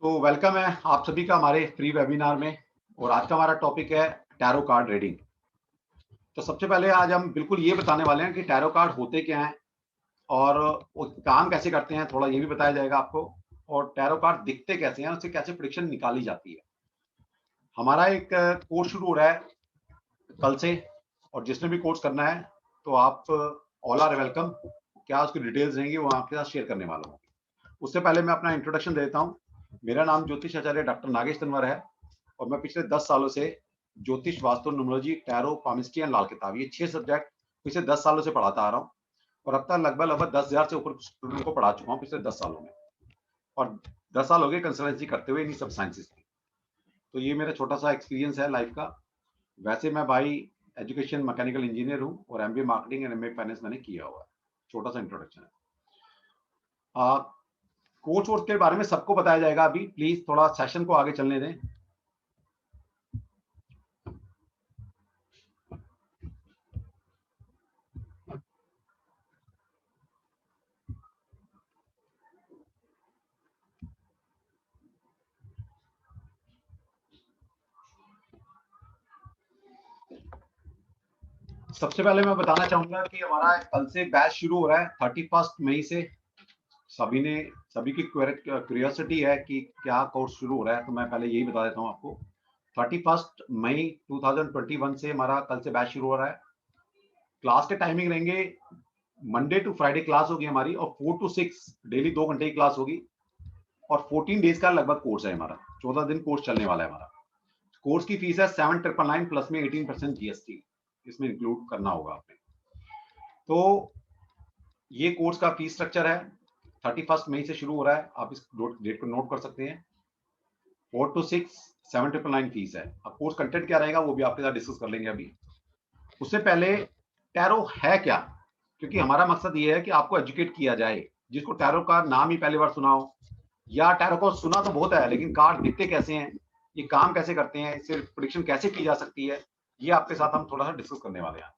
तो वेलकम है आप सभी का हमारे फ्री वेबिनार में। और आज का हमारा टॉपिक है टैरो कार्ड रीडिंग। तो सबसे पहले आज हम बिल्कुल ये बताने वाले हैं कि टैरो कार्ड होते क्या हैं और वो काम कैसे करते हैं, थोड़ा ये भी बताया जाएगा आपको। और टैरो कार्ड दिखते कैसे हैं, उससे कैसे प्रेडिक्शन निकाली जाती है। हमारा एक कोर्स शुरू हो रहा है कल से, और जिसने भी कोर्स करना है तो आप ऑल आर वेलकम। क्या उसकी डिटेल्स रहेंगी वो आपके साथ शेयर करने वाला हूँ। उससे पहले मैं अपना इंट्रोडक्शन देता हूँ। मेरा नाम ज्योतिष आचार्य डॉक्टर नागेश तनवर है और मैं पिछले 10 सालों से ज्योतिष, वास्तु, numerology, tarot, palmistry and Lal Kitab, ये 6 सब्जेक्ट पिछले 10 सालों से पढ़ाता आ रहा हूँ। और अब तक लगभग 10,000 से ऊपर स्टूडेंट को पढ़ा चुका हूँ पिछले 10 सालों में। और 10 साल हो गए कंसल्टेंसी करते हुए इन्हीं सब साइंसेस की। तो ये मेरा छोटा सा एक्सपीरियंस है लाइफ का। वैसे मैं भाई एजुकेशन मैकेनिकल इंजीनियर हूँ और MBA marketing and MA finance मैंने किया हुआ है। छोटा सा इंट्रोडक्शन है। कोर्स वोर्स के बारे में सबको बताया जाएगा। अभी प्लीज थोड़ा सेशन को आगे चलने दें। सबसे पहले मैं बताना चाहूंगा कि हमारा कल से बैच शुरू हो रहा है 31 मई से। सभी की क्यूरियोसिटी है कि क्या कोर्स शुरू हो रहा है, तो मैं पहले यही बता देता हूं आपको। 31 मई 2021 से हमारा कल से बैच शुरू हो रहा है। क्लास के टाइमिंग रहेंगे, मंडे टू फ्राइडे क्लास होगी हमारी, और 4 to 6 डेली 2 घंटे की क्लास होगी। और 14 डेज का लगभग कोर्स है हमारा, 14 दिन कोर्स चलने वाला है हमारा। कोर्स की फीस है 7,999 प्लस में 18% जीएसटी इसमें इंक्लूड करना होगा आपने। तो ये कोर्स का फीस स्ट्रक्चर है। 31 मई से शुरू हो रहा है, आप इस डेट को नोट कर सकते हैं। 4 to 6 7,999 फीस है। अब कोर्स कंटेंट क्या रहेगा वो भी आपके साथ डिस्कस कर लेंगे अभी। उससे पहले टैरो है क्या, क्योंकि हमारा मकसद ये है कि आपको एजुकेट किया जाए। जिसको टैरो का नाम ही पहली बार सुना हो, या टैरो को सुना तो बहुत है लेकिन कार्ड दिखते कैसे हैं, ये काम कैसे करते हैं, इससे प्रेडिक्शन कैसे की जा सकती है, ये आपके साथ हम थोड़ा सा डिस्कस करने वाले हैं।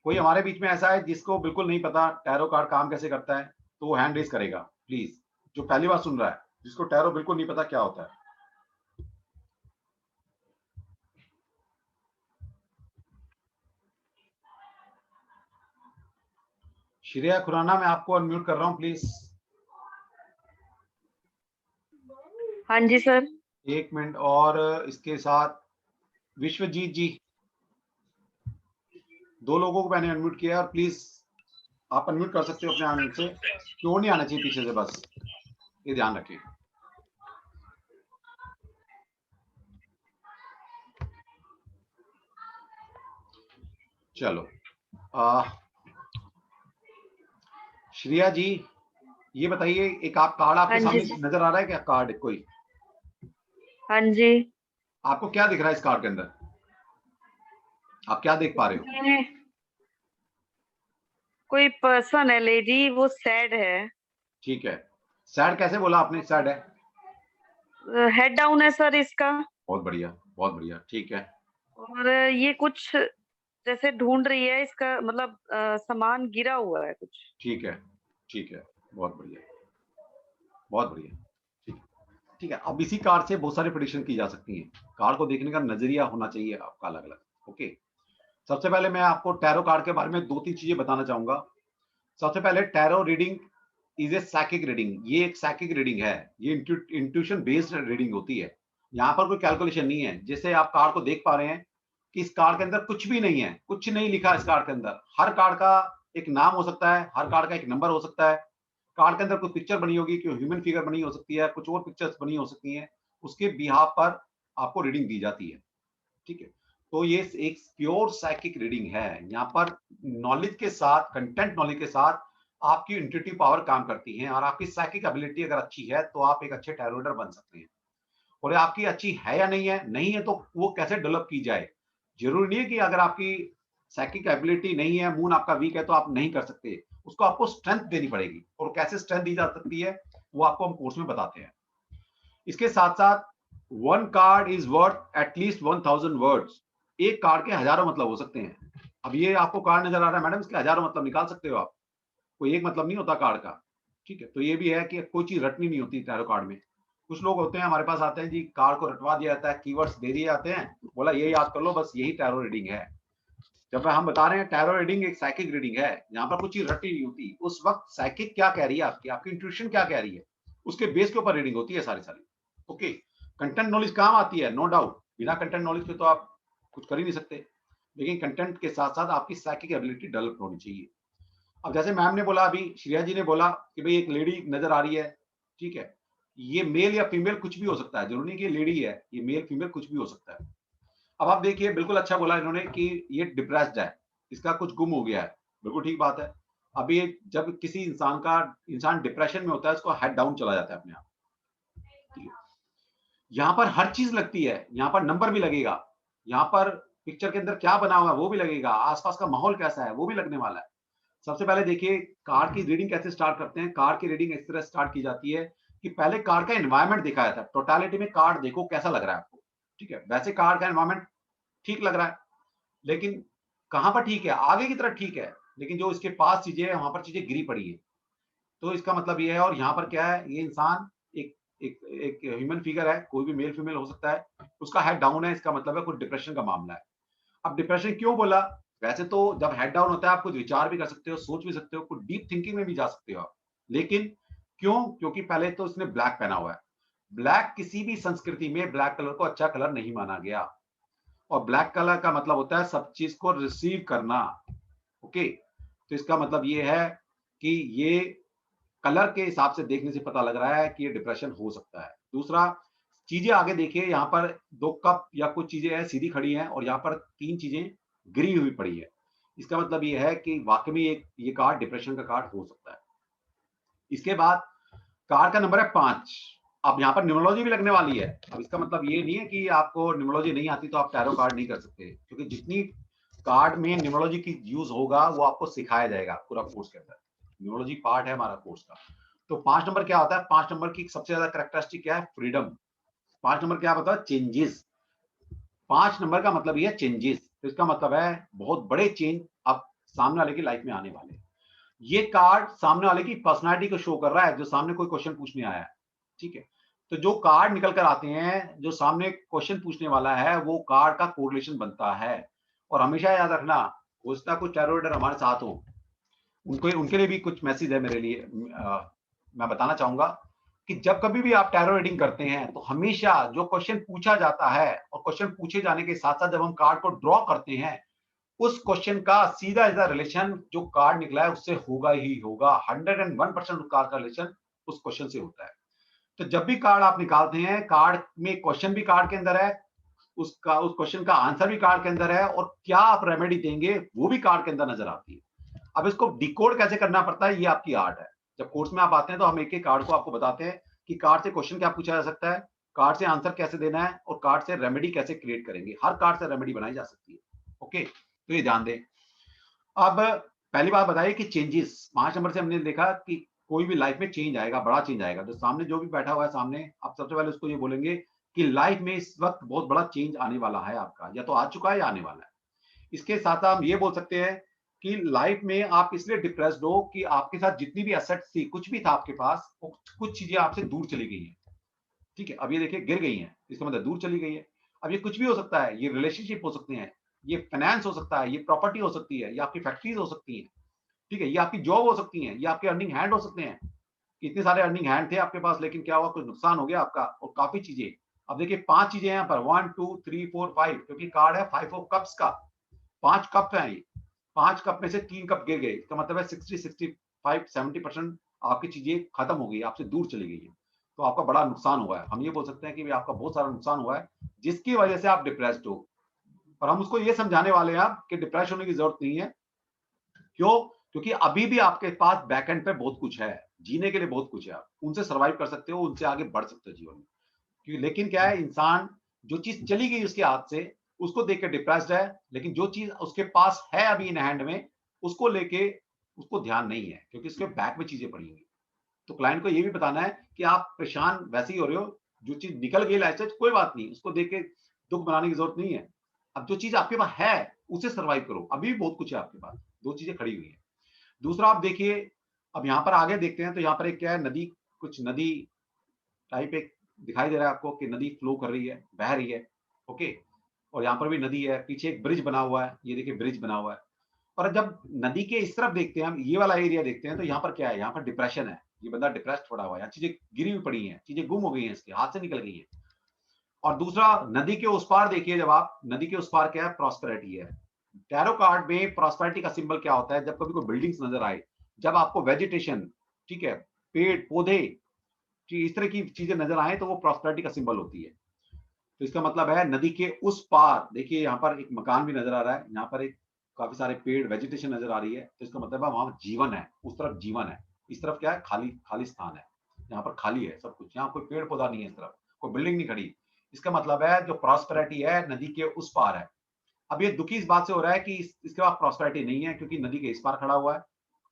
कोई हमारे बीच में ऐसा है जिसको बिल्कुल नहीं पता टैरो कार्ड काम कैसे करता है, तो वो हैंड रेज करेगा प्लीज। जो पहली बार सुन रहा है, जिसको टैरो बिल्कुल नहीं पता क्या होता है। श्रेया खुराना, मैं आपको अनम्यूट कर रहा हूं प्लीज। हाँ जी सर। एक मिनट। और इसके साथ विश्वजीत जी, दो लोगों को मैंने अनम्यूट किया। और प्लीज आप अनम्यूट कर सकते हो अपने आंगन से, क्यों नहीं आना चाहिए पीछे से, बस ये ध्यान रखिए। चलो, श्रेया जी ये बताइए, एक आप कार्ड आपके हाँ जी सामने नजर आ रहा है क्या? कार्ड कोई हाँ जी। आपको क्या दिख रहा है इस कार्ड के अंदर? आप क्या देख पा रहे हो? कोई पर्सन है लेडी, वो सैड है। ठीक है। सैड कैसे बोला आपने? सैड है, हेड डाउन है सर इसका। बहुत बढ़िया बहुत बढ़िया, ठीक है। और ये कुछ जैसे ढूंढ रही है इसका, मतलब सामान गिरा हुआ है कुछ। ठीक है ठीक है, बहुत बढ़िया बहुत बढ़िया, ठीक है ठीक है। अब इसी कार्ड से बहुत सारी प्रेडिक्शन की जा सकती है। कार्ड को देखने का नजरिया होना चाहिए आपका अलग अलग। ओके, सबसे पहले मैं आपको टैरो कार्ड के बारे में दो तीन चीजें बताना चाहूंगा। सबसे पहले tarot reading is a psychic reading. ये एक साइकिक रीडिंग है, ये इंट्यूशन बेस्ड रीडिंग होती है। यहाँ पर कोई कैलकुलेशन नहीं है। जैसे आप कार्ड को देख पा रहे हैं कि इस कार्ड के अंदर कुछ भी नहीं है, कुछ नहीं लिखा इस कार्ड के अंदर। हर कार्ड का एक नाम हो सकता है, हर कार्ड का एक नंबर हो सकता है। कार्ड के अंदर कोई पिक्चर बनी होगी, कोई ह्यूमन फिगर बनी हो सकती है, कुछ और पिक्चर्स बनी हो सकती हैं। उसके बिहाफ पर आपको रीडिंग दी जाती है। ठीक है, तो ये एक प्योर साइकिक रीडिंग है। यहाँ पर नॉलेज के साथ, कंटेंट नॉलेज के साथ आपकी इंट्यूटिव पावर काम करती है। और आपकी साइकिक एबिलिटी अगर अच्छी है तो आप एक अच्छे टैरो रीडर बन सकते हैं। और आपकी अच्छी है या नहीं है, नहीं है तो वो कैसे डेवलप की जाए। जरूरी नहीं है कि अगर आपकी साइकिक एबिलिटी नहीं है, मून आपका वीक है, तो आप नहीं कर सकते। उसको आपको स्ट्रेंथ देनी पड़ेगी, और कैसे स्ट्रेंथ दी जा सकती है वो आपको हम कोर्स में बताते हैं। इसके साथ साथ one card is worth at least 1,000 words. एक कार्ड के हजारों मतलब हो सकते हैं। अब ये आपको कार्ड नजर आ रहा है मैडम, इसके हजारों मतलब निकाल सकते हो आप। कोई एक मतलब नहीं होता कार्ड का। ठीक है, तो ये भी है कि कोई चीज रटनी नहीं होती टैरो कार्ड में। कुछ लोग होते हैं हमारे पास आते हैं जी, कार्ड को रटवा दिया जाता है, कीवर्ड्स दे दिए जाते हैं, बोला ये याद कर लो, बस यही टैरो रीडिंग है। जब हम बता रहे हैं टैरो रीडिंग एक साइकिक रीडिंग है, यहाँ पर कुछ चीज रटी नहीं होती। उस वक्त साइकिक क्या कह रही है, आपकी आपकी इंट्यूशन क्या कह रही है, उसके बेस के ऊपर रीडिंग होती है सारी सारी। ओके, कंटेंट नॉलेज काम आती है, नो डाउट, बिना कंटेंट नॉलेज के तो आप कुछ कर ही नहीं सकते, लेकिन कंटेंट के साथ साथ आपकी साइकिक एबिलिटी डेवलप होनी चाहिए। अब जैसे मैम ने बोला, अभी श्रेया जी ने बोला कि भाई एक लेडी नजर आ रही है, ठीक है, ये मेल या फीमेल कुछ भी हो सकता है, जरूरी नहीं कि ये लेडी है, ये मेल फीमेल कुछ भी हो सकता है। अब आप देखिए, बिल्कुल अच्छा बोला इन्होंने कि ये डिप्रेस्ड है, इसका कुछ गुम हो गया है, बिल्कुल ठीक बात है। अभी जब किसी इंसान डिप्रेशन में होता है, उसको हेड डाउन चला जाता है अपने आप। ठीक है, यहाँ पर हर चीज लगती है, यहाँ पर नंबर भी लगेगा, यहाँ पर पिक्चर के अंदर क्या बना हुआ है वो भी लगेगा, आसपास का माहौल कैसा है वो भी लगने वाला है। सबसे पहले देखिए कार्ड की रीडिंग कैसे स्टार्ट करते हैं। कार्ड की रीडिंग इस तरह स्टार्ट की जाती है कि पहले कार्ड का एनवायरनमेंट देखा जाता है, टोटालिटी में कार्ड देखो कैसा लग रहा है आपको। ठीक है, वैसे कार्ड का एनवायरनमेंट ठीक लग रहा है, लेकिन कहाँ पर ठीक है, आगे की तरफ ठीक है, लेकिन जो इसके पास चीजें हैं वहां पर चीजें गिरी पड़ी है। तो इसका मतलब ये है, और यहाँ पर क्या है, ये इंसान एक एक एक ह्यूमन फिगर है, कोई भी मेल फीमेल हो सकता है, उसका हेड डाउन है, इसका मतलब है कुछ डिप्रेशन का मामला है। अब डिप्रेशन क्यों बोला, वैसे तो जब हेड डाउन होता है आप कुछ विचार भी कर सकते हो, सोच भी सकते हो, कुछ डीप थिंकिंग में भी जा सकते हो आप, लेकिन क्यों, क्योंकि पहले तो इसने ब्लैक पहना हुआ है। ब्लैक किसी भी संस्कृति में ब्लैक कलर को अच्छा कलर नहीं माना गया, और ब्लैक कलर का मतलब होता है सब चीज को रिसीव करना। ओके, तो इसका मतलब ये है कि ये कलर के हिसाब से देखने से पता लग रहा है कि ये डिप्रेशन हो सकता है। दूसरा, चीजें आगे देखिए, यहाँ पर दो कप या कुछ चीजें हैं सीधी खड़ी हैं, और यहाँ पर तीन चीजें गिरी हुई पड़ी है। इसका मतलब ये है कि वाकई में एक ये कार्ड डिप्रेशन का कार्ड हो सकता है। इसके बाद कार्ड का नंबर है 5। अब यहाँ पर न्यूमरोलॉजी भी लगने वाली है। अब इसका मतलब ये नहीं है कि आपको न्यूमरोलॉजी नहीं आती तो आप टैरो कार्ड नहीं कर सकते, क्योंकि जितनी कार्ड में न्यूमरोलॉजी की यूज होगा वो आपको सिखाया जाएगा पूरा कोर्स के अंदर। न्यूमरोलॉजी पार्ट है हमारा कोर्स का। तो 5 नंबर क्या होता है, 5 नंबर की सबसे ज्यादा कैरेक्टरिस्टिक क्या है, फ्रीडम। 5 नंबर क्या बताओ, चेंजेस। 5 नंबर का मतलब ये चेंजेस, तो इसका मतलब है बहुत बड़े चेंज अब सामने वाले की लाइफ में आने वाले हैं। ये कार्ड सामने वाले की पर्सनालिटी को शो कर रहा है, जो सामने कोई क्वेश्चन पूछने आया है। ठीक है, तो जो कार्ड निकल कर आते हैं, जो सामने क्वेश्चन पूछने वाला है, वो कार्ड का कोरिलेशन बनता है। और हमेशा याद रखना, हो सकता है कुछ टैरो रीडर हमारे साथ हो, उनको उनके लिए भी कुछ मैसेज है मेरे लिए। मैं बताना चाहूंगा कि जब कभी भी आप टैरो रीडिंग करते हैं, तो हमेशा जो क्वेश्चन पूछा जाता है, और क्वेश्चन पूछे जाने के साथ साथ जब हम कार्ड को ड्रॉ करते हैं, उस क्वेश्चन का सीधा सीधा रिलेशन जो कार्ड निकला है उससे होगा ही होगा। 101% कार्ड का रिलेशन उस क्वेश्चन से होता है। तो जब भी कार्ड आप निकालते हैं, कार्ड में क्वेश्चन भी कार्ड के अंदर है, उस क्वेश्चन का आंसर भी कार्ड के अंदर है, और क्या आप रेमेडी देंगे वो भी कार्ड के अंदर नजर आती है। अब इसको डिकोड कैसे करना पड़ता है, ये आपकी आर्ट है। जब कोर्स में आप आते हैं तो हम एक एक कार्ड को आपको बताते हैं कि कार्ड से क्वेश्चन क्या पूछा जा सकता है, कार्ड से आंसर कैसे देना है, और कार्ड से रेमेडी कैसे क्रिएट करेंगे। हर कार्ड से रेमेडी बनाई जा सकती है। ओके, तो ये ध्यान दें। अब पहली बात बताइए कि चेंजेस 5 नंबर से हमने देखा कि कोई भी लाइफ में चेंज आएगा, बड़ा चेंज आएगा। तो सामने जो भी बैठा हुआ है सामने, आप सबसे पहले उसको ये बोलेंगे कि लाइफ में इस वक्त बहुत बड़ा चेंज आने वाला है आपका, या तो आ चुका है या आने वाला है। इसके साथ हम ये बोल सकते हैं कि लाइफ में आप इसलिए डिप्रेस्ड हो कि आपके साथ जितनी भी एसेट्स थी, कुछ भी था आपके पास, वो कुछ चीजें आपसे दूर चली गई हैं। ठीक है, अब ये देखिए गिर गई हैं, इसका मतलब दूर चली गई है। अब ये कुछ भी हो सकता है, ये रिलेशनशिप हो सकते हैं, ये फाइनेंस हो सकता है, ये प्रॉपर्टी हो सकती है, ये आपकी फैक्ट्रीज हो सकती हैं। ठीक है, ये आपकी जॉब हो सकती है, ये आपके अर्निंग हैंड हो सकते हैं। इतने सारे अर्निंग हैंड थे आपके पास, लेकिन क्या हुआ, कुछ नुकसान हो गया आपका, और काफी चीजें। अब देखिए 5 चीजें यहाँ पर, 1 2 3 4 5, क्योंकि कार्ड है 5 ऑफ कप्स का। 5 कप है ये, 5 कप में से 3 कप गिर गए, इसका मतलब है 60 65 70% आपकी चीजें खत्म हो गई, आपसे दूर चली गई है। तो आपका बड़ा नुकसान हुआ है। हम ये बोल सकते हैं कि आपका बहुत सारा नुकसान हुआ है, जिसकी वजह से आप डिप्रेस्ड हो। और हम उसको ये समझाने वाले हैं आप कि डिप्रेस होने की जरूरत नहीं है। क्यों? क्योंकि अभी भी आपके पास बैक एंड पे बहुत कुछ है, जीने के लिए बहुत कुछ है, आप उनसे सर्वाइव कर सकते हो, उनसे आगे बढ़ सकते हो जीवन में। क्योंकि लेकिन क्या है, इंसान जो चीज चली गई उसके हाथ से, उसको देख के डिप्रेस्ड है, लेकिन जो चीज उसके पास है अभी इन हैंड में, उसको लेके उसको ध्यान नहीं है, क्योंकि उसके बैक में चीजें पड़ी हुई। तो क्लाइंट को ये भी बताना है कि आप परेशान वैसे ही हो रहे हो, जो चीज निकल गई लाइफ से कोई बात नहीं, उसको देख के दुख बनाने की जरूरत नहीं है। अब जो चीज आपके पास है उसे सर्वाइव करो, अभी भी बहुत कुछ है आपके पास, दो चीजें खड़ी हुई है। दूसरा आप देखिए, अब यहाँ पर आगे देखते हैं तो यहाँ पर एक क्या है, नदी, कुछ नदी टाइप एक दिखाई दे रहा है आपको कि नदी फ्लो कर रही है, बह रही है, ओके। और यहाँ पर भी नदी है, पीछे एक ब्रिज बना हुआ है, ये देखिए ब्रिज बना हुआ है। और जब नदी के इस तरफ देखते हैं हम, ये वाला एरिया देखते हैं, तो यहाँ पर क्या है, यहाँ पर डिप्रेशन है, ये बंदा डिप्रेस्ड पड़ा हुआ है, यहाँ चीजें गिरी हुई पड़ी हैं, चीजें गुम हो गई हैं, इसके हाथ से निकल गई हैं। और दूसरा, नदी के उस पार देखिए, जब आप नदी के उस पार क्या है, प्रॉस्पेरिटी है। टैरो कार्ड में प्रॉस्पेरिटी का सिंबल क्या होता है, जब कभी कोई बिल्डिंग्स नजर आए, जब आपको वेजिटेशन, ठीक है, पेड़ पौधे, इस तरह की चीजें नजर आए, तो वो प्रॉस्पेरिटी का सिंबल होती है। तो इसका मतलब है नदी के उस पार देखिए, यहाँ पर एक मकान भी नजर आ रहा है, यहाँ पर एक काफी सारे पेड़, वेजिटेशन नजर आ रही है, तो इसका मतलब है वहां जीवन है, उस तरफ जीवन है। इस तरफ क्या है, खाली खाली स्थान है, यहाँ पर खाली है सब कुछ, यहाँ कोई पेड़ पौधा नहीं है, इस तरफ कोई बिल्डिंग नहीं खड़ी। इसका मतलब है जो प्रॉस्पेरिटी है नदी के उस पार है। अब ये दुखी इस बात से हो रहा है कि इसके पास प्रॉस्पेरिटी नहीं है, क्योंकि नदी के इस पार खड़ा हुआ है।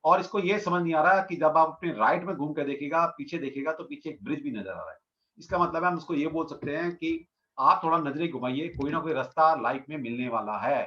और इसको ये समझ नहीं आ रहा कि जब आप अपने राइट में घूम के देखिएगा, पीछे देखिएगा, तो पीछे एक ब्रिज भी नजर आ रहा है। इसका मतलब है हम उसको ये बोल सकते हैं कि आप थोड़ा नजरें घुमाइए, कोई ना कोई रास्ता लाइफ में मिलने वाला है।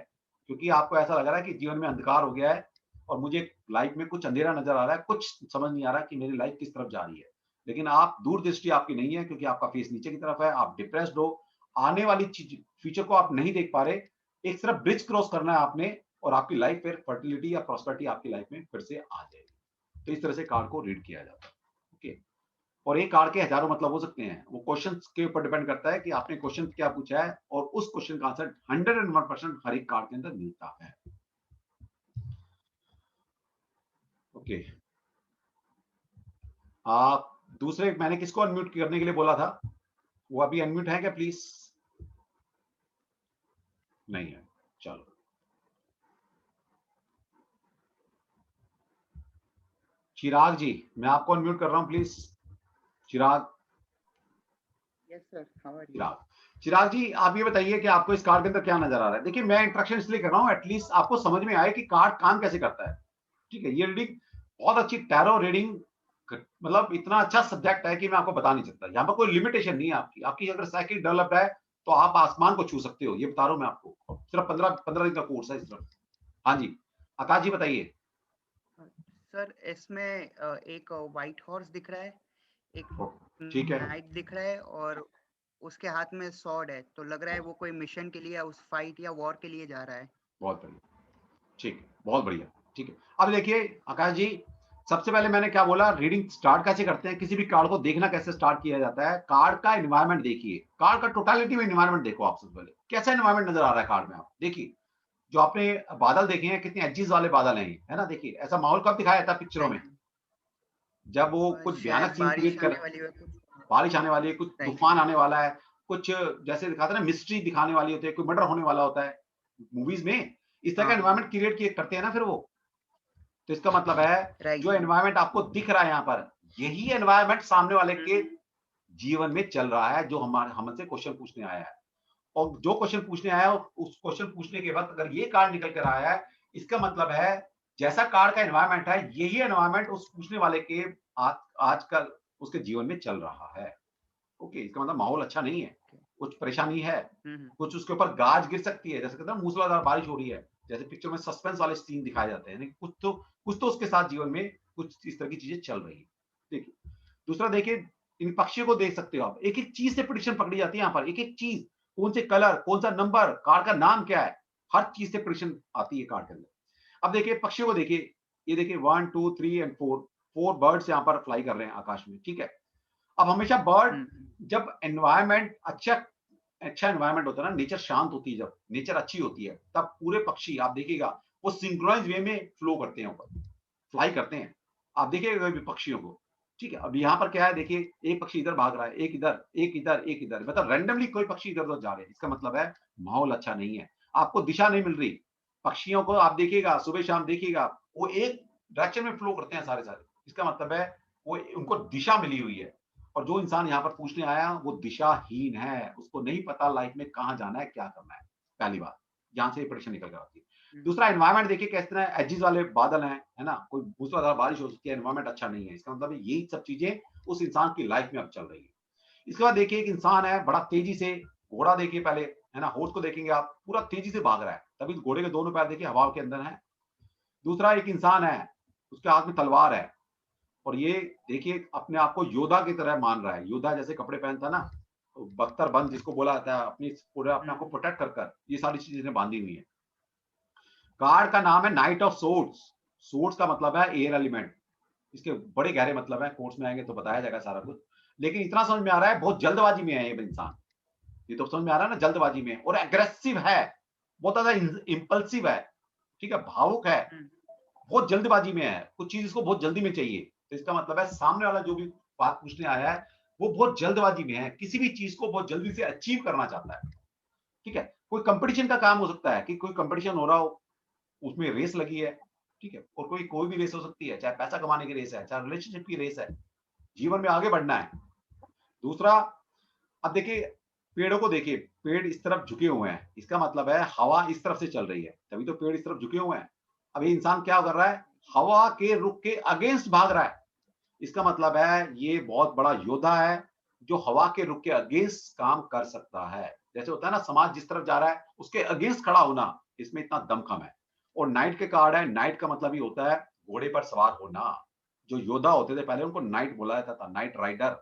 क्योंकि आपको ऐसा लग रहा है कि जीवन में अंधकार हो गया है, और मुझे लाइफ में कुछ अंधेरा नजर आ रहा है, कुछ समझ नहीं आ रहा कि मेरी लाइफ किस तरफ जा रही है। लेकिन आप, दूरदृष्टि आपकी नहीं है, क्योंकि आपका फेस नीचे की तरफ है, आप डिप्रेस्ड हो, आने वाली चीज, फ्यूचर को आप नहीं देख पा रहे। एक तरफ ब्रिज क्रॉस करना है आपने, और आपकी लाइफ फिर फर्टिलिटी या प्रॉस्पेरिटी आपकी लाइफ में फिर से आ जाएगी। तो इस तरह से कार्ड को रीड किया जाता है, ओके। और एक कार्ड के हजारों मतलब हो सकते हैं, वो क्वेश्चन के ऊपर डिपेंड करता है कि आपने क्वेश्चन क्या पूछा है, और उस क्वेश्चन का आंसर 101% हर एक कार्ड के अंदर मिलता है, ओके। आप दूसरे, मैंने किसको अनम्यूट करने के लिए बोला था, वो अभी अनम्यूट है क्या प्लीज? नहीं है, चलो। चिराग जी, मैं आपको अनम्यूट कर रहा हूं, please. Chirag, yes sir, how are you? Chirag, Chirag ji, आप ये बताइए कि आपको इस कार्ड के अंदर क्या नजर आ रहा है। देखिए, मैं इंट्रक्शन इसलिए कर रहा हूँ, एटलीस्ट आपको समझ में आए कि कार्ड काम कैसे करता है, ठीक है। ये रीडिंग बहुत अच्छी टैरो रीडिंग, मतलब इतना अच्छा सब्जेक्ट है कि मैं आपको बता नहीं सकता। यहाँ पर कोई लिमिटेशन नहीं है आपकी, आपकी अगर साइकिल डेवलप्ड है, तो आप आसमान को छू सकते हो, ये बता रहा हूँ मैं आपको। सिर्फ 15 दिन का कोर्स है इस तरफ। हाँ जी, आकाश जी बताइए। सर, इसमें एक व्हाइट हॉर्स दिख रहा है, एक ठीक है, नाइट दिख रहा है, और उसके हाथ में स्वॉर्ड है, तो लग रहा है वो कोई मिशन के लिए, उस फाइट या वॉर के लिए जा रहा है। बहुत बढ़िया, ठीक है, बहुत बढ़िया, ठीक है। अब देखिए आकाश जी, सबसे पहले मैंने क्या बोला, रीडिंग स्टार्ट कैसे करते हैं, किसी भी कार्ड को देखना कैसे स्टार्ट किया जाता है। कार्ड का एनवायरनमेंट देखिए, कार्ड का टोटलिटी में एनवायरनमेंट देखो आप। सबसे पहले कैसा एनवायरनमेंट नजर आ रहा है कार्ड में, आप देखिए। जो आपने बादल देखे हैं, कितने एजिस वाले बादल हैं, है ना। देखिए, ऐसा माहौल कब दिखाया जाता है पिक्चरों में, राइट। जब वो कुछ भयानक शायद सीन बारिश क्रिएट कर, आने वाली है कुछ। बारिश आने वाली है, कुछ राइट। तूफान आने वाला है, कुछ जैसे दिखाते हैं ना, मिस्ट्री दिखाने वाली होती है, कोई मर्डर होने वाला होता है मूवीज में, इस तरह का हाँ हाँ, एनवायरनमेंट क्रिएट किए करते हैं ना फिर वो। तो इसका मतलब है, राइट। जो एनवायरनमेंट आपको दिख रहा है यहाँ पर, यही एनवायरनमेंट सामने वाले के जीवन में चल रहा है, जो हमारे हमसे क्वेश्चन पूछने आया है। और जो क्वेश्चन पूछने आया है, उस क्वेश्चन पूछने के बाद अगर ये कार्ड निकल कर आया है, इसका मतलब है जैसा कार्ड का एनवायरनमेंट है, यही एनवायरनमेंट उस पूछने वाले के आजकल उसके जीवन में चल रहा है, ओके। इसका मतलब माहौल अच्छा नहीं है, कुछ परेशानी है, हम्म। कुछ उसके ऊपर गाज गिर सकती है, जैसे कहते हैं मूसलाधार बारिश हो रही है, जैसे पिक्चर में सस्पेंस वाले सीन दिखाए जाते हैं, कुछ तो उसके साथ जीवन में कुछ इस तरह की चीजें चल रही है। देखिए, दूसरा देखिए, इन पक्षियों को देख सकते हो आप, एक एक चीज से प्रिडिक्शन पकड़ी जाती है यहाँ पर, एक एक चीज, कौन से कलर, कौन सा नंबर, कार्ड का नाम क्या है, हर चीज से प्रिडिक्शन आती है कार्ड के अंदर। अब देखिए पक्षियों को देखिए, ये देखिए 1 2 3 एंड 4, 4 बर्ड्स यहाँ पर फ्लाई कर रहे हैं आकाश में, ठीक है। अब हमेशा बर्ड, जब एनवायरनमेंट अच्छा अच्छा एनवायरनमेंट होता है ना, नेचर शांत होती है, जब नेचर अच्छी होती है, तब पूरे पक्षी आप देखिएगा वो सिंक्रोनाइज वे में फ्लो करते हैं, ऊपर फ्लाई करते हैं। आप देखिएगा पक्षियों को, ठीक है। अब यहाँ पर क्या है, देखिए एक पक्षी इधर भाग रहा है, एक इधर, एक इधर, एक इधर, मतलब रैंडमली कोई पक्षी इधर उधर जा रहे हैं। इसका मतलब है माहौल अच्छा नहीं है, आपको दिशा नहीं मिल रही। पक्षियों को आप देखिएगा, सुबह शाम देखिएगा, वो एक डायरेक्शन में फ्लो करते हैं सारे सारे। इसका मतलब है वो, उनको दिशा मिली हुई है। और जो इंसान यहाँ पर पूछने आया, वो दिशाहीन है, उसको नहीं पता लाइफ में कहाँ जाना है, क्या करना है, पहली बात, यहाँ से परीक्षा निकल कर आती है। दूसरा, एनवायरनमेंट देखिए किस तरह एजिस वाले बादल हैं, है ना, कोई मूसलाधार बारिश हो सकती है, एनवायरनमेंट अच्छा नहीं है। इसका मतलब यही सब चीजें उस इंसान की लाइफ में अब चल रही है। इसके बाद देखिए, एक इंसान है, बड़ा तेजी से, घोड़ा देखिए पहले, है ना, हॉर्स को देखेंगे आप, पूरा तेजी से भाग रहा है, तभी घोड़े के दोनों पैर देखिए हवा के अंदर है। दूसरा, एक इंसान है, उसके हाथ में तलवार है, और ये देखिए अपने आप को योद्धा की तरह मान रहा है। योद्धा जैसे कपड़े पहनता ना, तो बख्तर बंद जिसको बोला जाता है, अपनी पूरे अपने आप को प्रोटेक्ट कर ये सारी चीजें बांधी हुई है। कार्ड का नाम है नाइट ऑफ सोर्ड्स। सोर्ड्स का मतलब है एयर एलिमेंट। इसके बड़े गहरे मतलब है, कोर्स में आएंगे तो बताया जाएगा सारा कुछ। लेकिन इतना समझ में आ रहा है बहुत जल्दबाजी में है ये इंसान। ये तो समझ में आ रहा है ना, जल्दबाजी में, और एग्रेसिव है, बहुत ज्यादा इंपल्सिव है, ठीक है, भावुक है, बहुत जल्दबाजी में है, कुछ चीज इसको बहुत जल्दी में चाहिए। तो इसका मतलब है सामने वाला जो भी बात पूछने आया है वो बहुत जल्दबाजी में है, किसी भी चीज को बहुत जल्दी से अचीव करना चाहता है। ठीक है, कोई कंपटीशन का काम हो सकता है कि कोई कंपटीशन हो रहा हो, उसमें रेस लगी है, ठीक है, और कोई भी रेस हो सकती है, चाहे पैसा कमाने की रेस है, चाहे रिलेशनशिप की रेस है, जीवन में आगे बढ़ना है। दूसरा, अब देखिए पेड़ों को देखिए, पेड़ इस तरफ झुके हुए हैं, इसका मतलब है हवा इस तरफ से चल रही है, तभी तो पेड़ इस तरफ झुके हुए हैं। अब ये इंसान क्या कर रहा है, हवा के रुख के अगेंस्ट भाग रहा है। इसका मतलब है ये बहुत बड़ा योद्धा है जो हवा के रुख के अगेंस्ट काम कर सकता है। जैसे होता है ना, समाज जिस तरफ जा रहा है उसके अगेंस्ट खड़ा होना, इसमें इतना दमखम है। और नाइट के कार्ड है, नाइट का मतलब ही होता है घोड़े पर सवार होना। जो योद्धा होते थे पहले उनको नाइट बोला जाता था, नाइट राइडर।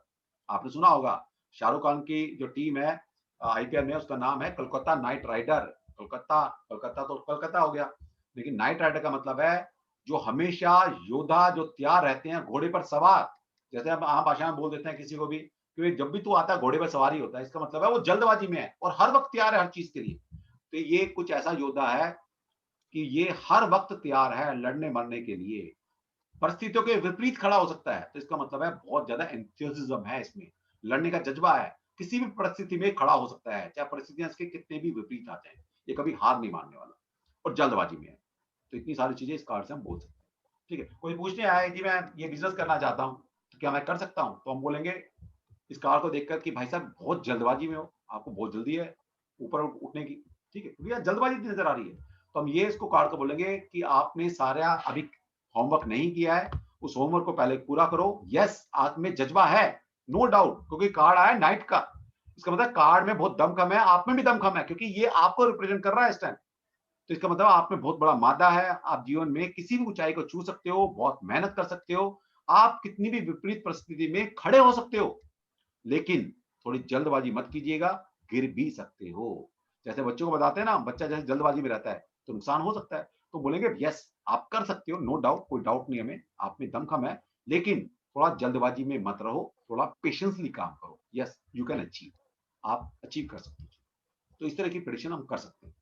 आपने सुना होगा, शाहरुख खान की जो टीम है आईपीएल में, उसका नाम है कोलकाता नाइट राइडर। कोलकाता कोलकाता तो कोलकाता हो गया, लेकिन नाइट राइडर का मतलब है जो हमेशा योद्धा जो तैयार रहते हैं घोड़े पर सवार। जैसे हम आम भाषा में बोल देते हैं किसी को भी कि जब भी तू आता है घोड़े पर सवारी होता है, इसका मतलब है वो जल्दबाजी में है और हर वक्त तैयार है हर चीज के लिए। तो ये कुछ ऐसा योद्धा है कि ये हर वक्त तैयार है लड़ने मरने के लिए, परिस्थितियों के विपरीत खड़ा हो सकता है। तो इसका मतलब है बहुत ज्यादा एंथुसियाज्म है इसमें, लड़ने का जज्बा है, किसी भी परिस्थिति में खड़ा हो सकता है, चाहे परिस्थितियां इसके कितने भी विपरीत आ जाए, ये कभी हार नहीं मानने वाला और जल्दबाजी में है। तो इतनी सारी चीजें इस कार्ड से हम बोल सकते हैं। ठीक है, कोई पूछने आया कि मैं ये बिजनेस करना चाहता हूँ तो क्या मैं कर सकता हूँ, तो हम बोलेंगे इस कार्ड को देखकर कि भाई साहब बहुत जल्दबाजी में हो, आपको बहुत जल्दी है ऊपर उठने की, ठीक है, क्योंकि जल्दबाजी नजर आ रही है। तो हम ये इसको कार्ड को बोलेंगे कि आपने सारा अभी होमवर्क नहीं किया है, उस होमवर्क को पहले पूरा करो। यस, आप में जज्बा है, नो डाउट, क्योंकि कार्ड आया नाइट का, इसका मतलब कार्ड में बहुत दमखम है, आप में भी दमखम है, क्योंकि ये आपको रिप्रेजेंट कर रहा है इस टाइम। तो इसका मतलब आप में बहुत बड़ा मादा है, आप जीवन में किसी भी ऊंचाई को छू सकते हो, बहुत मेहनत कर सकते हो, आप कितनी भी विपरीत परिस्थिति में खड़े हो सकते हो, लेकिन थोड़ी जल्दबाजी मत कीजिएगा, गिर भी सकते हो। जैसे बच्चों को बताते हैं ना, बच्चा जैसे जल्दबाजी में रहता है तो नुकसान हो सकता है, तो बोलेंगे यस आप कर सकते हो, नो डाउट, कोई डाउट नहीं हमें, आप में दमखम है, लेकिन थोड़ा जल्दबाजी में मत रहो, थोड़ा पेशेंसली काम करो। यस यू कैन अचीव, आप अचीव कर सकते हो। तो इस तरह की प्रेडिक्शन हम कर सकते हैं।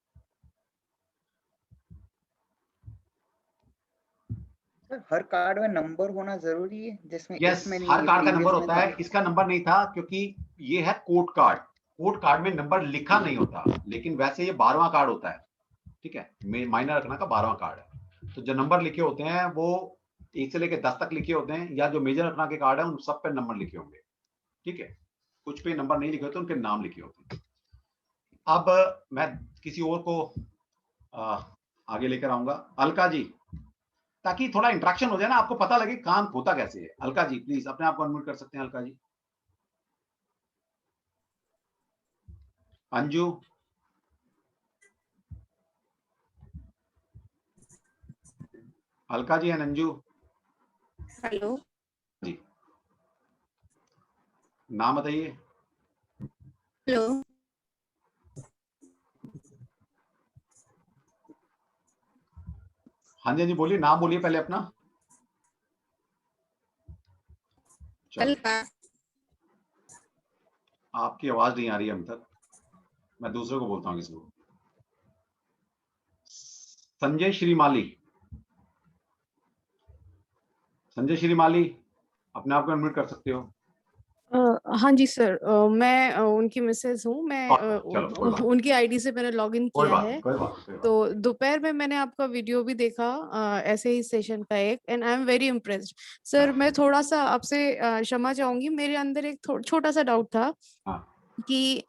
सर हर कार्ड में नंबर होना जरूरी है, जिसमें यस, इसमें नहीं, हर कार्ड का नंबर प्रीवियस में होता था। है, इसका नंबर नहीं था क्योंकि ये है कोड कार्ड। कोड कार्ड में नंबर लिखा नहीं होता, लेकिन वैसे ये 12वां कार्ड होता है, ठीक है, माइनर रखना का 12वां कार्ड है। तो जो नंबर लिखे होते हैं वो 1 से लेकर 10 तक लिखे होते हैं, या जो मेजर रखना के कार्ड है उन सब पे नंबर लिखे होंगे, ठीक है, कुछ पे नंबर नहीं लिखे होते, उनके नाम लिखे होते हैं। अब मैं किसी और को आगे लेकर आऊंगा, अलका जी, ताकि थोड़ा इंटरेक्शन हो जाए ना, आपको पता लगे काम होता कैसे है। अलका जी प्लीज अपने आप को अनम्यूट कर सकते हैं, अलका जी। अंजू, अलका जी एंड अंजू हेलो जी, नाम बताइए। हेलो हाँ जी, हाँ जी, बोलिए, नाम बोलिए पहले अपना। चलो, अलका आपकी आवाज नहीं आ रही है हम तक, मैं दूसरे को बोलता हूँ किसी को। संजय श्रीमाली, संजय श्रीमाली, अपने आप को अनम्यूट कर सकते हो। हाँ जी सर, मैं उनकी मिसेज हूँ। मैं चलो कोई बात, उनकी आईडी से मैंने लॉगिन कोई किया बात, है। कोई बात, कोई बात। तो दोपहर में मैंने आपका वीडियो भी देखा, ऐसे ही सेशन का एक, and I am very impressed sir. मैं थोड़ा सा आपसे क्षमा चाहूंगी, मेरे अंदर एक छोटा सा डाउट था हाँ, कि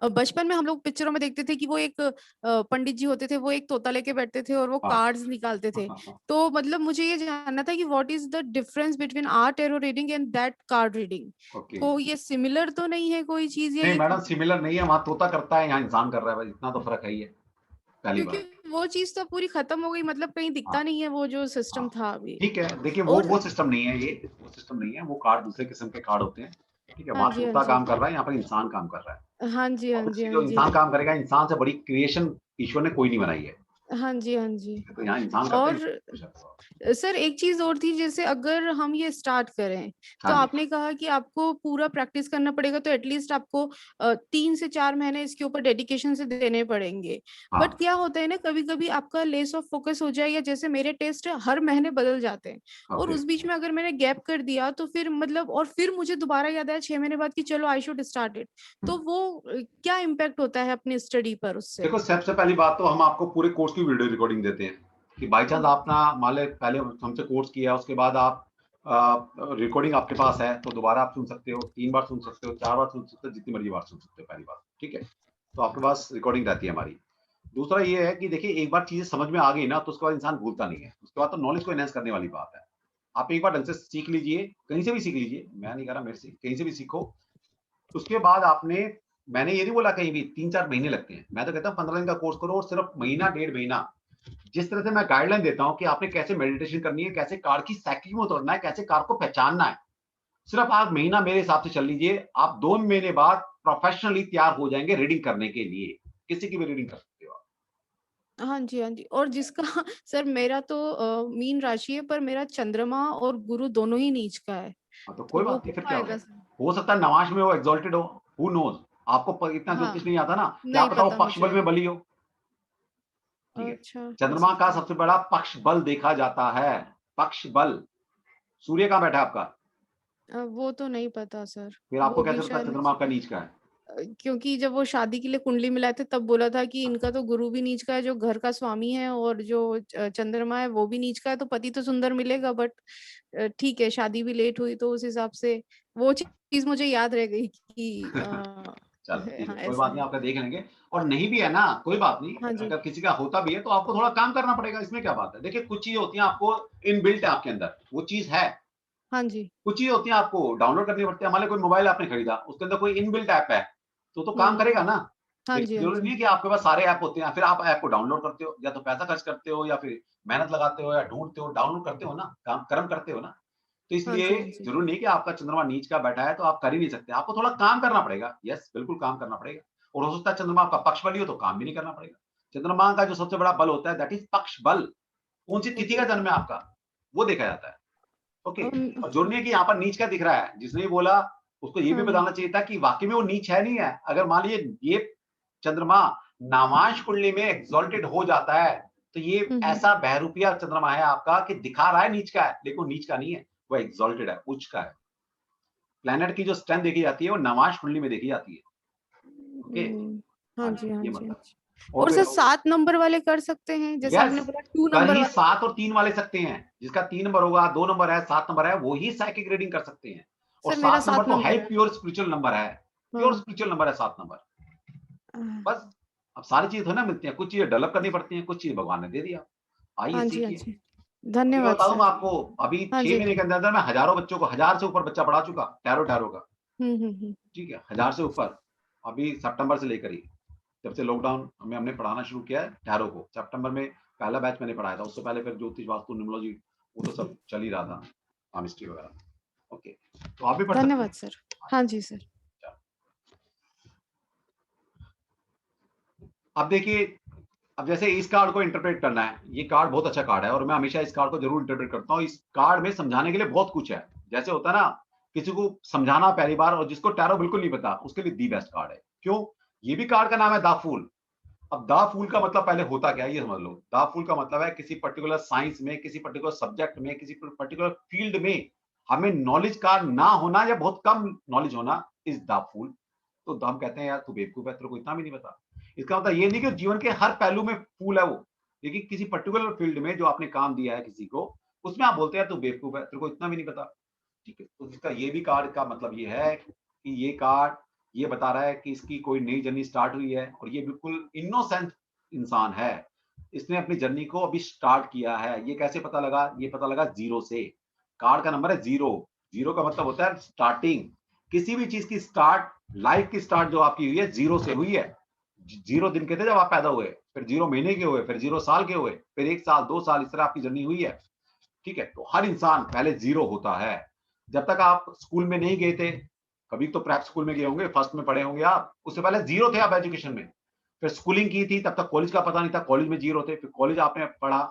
बचपन में हम लोग पिक्चरों में देखते थे कि वो एक पंडित जी होते थे, वो एक तोता लेके बैठते थे और वो हाँ, कार्ड्स निकालते थे। हाँ, तो मतलब मुझे ये जानना था कि what is the difference between our tarot reading and that card reading. Okay. तो ये सिमिलर तो नहीं है कोई चीज, या नहीं ये मैडम, सिमिलर नहीं है, वहां तोता करता है, यहाँ इंसान कर रहा है, बस इतना तो फर्क है ही है, पहली क्योंकि बात। वो चीज तो पूरी खत्म हो गई, मतलब कहीं दिखता हाँ, नहीं है वो जो सिस्टम हाँ, था अभी। ठीक है। देखिए और वो सिस्टम नहीं है, ये वो सिस्टम नहीं है, वो कार्ड दूसरे किस्म के कार्ड होते हैं। ठीक है, हाँ वहाँ जी, हाँ तोता जी। काम कर रहा है, यहाँ पर इंसान काम कर रहा है। हाँ जी, हाँ जी, ऑब्वियसली हाँ जो जी। इंसान काम करेगा, इंसान से बड़ी क्रिएशन ईश्वर ने कोई नहीं बनाई है। हाँ जी, हाँ जी। ठीक है, तो यहाँ इंसान करता है, और इंसान खुश रहता है। सर एक चीज और थी, जैसे अगर हम ये स्टार्ट करें तो हाँ जी, आपने कहा कि आपको पूरा प्रैक्टिस करना पड़ेगा, तो एटलीस्ट आपको 3 से 4 महीने इसके ऊपर डेडिकेशन से देने पड़ेंगे। बट हाँ, क्या होता है ना, कभी कभी आपका लेस ऑफ फोकस हो जाए, या जैसे मेरे टेस्ट हर महीने बदल जाते हैं, और ओके। उस बीच में अगर मैंने गैप कर दिया तो फिर मतलब, और फिर मुझे दोबारा याद आया 6 महीने बाद कि चलो आई शुड स्टार्ट इट, तो वो क्या इम्पैक्ट होता है अपनी स्टडी पर उससे? देखो सबसे पहली बात तो हम आपको पूरे कोर्स की वीडियो रिकॉर्डिंग देते हैं कि बाई चांस आपने मान ले पहले हमसे कोर्स किया, उसके बाद आप रिकॉर्डिंग आपके पास है तो दोबारा आप सुन सकते हो, 3 बार सुन सकते हो, 4 बार सुन सकते हो, जितनी मर्जी बार सुन सकते हो। पहली बात, ठीक है, तो आपके पास रिकॉर्डिंग रहती है हमारी। दूसरा ये है कि देखिए एक बार चीजें समझ में आ गई ना तो उसके बाद इंसान भूलता नहीं है, उसके बाद तो नॉलेज को एनहेंस करने वाली बात है। आप एक बार ढंग से सीख लीजिए, कहीं से भी सीख लीजिए, मैं नहीं कह रहा मेरे से, कहीं से भी सीखो। उसके बाद आपने, मैंने ये नहीं बोला कहीं भी 3-4 महीने लगते हैं, मैं तो कहता हूँ 15 दिन का कोर्स करो और सिर्फ महीना 1.5 महीना, जिस तरह से मैं गाइडलाइन देता हूँ कि आपने कैसे मेडिटेशन करनी है, कैसे कार्ड की साइकिल में उतरना है, कैसे कार्ड को पहचानना है, सिर्फ आप महीना मेरे हिसाब से चल लीजिए, आप 2 महीने बाद प्रोफेशनली तैयार हो जाएंगे रीडिंग करने के लिए, किसी की भी रीडिंग कर सकते हो आप। हाँ जी, हाँ जी। और जिसका सर मेरा तो मीन राशि है, पर मेरा चंद्रमा और गुरु दोनों ही नीच का है, हाँ, तो तो कोई वो बात नहीं, हो फिर क्या हो पाएगा गया, सर? हो सकता है नवाश में वो एग्जॉल्टेड हो, हु नोज। आपको इतना ज्योतिष हाँ, नहीं आता ना, क्या नहीं पता वो पता पक्ष बल मुझे। में बली हो। ठीक है, अच्छा, हो चंद्रमा का सकता है। सबसे बड़ा पक्ष बल देखा जाता है, पक्ष बल। सूर्य कहाँ बैठा है आपका, वो तो नहीं पता सर, फिर आपको वो भी कैसे पता शायद चंद्रमा मुझे आपका नीच का है। क्योंकि जब वो शादी के लिए कुंडली मिलाए थे तब बोला था कि इनका तो गुरु भी नीच का है जो घर का स्वामी है, और जो चंद्रमा है वो भी नीच का है, तो पति तो सुंदर मिलेगा, बट ठीक है, शादी भी लेट हुई तो उस हिसाब से वो चीज मुझे याद रह गई कि चलो ठीक है, हाँ कोई ऐसा बात नहीं, है। आपका देख लेंगे। और नहीं भी है ना, कोई बात नहीं, हाँ जी। अगर किसी का होता भी है तो आपको थोड़ा काम करना पड़ेगा, इसमें क्या बात है। देखिए कुछ चीज होती है आपको इनबिल्ट है आपके अंदर, वो चीज है। हाँ जी। कुछ चीज होती है आपको डाउनलोड करनी पड़ती है, मान लो कोई मोबाइल आपने खरीदा, उसके अंदर कोई इनबिल्ट ऐप है, तो काम करेगा हम्म। ना। हाँ लेकिन जी, हाँ जरूरी जी। नहीं है कि आपके पास सारे ऐप होते हैं, फिर आप ऐप को डाउनलोड करते हो, या तो पैसा खर्च करते हो, या फिर मेहनत लगाते हो, या ढूंढते हो, डाउनलोड करते हो ना, काम कर्म करते हो ना। तो हाँ इसलिए जी, हाँ जी। जरूरी नहीं कि आपका चंद्रमा नीच का बैठा है तो आप कर ही नहीं सकते, आपको थोड़ा काम करना पड़ेगा। यस, बिल्कुल काम करना पड़ेगा। और हो सकता है चंद्रमा आपका पक्ष बली हो तो काम भी नहीं करना पड़ेगा। चंद्रमा का जो सबसे बड़ा बल होता है दैट इज पक्ष बल। कौन सी तिथि का ओके। जन्म है आपका, वो देखा जाता है। ओके, अम, और जरूरी है कि यहाँ पर नीच क्या दिख रहा है, जिसने ये बोला उसको ये भी हाँ हाँ। बताना चाहिए था कि वाकई में वो नीच है नहीं है। अगर मान लीजिए ये चंद्रमा नामांश कुंडली में एग्जॉल्टेड हो जाता है तो ये हम्म। ऐसा बहरूपिया चंद्रमा है आपका कि दिखा रहा है नीच का है, लेकिन वो नीच का नहीं है, वो एग्जॉल्टेड है, उच्च का है। प्लैनेट की जो स्ट्रेंथ देखी जाती है वो नवांश कुंडली में देखी जाती है। ओके, हाँ हाँ जी, जी, हाँ ये जी, हाँ मतलब जी। और और सर 7 नंबर वाले कर सकते हैं, जैसे यस, आपने बोला 2 नंबर कहीं वाले? 7 और 3 वाले सकते हैं, जिसका 3 नंबर होगा, 2 नंबर है, 7 नंबर है, वो ही साइकिक रीडिंग कर सकते हैं। और सर मेरा 7 नंबर 7 तो है नंबर ही है। प्योर स्पिरिचुअल नंबर है, प्योर हाँ। स्पिरिचुअल नंबर है 7 नंबर। आह, बस, अब सारी चीज़ें थोड़ी ना मिलती हैं, कुछ चीज़ें डेवलप करनी पड़ती हैं, कुछ चीज़ें भगवान ने दे दिया। आइए हाँ जी, हाँ सीखिए। जी। अभी मैं धन्यवाद बता दूँ सर। आपको, अभी हाँ 6 जी। महीने के अंदर-अंदर मैं हज़ारों बच्चों को, 1000 से ऊपर बच्चा पढ़ा चुका, टैरो का। हम्म। ठीक है, 1000 से ऊपर। अभी सितंबर से लेकर ही, जब से लॉकडाउन में हमने पढ़ाना शुरू किया है टैरो को, सितंबर में पहला बैच मैंने पढ़ाया था, उससे पहले फिर ज्योतिष, वास्तु, न्यूमरोलॉजी वो तो सब चल ही रहा था, केमिस्ट्री वगैरह। ओके, तो आप भी पढ़ सकते धन्यवाद हैं। सर। हाँ जी सर। अब देखिए, अब जैसे इस कार्ड को इंटरप्रेट करना है, ये कार्ड बहुत अच्छा कार्ड है और मैं हमेशा इस कार्ड को जरूर इंटरप्रेट करता हूँ। इस कार्ड में समझाने के लिए बहुत कुछ है। जैसे होता है ना, किसी को समझाना पहली बार और जिसको टैरो बिल्कुल नहीं पता, उसके लिए दी बेस्ट कार्ड है। क्यों? ये भी कार्ड का नाम है द फूल। अब द फूल का मतलब पहले होता क्या है ये समझ लो। द फूल का मतलब है किसी पर्टिकुलर साइंस में, किसी पर्टिकुलर सब्जेक्ट में, किसी पर्टिकुलर फील्ड में हमें नॉलेज का ना होना या बहुत कम नॉलेज होना इज द फूल। तो हम कहते हैं यार तू बेवकूफ है, तेरे को इतना भी नहीं पता। इसका मतलब ये नहीं कि जीवन के हर पहलू में फूल है वो, लेकिन किसी पर्टिकुलर फील्ड में जो आपने काम दिया है किसी को, उसमें आप बोलते हैं तू बेवकूफ है, तेरे को इतना भी नहीं पता। ठीक है, तो इसका ये भी कार्ड का मतलब ये है कि ये कार्ड ये बता रहा है कि इसकी कोई नई जर्नी स्टार्ट हुई है और ये बिल्कुल इनोसेंट इंसान है। इसने अपनी जर्नी को अभी स्टार्ट किया है। ये कैसे पता लगा? ये पता लगा जीरो से। कार्ड का नंबर है जीरो। जीरो का मतलब होता है स्टार्टिंग। किसी भी चीज की स्टार्ट, लाइफ की स्टार्ट जो आपकी हुई है जीरो से हुई है। जीरो दिन के थे जब आप पैदा हुए, फिर 0 महीने के हुए, फिर 0 साल के हुए, फिर 1 साल, 2 साल, इस तरह आपकी जर्नी हुई है। ठीक है, तो हर इंसान पहले 0 होता है। जब तक आप स्कूल में नहीं गए थे, कभी तो प्रेप स्कूल में गए होंगे, फर्स्ट में पढ़े होंगे आप, उससे पहले 0 थे आप एजुकेशन में। फिर स्कूलिंग की थी, तब तक कॉलेज का पता नहीं था, कॉलेज में 0 थे, फिर कॉलेज आपने पढ़ा।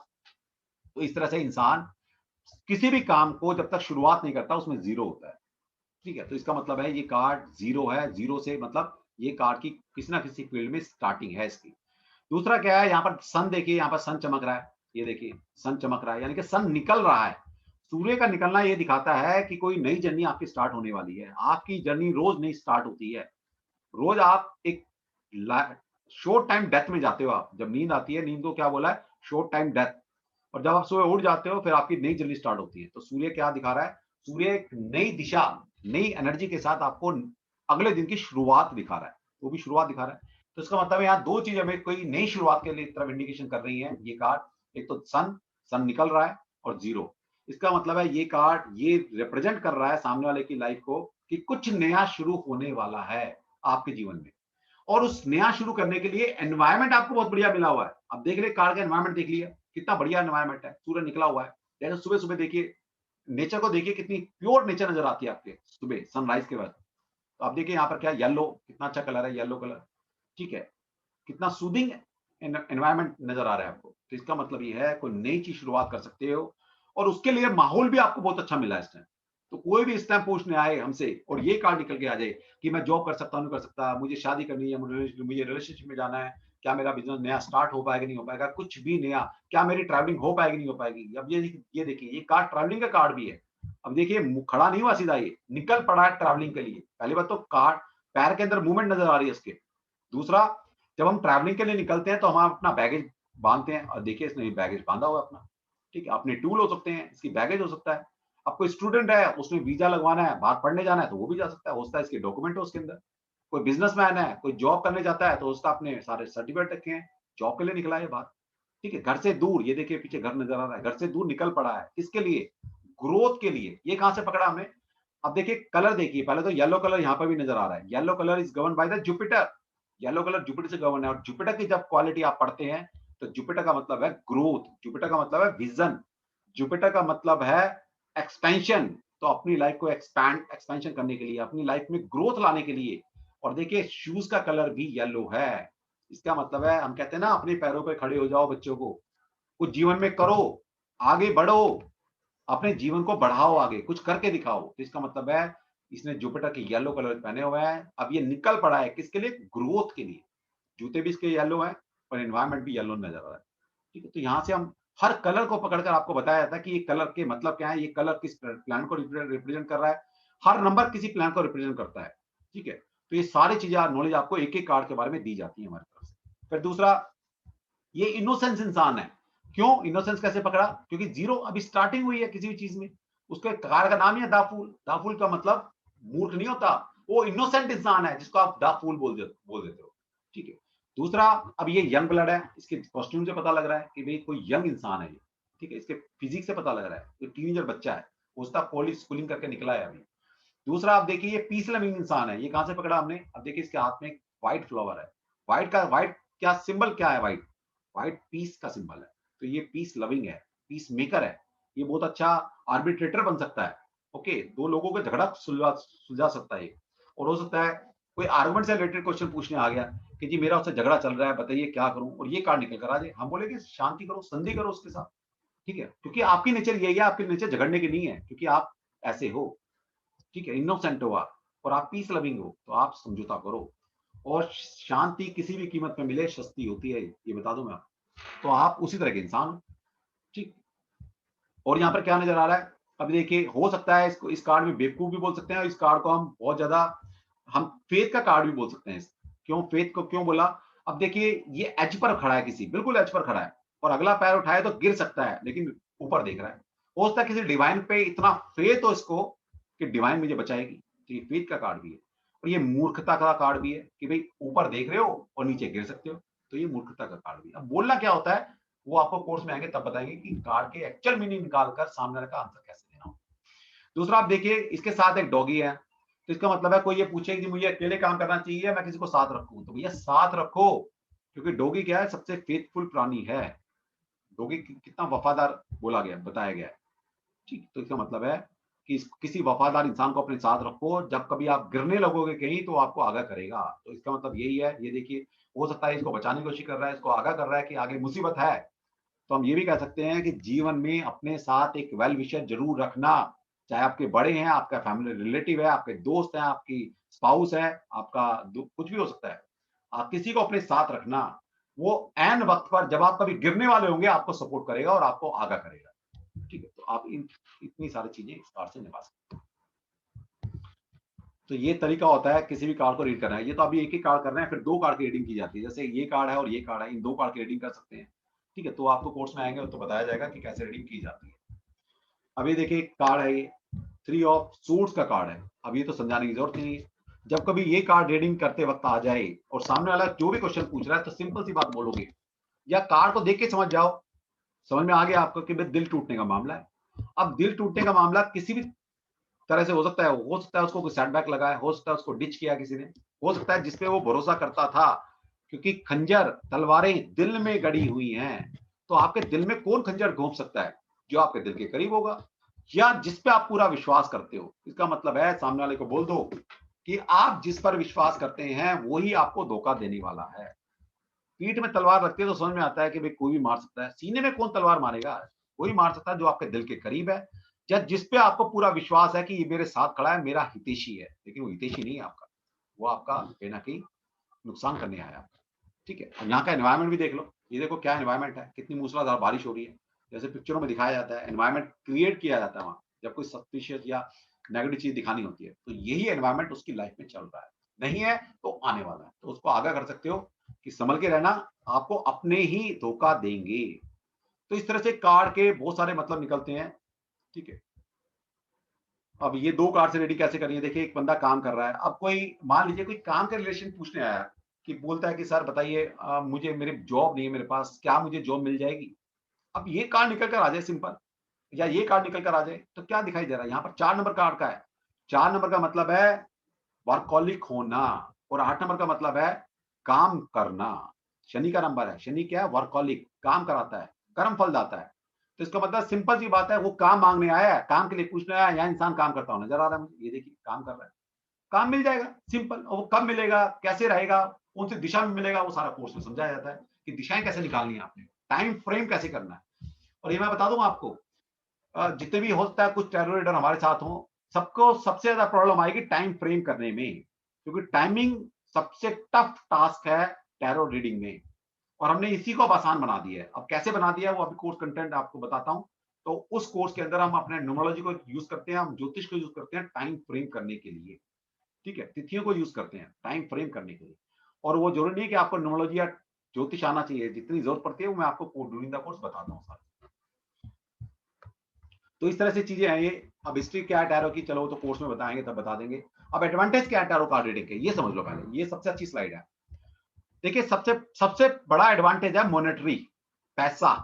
तो इस तरह से इंसान किसी भी काम को जब तक शुरुआत नहीं करता, उसमें 0 होता है। ठीक है, तो इसका मतलब है ये कार्ड 0 है, 0 से मतलब ये कार्ड की किसी ना किसी फील्ड में स्टार्टिंग है इसकी। दूसरा क्या है, यहाँ पर सन देखिए, यहाँ पर सन चमक रहा है, ये देखिए सन चमक रहा है, यानी कि सन निकल रहा है। सूर्य का निकलना ये दिखाता है कि कोई नई जर्नी आपकी स्टार्ट होने वाली है। आपकी जर्नी रोज नई स्टार्ट होती है। रोज आप एक शॉर्ट टाइम डेथ में जाते हो। आप जब नींद आती है, नींद को क्या बोला है, शॉर्ट टाइम डेथ। और जब आप सुबह उठ जाते हो, फिर आपकी नई जर्नी स्टार्ट होती है। तो सूर्य क्या दिखा रहा है, सूर्य एक नई दिशा, नई एनर्जी के साथ आपको अगले दिन की शुरुआत दिखा रहा है, वो भी शुरुआत दिखा रहा है। तो इसका मतलब है यहाँ दो चीज हमें कोई नई शुरुआत के लिए तरफ इंडिकेशन कर रही है ये कार्ड। एक तो सन, सन निकल रहा है, और 0। इसका मतलब है ये कार्ड ये रिप्रेजेंट कर रहा है सामने वाले की लाइफ को कि कुछ नया शुरू होने वाला है आपके जीवन में। और उस नया शुरू करने के लिए एनवायरनमेंट आपको बहुत बढ़िया मिला हुआ है। अब देख रहे कार्ड का एनवायरनमेंट देख लिया, कितना बढ़िया एनवायरनमेंट है, सूर्य निकला हुआ है। जैसे सुबह सुबह देखिए नेचर को, देखिए कितनी प्योर नेचर नजर आती है आपके सुबह सनराइज के बाद। तो आप देखिए यहाँ पर क्या येलो, कितना अच्छा कलर है, येलो कलर। ठीक है, कितना सूदिंग एनवायरनमेंट नजर आ रहा है आपको। तो इसका मतलब ये है कोई नई चीज शुरुआत कर सकते हो, और उसके लिए माहौल भी आपको बहुत अच्छा मिला है इस टाइम। तो कोई भी इस टाइम पूछने आए हमसे और ये कार्ड निकल के आ जाए कि मैं जॉब कर सकता हूँ, नहीं कर सकता, मुझे शादी करनी है, मुझे रिलेशनशिप में जाना है, क्या मेरा बिजनेस नया स्टार्ट हो पाएगा नहीं हो पाएगा, कुछ भी नया, क्या मेरी ट्रैवलिंग हो पाएगी नहीं हो पाएगी। अब ये देखिए ये कार्ड ट्रैवलिंग का कार्ड भी है। अब देखिए खड़ा नहीं हुआ सीधा, ये निकल पड़ा है ट्रैवलिंग के लिए। पहली बात तो कार्ड पैर के अंदर मूवमेंट नजर आ रही है इसके। दूसरा, जब हम ट्रैवलिंग के लिए निकलते हैं तो हम अपना बैगेज बांधते हैं, और देखिए इसने बैगेज बांधा हुआ है अपना। ठीक है, अपने टूल हो सकते हैं, इसकी बैगेज हो सकता है। अब कोई स्टूडेंट है, उसने वीजा लगवाना है, बाहर पढ़ने जाना है, तो वो भी जा सकता है, हो सकता है इसके डॉक्यूमेंट हो उसके अंदर। कोई बिजनेसमैन है, कोई जॉब करने जाता है, तो उसका अपने सारे सर्टिफिकेट रखे हैं, जॉब के लिए निकला है बाहर। ठीक है, घर से दूर, ये देखिए पीछे घर नजर आ रहा है, घर से दूर निकल पड़ा है, किसके लिए, ग्रोथ के लिए। ये कहां से पकड़ा हमने, अब देखिए कलर देखिए, पहले तो येलो कलर यहाँ पर भी नजर आ रहा है। Yellow colour is govern by the Jupiter. Yellow colour Jupiter से गवर्न है, और जुपिटर की जब क्वालिटी आप पढ़ते हैं तो जुपिटर का मतलब है ग्रोथ, जुपिटर का मतलब है विजन, जुपिटर का मतलब है एक्सपेंशन। तो अपनी लाइफ को एक्सपेंशन करने के लिए, अपनी लाइफ में ग्रोथ लाने के लिए। और देखिए शूज का कलर भी येलो है। इसका मतलब है, हम कहते हैं ना अपने पैरों पे खड़े हो जाओ बच्चों को, कुछ जीवन में करो, आगे बढ़ो, अपने जीवन को बढ़ाओ, आगे कुछ करके दिखाओ। तो इसका मतलब है इसने जुपिटर के येलो कलर पहने हुए हैं। अब ये निकल पड़ा है किसके लिए, ग्रोथ के लिए। जूते भी इसके येलो हैं, और एनवायरनमेंट भी येलो नजर आ रहा है। ठीक है, तो यहाँ से हम हर कलर को पकड़कर आपको बताया था कि ये कलर के मतलब क्या है, ये कलर किस प्लान को रिप्रेजेंट कर रहा है, हर नंबर किसी प्लान को रिप्रेजेंट करता है। ठीक है, तो ये सारी चीजें नॉलेज आपको एक एक कार्ड के बारे में दी जाती है हमारी तरफ से। फिर दूसरा, ये इनोसेंस इंसान है। क्यों इनोसेंस कैसे पकड़ा, क्योंकि 0 अभी स्टार्टिंग हुई है किसी भी चीज में। उसके कार्ड का नाम ही है दाफूल। दाफूल का मतलब मूर्ख नहीं होता, वो इनोसेंट इंसान है जिसको आप दाफूल बोल देते हो। ठीक है, दूसरा, अब ये यंग ब्लड है, इसके कॉस्ट्यूम से पता लग रहा है कि भाई कोई यंग इंसान है ये। ठीक है, इसके फिजिक्स से पता लग रहा है, ये टीनेजर बच्चा है, उसका कॉलेज स्कूलिंग करके निकला है अभी। दूसरा, आप देखिए ये पीस लविंग इंसान है। ये कहां से पकड़ा हमने, अब देखिए इसके हाथ में एक व्हाइट फ्लावर है। व्हाइट क्या सिंबल क्या है, व्हाइट, व्हाइट पीस का सिंबल है। तो ये पीस लविंग है, पीस मेकर है। ये बहुत अच्छा आर्बिट्रेटर बन सकता है। ओके, दो लोगों का झगड़ा सुलझा सकता है ये। और हो सकता है कोई आर्गुमेंट से रिलेटेड क्वेश्चन पूछने आ गया कि जी मेरा उससे झगड़ा चल रहा है, बताइए क्या करूं, और ये कार्ड निकल कर आ जाए, हम बोलेंगे शांति करो, संधि करो उसके साथ। ठीक है, क्योंकि आपकी नेचर यही है, आपकी नेचर झगड़ने की नहीं है, क्योंकि आप ऐसे हो। ठीक है, इनोसेंट हो आप, और आप पीस लविंग हो, तो आप समझौता करो। और शांति किसी भी कीमत में मिले सस्ती होती है, ये बता दूं मैं आपको। तो आप उसी तरह के इंसान हो। ठीक, और यहाँ पर क्या नजर आ रहा है, अब देखिए हो सकता है इसको, इस कार्ड में बेवकूफ भी बोल सकते हैं, और इस कार्ड को हम बहुत ज्यादा, हम फेथ का कार्ड भी बोल सकते हैं। क्यों फेथ को क्यों बोला, अब देखिए ये एज पर खड़ा है, किसी बिल्कुल एज पर खड़ा है, और अगला पैर उठाए तो गिर सकता है, लेकिन ऊपर देख रहा है। हो सकता है किसी डिवाइन पे इतना फेथ हो इसको कि डिवाइन मुझे बचाएगी। तो ये फेथ का कार्ड भी है। और ये मूर्खता का कार्ड भी है कि भाई ऊपर देख रहे हो और नीचे गिर सकते हो। तो ये मूर्खता का कार्ड भी है। अब बोलना क्या होता है वो आपको कोर्स में आएंगे तब बताएंगे कि कार्ड के एक्चुअल मीनिंग निकालकर सामने वाले का आंसर कैसे देना हो। दूसरा, आप देखिए इसके साथ एक डॉगी है। तो इसका मतलब है कोई ये पूछे कि मुझे अकेले काम करना चाहिए, मैं किसी को साथ रखूं, तो भैया साथ रखो। क्योंकि डॉगी क्या है, सबसे फेथफुल प्राणी है। डॉगी कितना वफादार बोला गया, बताया गया है। ठीक, तो इसका मतलब है कि किसी वफादार इंसान को अपने साथ रखो, जब कभी आप गिरने लगोगे कहीं तो आपको आगाह करेगा। तो इसका मतलब यही है, ये देखिए, हो सकता है इसको बचाने की कोशिश कर रहा है, इसको आगाह कर रहा है कि आगे मुसीबत है। तो हम ये भी कह सकते हैं कि जीवन में अपने साथ एक वेल विशर जरूर रखना, चाहे आपके बड़े हैं, आपका फैमिली रिलेटिव है, आपके दोस्त हैं, आपकी स्पाउस है, आपका कुछ भी हो सकता है। आप किसी को अपने साथ रखना, वो ऐन वक्त पर जब आप कभी गिरने वाले होंगे आपको सपोर्ट करेगा और आपको आगाह करेगा। ठीक है, तो आप इतनी सारी चीजें इस कार्ड से निभा सकते हैं। तो ये तरीका होता है किसी भी कार्ड को रीड करना है। ये तो अभी एक ही कार्ड कर रहे हैं, फिर 2 कार्ड की रीडिंग की जाती है। जैसे ये कार्ड है और ये कार्ड है, इन 2 कार्ड की रीडिंग कर सकते हैं। ठीक है, तो आपको कोर्स में आएंगे तो बताया जाएगा कि कैसे रीडिंग की जाती है। अभी देखिए कार्ड है, ये 3 ऑफ सूट्स का कार्ड है। अब ये तो समझाने की जरूरत नहीं है। जब कभी ये कार्ड रीडिंग करते वक्त आ जाए और सामने वाला जो भी क्वेश्चन पूछ रहा है, तो सिंपल सी बात बोलोगे, या कार्ड को देख के समझ जाओ, समझ में आ गया आपको कि दिल टूटने का मामला है। अब दिल टूटने का मामला किसी भी तरह से हो सकता है उसको कोई सेटबैक लगा है, हो सकता है उसको डिच किया किसी ने, हो सकता है जिसपे वो भरोसा करता था, क्योंकि खंजर तलवारें दिल में गड़ी हुई हैं। तो आपके दिल में कौन खंजर घोंप सकता है? जो आपके दिल के करीब होगा या जिस पे आप पूरा विश्वास करते हो। इसका मतलब है सामने वाले को बोल दो कि आप जिस पर विश्वास करते हैं वही आपको धोखा देने वाला है। पीठ में तलवार रखते तो समझ में आता है कि भाई कोई भी मार सकता है, सीने में कौन तलवार मारेगा? कोई मार सकता है जो आपके दिल के करीब है, या जिस पे आपको पूरा विश्वास है कि ये मेरे साथ खड़ा है, मेरा हितैषी है। लेकिन वो हितैषी नहीं है आपका, वो आपका कहीं ना कहीं नुकसान करने आया। ठीक है, यहाँ का एनवायरमेंट भी देख लो, ये देखो क्या एनवायरमेंट है, कितनी मूसलाधार बारिश हो रही है। जैसे पिक्चरों में दिखाया जाता है, एनवायरमेंट क्रिएट किया जाता है वहां, जब कोई सस्पिशियस या नेगेटिव चीज दिखानी होती है, तो यही एनवायरमेंट उसकी लाइफ में चल रहा है। नहीं है तो आने वाला है, तो उसको आगाह कर सकते हो कि संभल के रहना, आपको अपने ही धोखा देंगे। तो इस तरह से कार्ड के बहुत सारे मतलब निकलते हैं। ठीक है, अब ये 2 कार्ड से रेडी कैसे करनी है, देखिए एक बंदा काम कर रहा है। अब कोई मान लीजिए कोई काम के रिलेशन पूछने आया, कि बोलता है कि सर बताइए, मुझे मेरे जॉब नहीं है मेरे पास, क्या मुझे जॉब मिल जाएगी? अब ये कार्ड निकल कर आ जाए सिंपल, या ये कार्ड निकल कर आ जाए, तो क्या दिखाई दे रहा है यहाँ पर? 4 नंबर कार्ड का है। 4 नंबर का मतलब है वर्कहॉलिक होना, और 8 नंबर का मतलब है काम करना। शनि का नंबर है, शनि क्या है? वर्कहॉलिक, काम कराता है, कर्म फल दाता है। तो इसका मतलब सिंपल सी बात है, वो काम मांगने आया है, काम के लिए पूछने आया है, यहाँ इंसान काम करता हुआ नजर आ रहा है मुझे। ये देखिए काम कर रहा है, काम मिल जाएगा सिंपल। और वो कब मिलेगा, कैसे रहेगा, कौन सी दिशा में मिलेगा, वो सारा कोर्स में समझाया जाता है कि दिशाएं कैसे निकालनी है आपने, टाइम फ्रेम कैसे करना है। और ये मैं बता दूं आपको, जितने भी हो सकता है कुछ टेरर रीडर हमारे साथ हों, सबको सबसे ज्यादा प्रॉब्लम आएगी टाइम फ्रेम करने में, क्योंकि टाइमिंग सबसे टफ टास्क है टैरो रीडिंग में। और हमने इसी को अब आसान बना दिया है। अब कैसे बना दिया है वो अभी कोर्स कंटेंट आपको बताता हूं। तो उस कोर्स के अंदर हम अपने न्यूमरोलॉजी को यूज करते हैं, हम ज्योतिष को यूज करते हैं टाइम फ्रेम करने के लिए। ठीक है, तिथियों को यूज करते हैं टाइम फ्रेम करने के लिए। और वो जरूरी नहीं है कि आपको न्यूमरोलॉजी या ज्योतिष आना चाहिए, जितनी जरूरत पड़ती है वो मैं आपको ड्यूरिंग द कोर्स बताता हूँ सारा। तो इस तरह से चीजें हैं ये। अब हिस्ट्री क्या है टैरो की, चलो तो कोर्स में बताएंगे, तब बता देंगे। अब एडवांटेज क्या है टैरो कार्ड रीडिंग के, ये समझ लो पहले। ये सबसे अच्छी स्लाइड है। देखिए सबसे सबसे बड़ा एडवांटेज है मॉनेटरी, पैसा।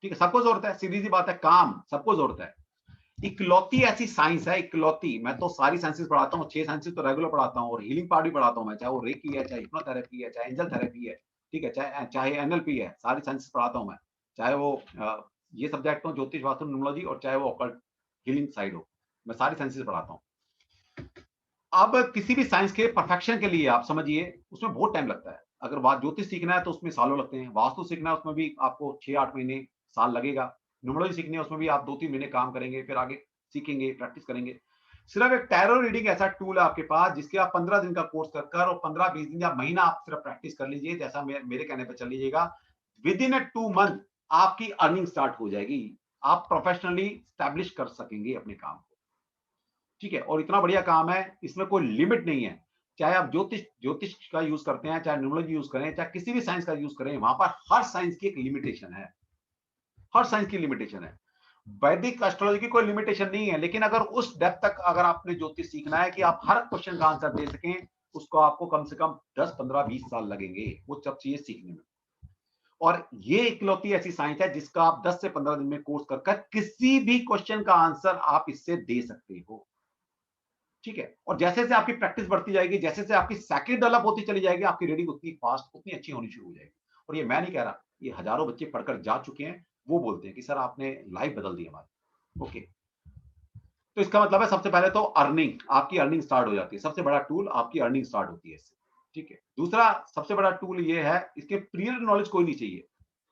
ठीक है, सबको जरूरत है, सीधी सी बात है, काम सबको जरूरत है। इकलौती ऐसी साइंस है, इकलौती। मैं तो सारी साइंसेस पढ़ाता हूँ, 6 साइंसेस तो रेगुलर पढ़ाता हूँ, और हीलिंग पार्ट भी पढ़ाता हूँ मैं, चाहे वो रेकी है, चाहे हिप्नोथेरेपी है, चाहे एंजल थेरेपी है। ठीक है, चाहे एनएलपी है, सारी साइंसेस पढ़ाता हूँ मैं। चाहे वो ये सब्जेक्ट हो, ज्योतिष, वास्तु, न्यूमरोलॉजी, और चाहे वो ऑकल्ट हीलिंग साइड हो, मैं सारी साइंसेस पढ़ाता हूँ। अब किसी भी साइंस के परफेक्शन के लिए आप समझिए उसमें बहुत टाइम लगता है। अगर बात ज्योतिष सीखना है तो उसमें सालों लगते हैं, वास्तु सीखना है उसमें भी आपको 6-8 महीने साल लगेगा, न्यूमरोलॉजी सीखनी है उसमें भी आप 2-3 महीने काम करेंगे, फिर आगे सीखेंगे, प्रैक्टिस करेंगे। सिर्फ एक टैरो रीडिंग ऐसा टूल है आपके पास जिसके आप 15 दिन का कोर्स कर और 15-20 दिन या महीना आप सिर्फ प्रैक्टिस कर लीजिए, जैसा मेरे कहने पर चल लीजिएगा। विद इन 2 मंथ आपकी अर्निंग स्टार्ट हो जाएगी, आप प्रोफेशनली स्टैब्लिश कर सकेंगे अपने काम को। ठीक है, और इतना बढ़िया काम है, इसमें कोई लिमिट नहीं है। चाहे आप ज्योतिष का यूज करते हैं, चाहे न्यूमरोलॉजी यूज करें, चाहे किसी भी साइंस का यूज करें, वहां पर हर साइंस की एक लिमिटेशन है, हर साइंस की लिमिटेशन है। वैदिक एस्ट्रोलॉजी की कोई लिमिटेशन नहीं है, लेकिन अगर उस डेप्थ तक अगर आपने ज्योतिष सीखना है कि आप हर क्वेश्चन का आंसर दे सकें, उसको आपको कम से कम 10-15-20 साल लगेंगे वो सब चीजें सीखने में। और ये इकलौती ऐसी साइंस है जिसका आप 10 से 15 दिन में कोर्स कर किसी भी क्वेश्चन का आंसर आप इससे दे सकते हो। ठीक है। और जैसे जैसे आपकी प्रैक्टिस बढ़ती जाएगी, जैसे जैसे आपकी साइकिल डेवलप होती चली जाएगी, आपकी रीडिंग उतनी फास्ट, उतनी अच्छी होनी शुरू हो जाएगी। और ये मैं नहीं कह रहा, ये हजारों बच्चे पढ़कर जा चुके हैं, वो बोलते हैं कि सर आपने लाइफ बदल दी हमारी। ओके, तो इसका मतलब है सबसे पहले तो अर्निंग, आपकी अर्निंग स्टार्ट हो जाती है। सबसे बड़ा टूल आपकी अर्निंग स्टार्ट होती है इससे, ठीक है। दूसरा सबसे बड़ा टूल ये है, इसके प्रियर नॉलेज कोई नहीं चाहिए,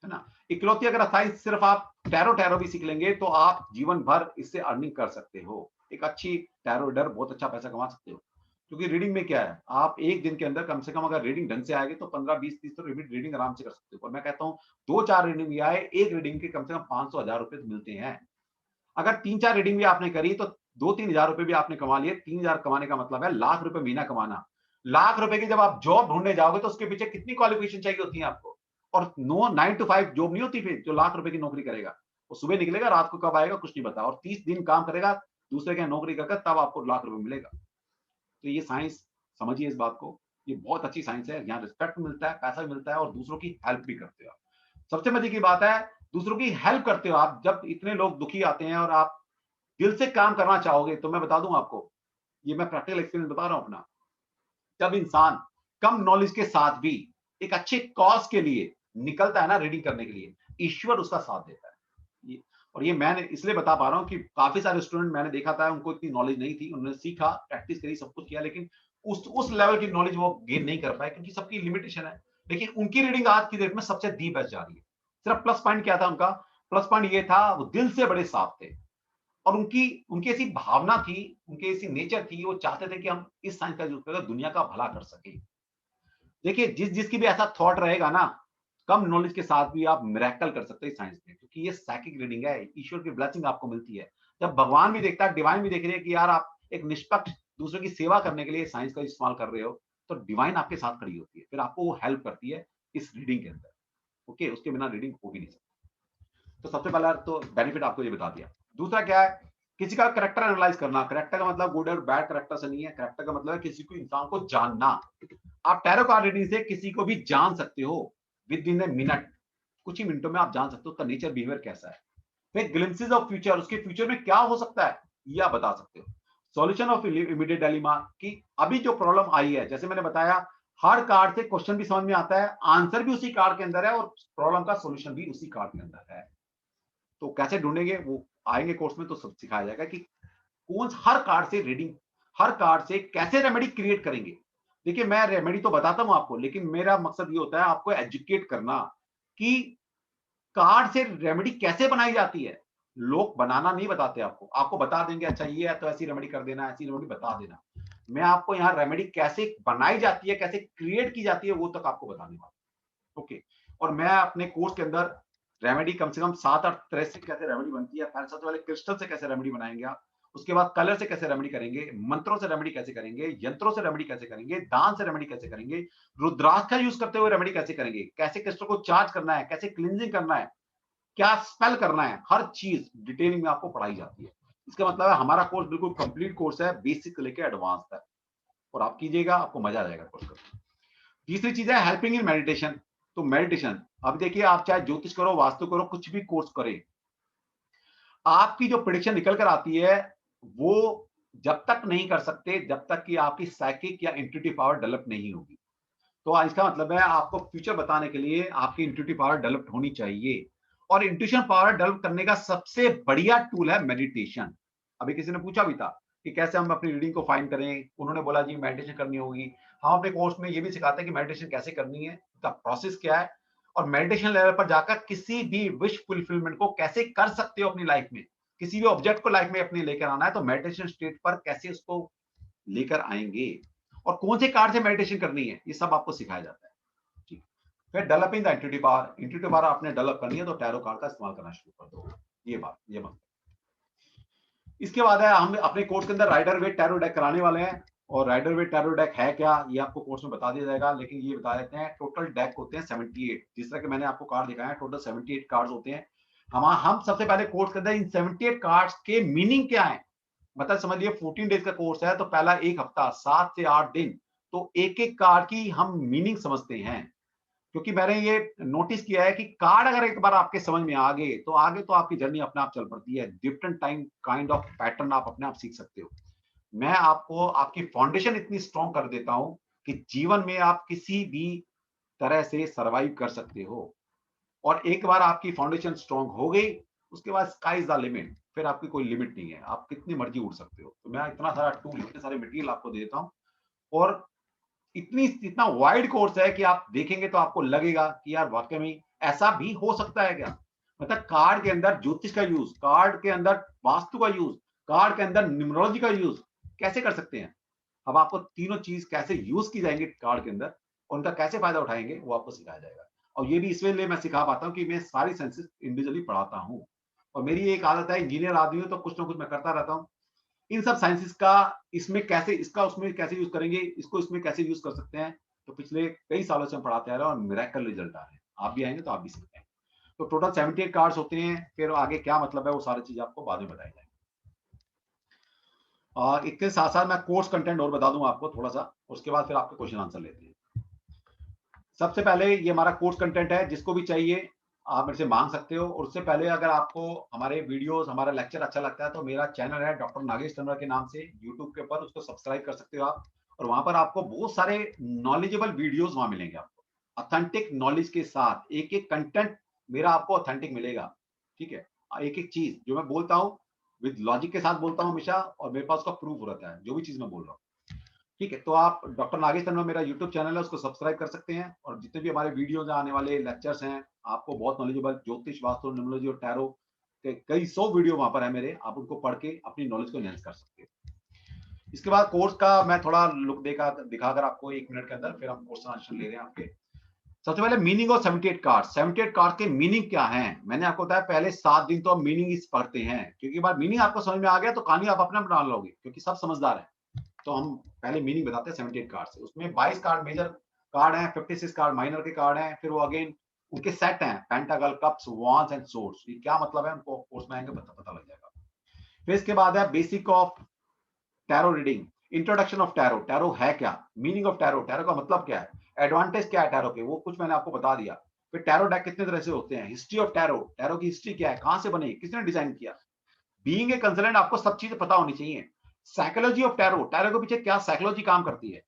है ना। इकलौती अगर साइंस सिर्फ आप टैरो टैरो भी सीख लेंगे तो आप जीवन भर इससे अर्निंग कर सकते हो। एक अच्छी टैरो रीडर बहुत अच्छा पैसा कमा सकते हो। क्योंकि रीडिंग में क्या है, आप एक दिन के अंदर कम से कम अगर रीडिंग ढंग से आएगी तो 15, 20, 30 तो रीडिंग आराम से कर सकते हो। और मैं कहता हूँ 2-4 रीडिंग भी आए, एक रीडिंग के कम से कम 500, 1000 रुपए तो मिलते हैं। अगर 3-4 रीडिंग भी आपने करी तो 2-3 हजार रुपए भी आपने कमा लिए। 3 हजार कमाने का मतलब है लाख रुपए महीना कमाना। लाख रुपए की जब आप जॉब ढूंढने जाओगे तो उसके पीछे कितनी क्वालिफिकेशन चाहिए होती है आपको। और 9 to 5 जॉब नहीं होती फिर जो लाख रुपए की नौकरी करेगा। वो सुबह निकलेगा, रात को कब आएगा कुछ नहीं पता, और 30 दिन काम करेगा दूसरे के नौकरी करके, तब आपको लाख रुपए मिलेगा। तो ये साइंस समझिए इस बात को, ये बहुत अच्छी साइंस है। यहाँ रिस्पेक्ट मिलता है, पैसा भी मिलता है, और दूसरों की हेल्प भी करते हो आप। सबसे मजे की बात है, दूसरों की हेल्प करते हो आप। जब इतने लोग दुखी आते हैं और आप दिल से काम करना चाहोगे, तो मैं बता दूं आपको, ये मैं प्रैक्टिकल एक्सपीरियंस बता रहा हूं अपना। जब इंसान कम नॉलेज के साथ भी एक अच्छे कॉज के लिए निकलता है ना रीडिंग करने के लिए, ईश्वर उसका साथ देता है। ये, और ये मैंने इसलिए बता पा रहा हूं कि काफी सारे स्टूडेंट मैंने देखा था, उनको इतनी नॉलेज नहीं थी, उन्होंने सीखा, प्रैक्टिस करी, सब कुछ किया, लेकिन उस लेवल की नॉलेज वो गेन नहीं कर पाए, क्योंकि सबकी लिमिटेशन है। लेकिन उनकी रीडिंग आज की डेट में सबसे दी बेस्ट जा रही है। सिर्फ प्लस पॉइंट क्या था उनका? प्लस पॉइंट ये था, वो दिल से बड़े साफ थे, और उनकी उनकी ऐसी भावना थी, उनकी ऐसी नेचर थी, वो चाहते थे कि हम इस साइंस का यूज करके दुनिया का भला कर सके। देखिए, जिसकी भी ऐसा थॉट रहेगा ना, कम नॉलेज के साथ भी आप मिरेकल कर सकते हैं साइंस में, क्योंकि ये साइकिक रीडिंग है, ईश्वर की ब्लेसिंग आपको मिलती है। जब भगवान भी देखता है, डिवाइन भी देख रही है कि यार आप एक निष्पक्ष दूसरों की सेवा करने के लिए साइंस का इस्तेमाल कर रहे हो, तो डिवाइन आपके साथ खड़ी होती है, फिर आपको वो हेल्प करती है इस रीडिंग के अंदर। ओके, उसके बिना रीडिंग हो भी नहीं सकती। तो सबसे पहला तो बेनिफिट आपको ये बता दिया। दूसरा क्या है, किसी का करैक्टर एनालाइज करना। करैक्टर का मतलब गुड और बैड करैक्टर से नहीं है। करैक्टर का मतलब है किसी को, इंसान को जानना। आप टैरो कार्ड रीडिंग से किसी को भी जान सकते हो विद इन ए मिनट। कुछ ही मिनटों में आप जान सकते हो उसका नेचर बिहेवियर कैसा है। फिर ग्लिम्पसेस ऑफ फ्यूचर, उसके फ्यूचर में क्या हो सकता है ये आप बता सकते हो। सॉल्यूशन ऑफ इमीडिएट डिलेमा, कि अभी जो प्रॉब्लम आई है, जैसे मैंने बताया, हर कार्ड से क्वेश्चन भी समझ में आता है, आंसर भी उसी कार्ड के अंदर है, और प्रॉब्लम का सॉल्यूशन भी उसी कार्ड के अंदर है। तो कैसे ढूंढेंगे, वो आएंगे कोर्स में तो सब सिखाया जाएगा कि कौन हर कार्ड से रीडिंग, हर कार्ड से कैसे रेमेडी क्रिएट करेंगे। देखिए, मैं रेमेडी तो बताता हूं आपको, लेकिन मेरा मकसद ये होता है आपको एजुकेट करना कि कार्ड से रेमेडी कैसे बनाई जाती है। लोग बनाना नहीं बताते आपको, आपको बता देंगे अच्छा ये है तो ऐसी रेमेडी कर देना, ऐसी रेमेडी बता देना। मैं आपको यहाँ रेमेडी कैसे बनाई जाती है, कैसे क्रिएट की जाती है, वो तक आपको बताने वाला। ओके, और मैं अपने कोर्स के अंदर रेमेडी कम से कम 7-8 तरह से कैसे रेमेडी बनती है। पहले सबसे पहले क्रिस्टल से कैसे रेमेडी बनाएंगे आप, उसके बाद कलर से कैसे रेमेडी करेंगे, मंत्रों से रेमेडी कैसे करेंगे, यंत्रों से रेमेडी कैसे करेंगे, दान से रेमेडी कैसे करेंगे, रुद्राक्ष का यूज करते हुए रेमेडी कैसे करेंगे, कैसे क्रिस्टल को चार्ज करना है, कैसे क्लींजिंग करना है, क्या स्पेल करना है, हर चीज डिटेलिंग में आपको पढ़ाई जाती है। इसका मतलब है हमारा कोर्स बिल्कुल कंप्लीट कोर्स है, बेसिक से लेकर एडवांस तक, और आप कीजिएगा, आपको मजा आ जाएगा कोर्स करके। तीसरी चीज है हेल्पिंग इन मेडिटेशन। तो मेडिटेशन, अब देखिए, आप चाहे ज्योतिष करो, वास्तु करो, कुछ भी कोर्स करें, आपकी जो प्रेडिक्शन निकल कर आती है वो जब तक नहीं कर सकते जब तक कि आपकी साइकिक या इंट्यूटिव पावर डेवलप नहीं होगी। तो इसका मतलब है आपको फ्यूचर बताने के लिए आपकी इंट्यूटिव पावर डेवलप होनी चाहिए, और इंट्यूशन पावर डेवलप करने का सबसे बढ़िया टूल है मेडिटेशन। अभी किसी ने पूछा भी था कि कैसे हम अपनी रीडिंग को फाइन करें, उन्होंने बोला जी मेडिटेशन करनी होगी। हम अपने कोर्स में ये भी सिखाते हैं कि मेडिटेशन कैसे करनी है, उसका प्रोसेस क्या है, और मेडिटेशन लेवल पर जाकर किसी भी विश फुलफिलमेंट को कैसे कर सकते हो अपनी लाइफ में। किसी भी ऑब्जेक्ट को लाइफ में अपने लेकर आना है तो मेडिटेशन स्टेट पर कैसे उसको लेकर आएंगे, और कौन से कार्ड से मेडिटेशन करनी है, ये सब आपको सिखाया जाता है। ठीक, फिर developing the intuitive power. Intuitive power आपने डेवलप करनी है तो टैरो कार्ड का इस्तेमाल करना शुरू कर दो। ये बात, ये मतलब इसके बाद है, हम अपने कोर्स के अंदर राइडर वेट टैरो डेक कराने वाले हैं। और राइडर वेट टैरो डेक है क्या, ये आपको कोर्स में बता दिया जाएगा, लेकिन ये बता देते हैं टोटल डेक होते हैं 78। जिस तरह के मैंने आपको कार्ड दिखाया है, टोटल 78 कार्ड्स होते हैं। हम सबसे पहले कोर्स के अंदर इन 78 कार्ड्स के मीनिंग क्या है, मतलब समझिए 14 डेज का कोर्स है, तो पहला एक हफ्ता 7 से 8 दिन तो एक एक कार्ड की हम मीनिंग समझते हैं। क्योंकि मैंने ये नोटिस किया है कि कार्ड अगर एक बार आपके समझ में आ गए तो आपकी जर्नी अपने आप चल पड़ती है। Different time kind of pattern आप अपने आप सीख सकते हो। मैं आपको आपकी फाउंडेशन इतनी स्ट्रॉन्ग कर देता हूं कि जीवन में आप किसी भी तरह से सरवाइव कर सकते हो। और एक बार आपकी फाउंडेशन स्ट्रॉन्ग हो गई, उसके बाद स्काई इज द लिमिट, फिर आपकी कोई लिमिट नहीं है, आप कितनी मर्जी उड़ सकते हो। तो मैं इतना सारा टूल, इतने सारे मटेरियल आपको दे देता हूँ, और इतना वाइड कोर्स है कि आप देखेंगे तो आपको लगेगा कि यार वाकई में ऐसा भी हो सकता है क्या। मतलब कार्ड के अंदर ज्योतिष का यूज, कार्ड के अंदर वास्तु का यूज, कार्ड के अंदर न्यूमरोलॉजी का यूज कैसे कर सकते हैं। अब आपको तीनों चीज कैसे यूज की जाएंगी कार्ड के अंदर, उनका कैसे फायदा उठाएंगे, वो आपको सिखाया जाएगा। और ये भी इसलिए मैं सिखा पाता हूँ कि मैं सारी साइंसेस इंडिविजुअली पढ़ाता हूँ। और मेरी एक आदत है, इंजीनियर आदमी हूँ तो कुछ ना कुछ मैं करता रहता हूँ। इन सब साइंसेस का इसमें कैसे, इसका उसमें कैसे यूज करेंगे, इसको इसमें कैसे यूज कर सकते हैं, तो पिछले कई सालों से हम पढ़ाते आ रहे हैं और मिरेकल रिजल्ट आ रहे हैं। आप भी आएंगे तो आप भी सीखते हैं। तो टोटल 78 कार्ड्स होते हैं। फिर आगे क्या मतलब है वो सारी चीज आपको बाद में बताई जाएगी। और इसके साथ साथ मैं कोर्स कंटेंट और बता दूंगा आपको थोड़ा सा, उसके बाद फिर आपके क्वेश्चन आंसर लेते हैं। सबसे पहले ये हमारा कोर्स कंटेंट है, जिसको भी चाहिए आप मेरे से मांग सकते हो। और उससे पहले अगर आपको हमारे वीडियोस, हमारा लेक्चर अच्छा लगता है तो मेरा चैनल है डॉक्टर नागेश तन्वर के नाम से यूट्यूब के ऊपर, उसको सब्सक्राइब कर सकते हो आप। और वहां पर आपको बहुत सारे नॉलेजेबल वीडियोस वहां मिलेंगे आपको, ऑथेंटिक नॉलेज के साथ। एक एक कंटेंट मेरा आपको ऑथेंटिक मिलेगा, ठीक है। एक एक चीज जो मैं बोलता हूँ विद लॉजिक के साथ बोलता हूँ हमेशा, और मेरे पास उसका प्रूफ रहता है जो भी चीज मैं बोल रहा हूँ, ठीक है। तो आप डॉक्टर नागेश तन्वर मेरा यूट्यूब चैनल है, उसको सब्सक्राइब कर सकते हैं। और जितने भी हमारे वीडियोज आने वाले लेक्चर्स हैं, आपको बहुत नॉलेजेबल ज्योतिष, वास्तु, न्यूमरोलॉजी और टैरो के कई 100 वीडियो वहां पर है मेरे, आप उनको पढ़ के अपनी नॉलेज को एनहांस कर सकते हैं। इसके बाद कोर्स का मैं थोड़ा लुक दिखाकर आपको 1 मिनट के अंदर, फिर हम कोर्स आंसर ले रहे हैं आपके। सबसे पहले मीनिंग ऑफ 78 कार्ड। 78 कार्ड के मीनिंग क्या है, मैंने आपको बताया पहले 7 दिन तो हम मीनिंग इस पढ़ते हैं, क्योंकि बार मीनिंग आपको समझ में आ गया तो कहानी आप अपना बना लोगे, क्योंकि सब समझदार है। तो हम पहले मीनिंग बताते हैं 78 कार्ड से। उसमें 22 कार्ड मेजर कार्ड हैं, 56 कार्ड माइनर के कार्ड हैं। फिर वो अगेन उनके सेट हैं, पेंटागल, कप्स, वांस एंड सोर्ड्स। ये क्या मतलब है उनको कोर्स में आएंगे पता लग जाएगा। फिर इसके बाद है basic of tarot reading, introduction of tarot. Tarot है क्या, मीनिंग ऑफ टैरो, टैरो का मतलब क्या है, एडवांटेज क्या है टैरो के, वो कुछ मैंने आपको बता दिया। फिर टैरो डेक कितने तरह से होते हैं, हिस्ट्री ऑफ टैरो, टैरो की हिस्ट्री क्या है, कहां से बने, किसने डिजाइन किया। बीइंग ए कंसल्टेंट आपको सब चीजें पता होनी चाहिए। साइकोलॉजी ऑफ टैरो, टैरो के पीछे क्या साइकोलॉजी काम करती है।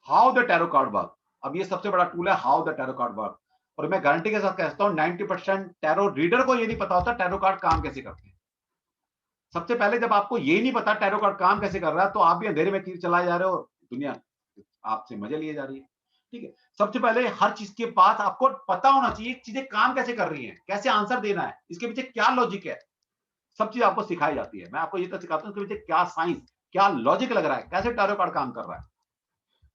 How the tarot card work, अब ये सबसे बड़ा टूल है how the tarot card work. और मैं गारंटी के साथ कहता हूं 90% टैरो रीडर को ये नहीं पता होता टैरो कार्ड काम कैसे करते हैं। सबसे पहले जब आपको ये नहीं पता टैरो कार्ड काम कैसे कर रहा है, तो आप भी अंधेरे में तीर चलाए जा रहे हो, दुनिया आपसे मजे लिए जा रही है, ठीक है। सबसे पहले हर चीज के पास आपको पता होना चाहिए चीजें काम कैसे कर रही हैं, कैसे आंसर देना है, इसके पीछे क्या लॉजिक है, सब चीज आपको सिखाई जाती है। मैं आपको ये तक सिखाता हूँ कि क्या साइंस, क्या लॉजिक लग रहा है, कैसे टैरो कार्ड काम कर रहा है।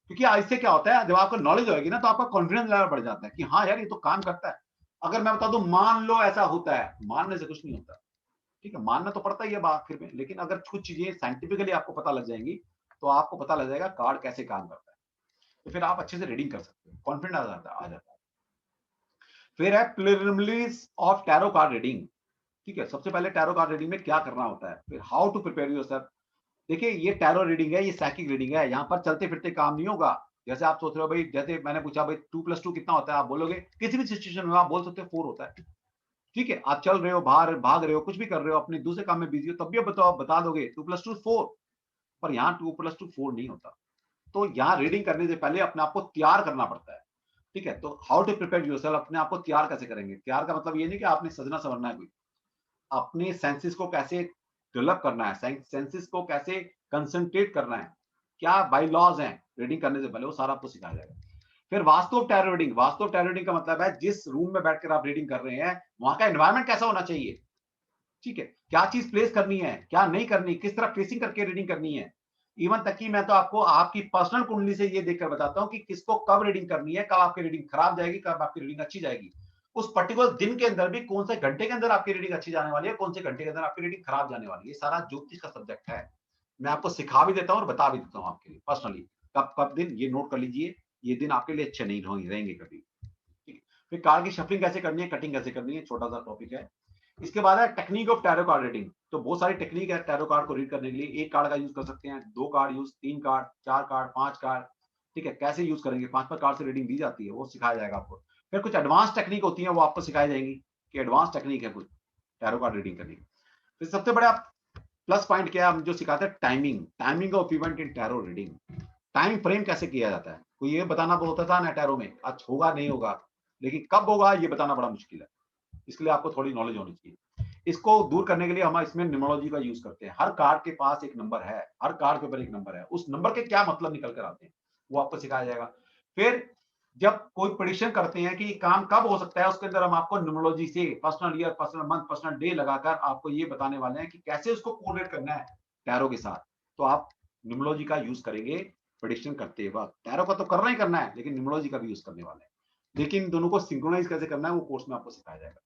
क्योंकि इससे क्या होता है, जब आपको नॉलेज होगी ना तो आपका कॉन्फिडेंस लेवल बढ़ जाता है कि हाँ यार ये तो काम करता है। अगर मैं बता दूं मान लो ऐसा होता है, मानने से कुछ नहीं होता, ठीक है। मानना तो पड़ता ही है आखिर में, लेकिन अगर कुछ चीजें साइंटिफिकली आपको पता लग जाएंगी तो आपको पता लग जाएगा कार्ड कैसे काम करता है। तो फिर आप अच्छे से रीडिंग कर सकते हो, कॉन्फिडेंस आ जाता है। फिर है preliminaries of tarot card reading, ठीक है। सबसे पहले टैरो कार्ड रीडिंग में क्या करना होता है, फिर हाउ टू प्रिपेयर योरसेल्फ। देखिए ये टैरो रीडिंग है, ये साइकिक रीडिंग है, यहाँ पर चलते फिरते काम नहीं होगा। जैसे आप सोच रहे हो भाई, जैसे मैंने पूछा भाई 2+2 कितना होता है, आप बोलोगे किसी भी सिचुएशन में आप बोल सकते हो 4 होता है, ठीक है। आप चल रहे हो, बाहर भाग रहे हो, कुछ भी कर रहे हो, अपने दूसरे काम में बिजी हो, तब भी आप बता दोगे 2+2 4। पर यहाँ 2+2 4 नहीं होता। तो यहाँ रीडिंग करने से पहले अपने आप को तैयार करना पड़ता है, ठीक है। तो हाउ टू प्रिपेयर योरसेल्फ, अपने आप को तैयार कैसे करेंगे। तैयार का मतलब ये नहीं कि आपने सजना संवरना है, कोई अपने सेंसेस को कैसे डेवलप करना है, सेंसेस को कैसे कंसंट्रेट करना है, क्या बाय लॉज हैं रीडिंग करने से पहले, वो सारा आपको सिखाया जाएगा। फिर vastu of tarot reading, vastu of tarot reading का मतलब है जिस रूम में बैठकर आप रीडिंग कर रहे हैं वहां का एनवायरनमेंट कैसा होना चाहिए, ठीक है। क्या चीज प्लेस करनी है, क्या नहीं करनी, किस तरह फेसिंग करके रीडिंग करनी है। इवन तक कि मैं तो आपको आपकी पर्सनल कुंडली से ये देखकर बताता हूं कि किसको कब रीडिंग करनी है, कब आपकी रीडिंग खराब जाएगी, कब आपकी रीडिंग अच्छी जाएगी। उस पर्टिकुलर दिन के अंदर भी कौन से घंटे के अंदर आपकी रीडिंग अच्छी जाने वाली है, कौन से घंटे के अंदर आपकी रीडिंग खराब जाने वाली है। ये सारा ज्योतिष का सब्जेक्ट है। मैं आपको सिखा भी देता हूँ और बता भी देता हूँ आपके लिए पर्सनली, कब कब दिन ये नोट कर लीजिए, ये दिन आपके लिए अच्छे नहीं रहेंगे कभी, ठीक है। फिर कार्ड की शफलिंग कैसे करनी है, कटिंग कैसे करनी है, छोटा सा टॉपिक है। इसके बाद है technique of tarot card reading. तो बहुत सारी टेक्निक है टैरो कार्ड को रीड करने के लिए। एक कार्ड का यूज कर सकते हैं, 2 card use, 3 card, 4 card, 5 card, ठीक है। कैसे यूज करेंगे, 5 कार्ड से रीडिंग दी जाती है, वो सिखाया जाएगा आपको। फिर कुछ एडवांस टेक्निक होती है, वो आपको सिखाई जाएंगी कि एडवांस टेक्निक है कुछ टैरो कार्ड रीडिंग करने की। फिर सबसे बड़ा प्लस पॉइंट क्या है, हम जो सिखाते हैं timing of event in tarot reading. Time frame कैसे किया जाता है, कोई ये बताना बोलता था ना टैरो में आज होगा नहीं होगा, लेकिन कब होगा ये बताना बड़ा मुश्किल है। इसके लिए आपको थोड़ी नॉलेज होनी चाहिए। इसको दूर करने के लिए हम इसमें न्यूमरोलॉजी का यूज करते हैं। हर कार्ड के पास एक नंबर है, हर कार्ड के ऊपर एक नंबर है, उस नंबर के क्या मतलब निकल कर आते हैं वो आपको सिखाया जाएगा। फिर जब कोई प्रेडिक्शन करते हैं कि काम कब हो सकता है, उसके अंदर हम आपको न्यूमरोलॉजी से personal year, personal month, personal day लगाकर आपको ये बताने वाले हैं कि कैसे उसको कोरिलेट करना है टैरो के साथ। तो आप न्यूमरोलॉजी का यूज करेंगे प्रेडिक्शन करते वक्त। टैरो का तो करना ही करना है, लेकिन न्यूमरोलॉजी का भी यूज करने वाले हैं। लेकिन दोनों को सिंक्रोनाइज कैसे करना है वो कोर्स में आपको सिखाया जाएगा।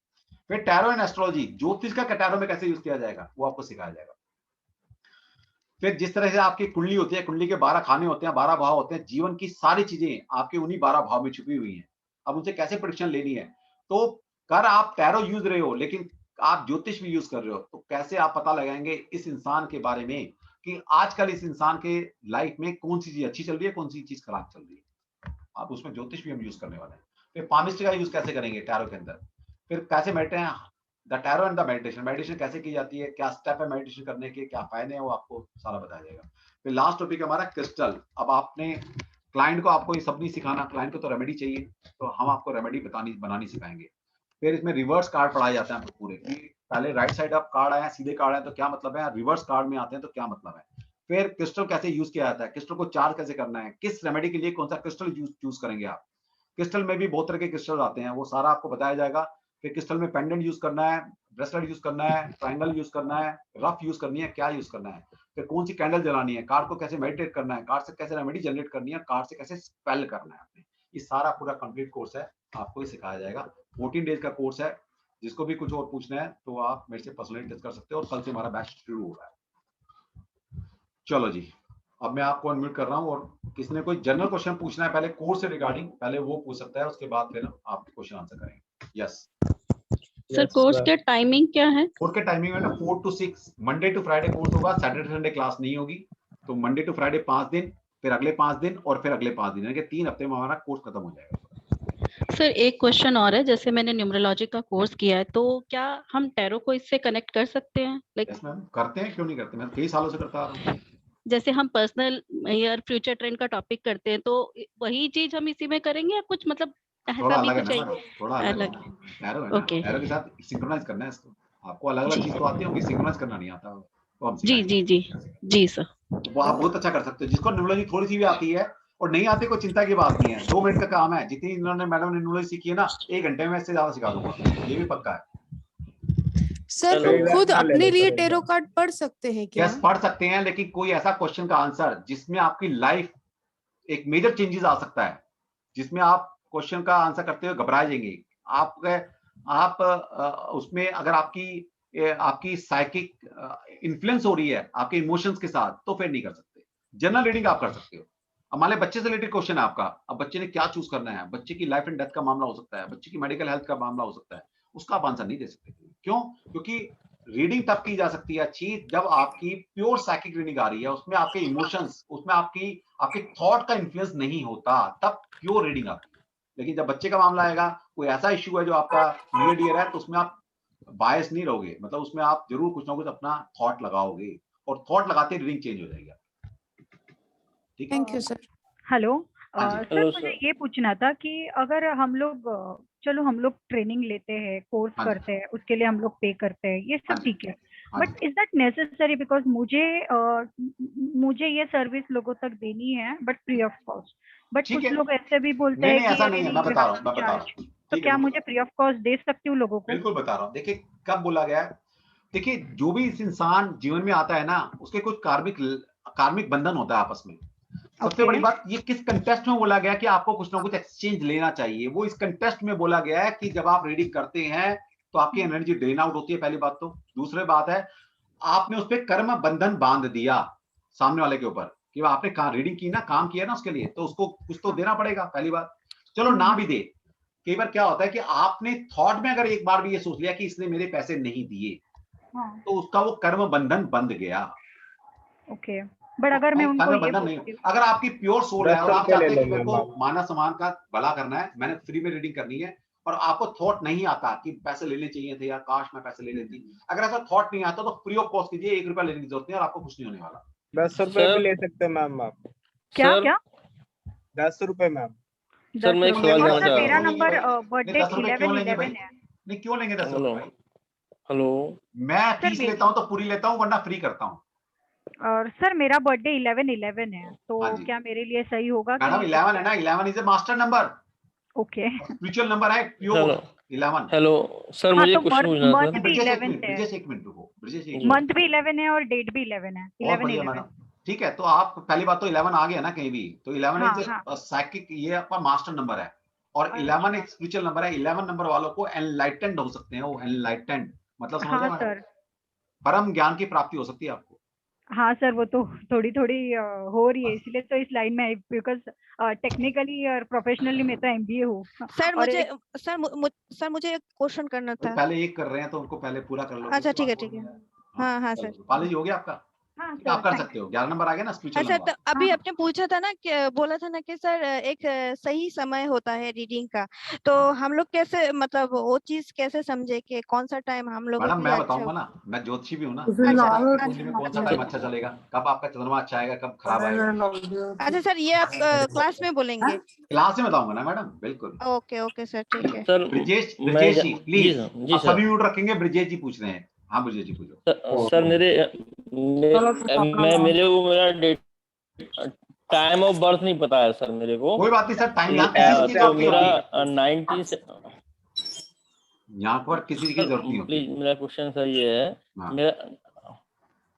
फिर टैरो एंड एस्ट्रोलॉजी, ज्योतिष का टैरो में कैसे यूज किया जाएगा वो आपको सिखाया जाएगा। फिर जिस तरह से आपकी कुंडली होती है, कुंडली के 12 खाने होते हैं, 12 भाव होते हैं, जीवन की सारी चीजें आपके उन्हीं 12 भाव में छुपी हुई हैं। अब उनसे कैसे प्रेडिक्शन लेनी है, तो कर आप टैरो यूज रहे हो लेकिन आप ज्योतिष भी यूज कर रहे हो, तो कैसे आप पता लगाएंगे इस इंसान के बारे में कि आजकल इस इंसान के लाइफ में कौन सी चीज अच्छी चल रही है, कौन सी चीज खराब चल रही है। आप उसमें ज्योतिष भी हम यूज करने वाले हैं। फिर पामिस्ट्री का यूज कैसे करेंगे टैरो के अंदर, फिर कैसे बैठे हैं the tarot and the meditation कैसे की जाती है, क्या स्टेप है मेडिटेशन करने के, क्या फायदे हैं, वो आपको सारा बताया जाएगा। फिर लास्ट टॉपिक हमारा क्रिस्टल। अब आपने क्लाइंट को आपको ये सब नहीं सिखाना, क्लाइंट को तो रेमेडी चाहिए, तो हम आपको रेमेडी बनानी सिखाएंगे। फिर इसमें रिवर्स कार्ड पढ़ाए जाते हैं पूरे, पहले राइट साइड अप कार्ड आए, सीधे कार्ड आए तो क्या मतलब है, रिवर्स कार्ड में आते हैं तो क्या मतलब है। फिर क्रिस्टल कैसे यूज किया जाता है, क्रिस्टल को चार्ज कैसे करना है, किस रेमेडी के लिए कौन सा क्रिस्टल चूज करेंगे आप। क्रिस्टल में भी बहुत तरह के क्रिस्टल आते हैं, वो सारा आपको बताया जाएगा। फिर क्रिस्टल में पेंडेंट यूज करना है, ब्रेसलेट यूज करना है, ट्रायंगल यूज करना है, रफ यूज करनी है, क्या यूज करना है, फिर कौन सी कैंडल जलानी है, कार्ड को कैसे मेडिटेट करना है, कार्ड से कैसे रेमेडी जनरेट करनी है, कार्ड से कैसे स्पेल करना है आपने। ये सारा पूरा कंप्लीट कोर्स है, आपको ये सिखाया जाएगा। 14 डेज का कोर्स है। जिसको भी कुछ और पूछना है तो आप मेरे से पर्सनली टच कर सकते हो, और कल से हमारा बैच शुरू हो रहा है। चलो जी, अब मैं आपको अनम्यूट कर रहा हूँ, और किसी ने कोई जनरल क्वेश्चन पूछना है पहले कोर्स से रिगार्डिंग, पहले वो पूछ सकता है, उसके बाद फिर आप क्वेश्चन आंसर करेंगे। यस सर, कोर्स के टाइमिंग क्या है? कोर्स के टाइमिंग है ना 4 to 6, Monday to Friday course होगा, सैटरडे संडे क्लास नहीं होगी। तो मंडे टू फ्राइडे 5 दिन, फिर अगले 5 दिन, और फिर अगले 5 दिन, यानी कि 3 हफ्ते में हमारा कोर्स खत्म हो जाएगा। सर, एक क्वेश्चन और है, जैसे मैंने न्यूमरोलॉजी का कोर्स किया है, तो क्या हम टैरो को इससे कनेक्ट कर सकते हैं? यस मैम, करते हैं, क्यों नहीं करते, मैं कई सालों से करता आ रहा हूँ। जैसे हम पर्सनल ईयर फ्यूचर ट्रेंड का टॉपिक करते हैं, तो वही चीज हम इसी में करेंगे या कुछ मतलब थोड़ा ऐसा भी अलग है कुछ ना चाहिए? मैडम, थोड़ा अलग है। टैरो है ना, ओके। टैरो के साथ सिंक्रोनाइज करना है इसको। आपको अलग अलग जी चीज तो आती होगी, सिंक्रोनाइज करना नहीं आता, तो हम जी सिखाएंगे। जी जी जी सर। वो आप बहुत अच्छा कर सकते हो। जिसको न्यूमरोलॉजी थोड़ी सी भी आती है और नहीं आती, कोई चिंता की बात नहीं है, 2 मिनट का काम है। जितनी इन्होंने मैडम ने न्यूमरोलॉजी सीखी है ना, 1 घंटे में इससे ज्यादा सिखा दूंगा, ये भी पक्का है। सर हम खुद अपने लिए टेरो कार्ड पढ़ सकते हैं क्या? यस, पढ़ सकते हैं, लेकिन कोई ऐसा क्वेश्चन का आंसर जिसमें आपकी लाइफ एक मेजर चेंजेस आ सकता है, जिसमें आप क्वेश्चन का आंसर करते हुए घबरा जाएंगे। आप उसमें अगर आपकी साइकिक इन्फ्लुएंस हो रही है आपके इमोशंस के साथ, तो फिर नहीं कर सकते। जनरल रीडिंग आप कर सकते हो। अब मान लें बच्चे से रिलेटेड क्वेश्चन है आपका, अब बच्चे ने क्या चूज करना है, बच्चे की लाइफ एंड डेथ का मामला हो सकता है, बच्चे की मेडिकल हेल्थ का मामला हो सकता है, उसका आप आंसर नहीं दे सकते। क्यों? क्योंकि रीडिंग तब की जा सकती है अच्छी जब आपकी प्योर साइकिक रीडिंग आ रही है, उसमें आपके इमोशंस, उसमें आपके थॉट का इन्फ्लुएंस नहीं होता, तब प्योर रीडिंग आती है। लेकिन जब बच्चे का मामला आएगा, कोई ऐसा इश्यू है जो आपका नियर डियर है, तो उसमें आप बायस नहीं रहोगे, मतलब उसमें आप जरूर कुछ ना कुछ अपना थॉट लगाओगे, और थॉट लगाते रीडिंग चेंज हो जाएगी। ठीक है, थैंक यू सर। हेलो हाँ जी। सर, मुझे ये पूछना था कि अगर हम लोग चलो हम लोग ट्रेनिंग लेते हैं, कोर्स हाँ जी। करते हैं, उसके लिए हम लोग पे करते हैं, ये हाँ सब जी। ठीक है, हाँ बट जी। Is that necessary? बिकॉज मुझे ये सर्विस लोगों तक देनी है, but free of cost. But ठीक कुछ है, लोग ऐसे भी बोलते नहीं हैं नहीं कि ऐसा नहीं है, मैं बता रहा हूँ चार्ज, तो ठीक है, क्या मैं मुझे फ्री ऑफ कॉस्ट दे सकती हूँ लोगों को? बिल्कुल बता रहा हूँ। देखिए कब बोला गया है, देखिए जो भी इस इंसान जीवन में आता है ना, उसके कुछ कार्मिक बंधन होता है आपस में। सबसे बड़ी बात, ये किस कंटेस्ट में बोला गया कि आपको कुछ ना कुछ एक्सचेंज लेना चाहिए, वो इस कंटेस्ट में बोला गया है कि जब आप रीडिंग करते हैं तो आपकी एनर्जी ड्रेन आउट होती है, पहली बात। तो दूसरी बात है, आपने उस पर कर्म बंधन बांध दिया सामने वाले के ऊपर, कि आपने रीडिंग की ना, काम किया ना उसके लिए, तो उसको कुछ तो देना पड़ेगा, पहली बात। चलो ना भी दे, कई बार क्या होता है कि आपने थॉट में अगर एक बार भी ये सोच लिया कि इसने मेरे पैसे नहीं दिए, तो उसका वो कर्म बंधन बंध गया। ओके, बट अगर मैं उनको कर्म ये बंधन नहीं, बोलती हूँ, अगर आपकी प्योर सोल है और आप चाहते हैं कि मेरे को मानव समाज का भला करना है, मैंने फ्री में रीडिंग करनी है, और आपको थॉट नहीं आता कि पैसे लेने चाहिए थे या काश मैं पैसे ले लेती, अगर ऐसा थॉट नहीं आता तो फ्री ऑफ कॉस्ट कीजिए, 1 रुपया लेने की जरूरत नहीं है और आपको कुछ नहीं होने वाला। 10 रुपए सर भी ले सकते हैं मैम आप। क्या सर क्या 10 रुपए मैम। सर मैं एक 10 सवाल रुपए? और जानना सर चाह मेरा रहा हूँ। नंबर नहीं, बर्थडे 10 रुपए क्यों लेंगे भाई? 11/11 है। नहीं, क्यों लेंगे 10 रुपए हेलो भाई? हेलो मैं सर फीस मेरी लेता हूँ तो पूरी लेता हूँ वरना फ्री करता हूँ। और सर मेरा बर्थडे 11/11 है, हाँ तो जी क्या मेरे लिए सही होगा मैडम, कि 11 है ना, 11 is a master number, okay? Spiritual number है, हेलो प्योर 11। हेलो सर, हाँ, मुझे तो क्वेश्चन पूछना था। मंथ भी ब्रिजेश, एक 11 मिनट, है, ब्रिजेश एक मिनट रुको, ब्रिजेश एक जी मिनट। मंथ भी 11 है और डेट भी 11 है, बहुत बढ़िया 11/11। मैडम, ठीक है, तो आप पहली बात तो 11 आ गया ना कहीं भी, तो 11 हाँ इज हाँ साइकिक, ये आपका मास्टर नंबर है, और 11 अच्छा एक स्पिरिचुअल नंबर है। 11 नंबर वालों को एनलाइटेंड हो सकते हैं, वो एनलाइटेंड मतलब समझ रहे हाँ हैं मैडम, सर, परम ज्ञान की प्राप्ति हो सकती है आपको। हाँ सर, वो तो थोड़ी थोड़ी हो रही है, इसलिए तो इस लाइन में, बिकॉज टेक्निकली और प्रोफेशनली मैं तो MBA हूँ। सर और मुझे एक सर मुझे एक क्वेश्चन करना तो था। पहले एक कर रहे हैं तो उनको पहले पूरा कर लो, अच्छा उसके बाद ठीक है। बोलिए। हाँ हाँ चलो, सर। रूपाली जी हो गया आपका? हाँ ठीक है, आप सर, कर थैंक सकते हो, 11 नंबर आ गया ना, स्पिरिचुअल अच्छा, तो नंबर। अभी हाँ आपने पूछा था ना कि बोला था ना कि सर एक सही समय होता है रीडिंग का, तो हाँ हम लोग कैसे, मतलब वो चीज कैसे समझे कि कौन सा टाइम हम लोगों मैडम, के लिए मैं अच्छा बताऊंगा हो? ना, मैं ज्योतिषी भी हूँ ना, अच्छा मुझे पता है अच्छा ज्योतिषी में कौन सा टाइम अच्छा चलेगा, कब आपका चंद्रमा अच्छा आएगा, कब खराब आएगा। अच्छा सर, ये आप क्लास में बोलेंगे? क्लास में बताऊंगा ना मैडम, बिल्कुल। ओके ओके सर, ठीक है। सर ब्रिजेश, मैं ब्रिजेश जी जी प्लीज, सर, जी अब सर। सभी म्यूट रखेंगे, ब्रिजेश जी पूछ रहे हैं। हाँ ब्रिजेश जी पूछो। सर मेरे को मेरा डेट टाइम ऑफ बर्थ नहीं पता है सर मेरे को। कोई बात नहीं सर, टाइम यहाँ किसी चीज की तो जरूरत नहीं मेरा होती, 19 से यहाँ पर किसी चीज की जरूरत नहीं प्लीज, होती। मेरा क्वेश्चन सर ये है, हाँ मेरा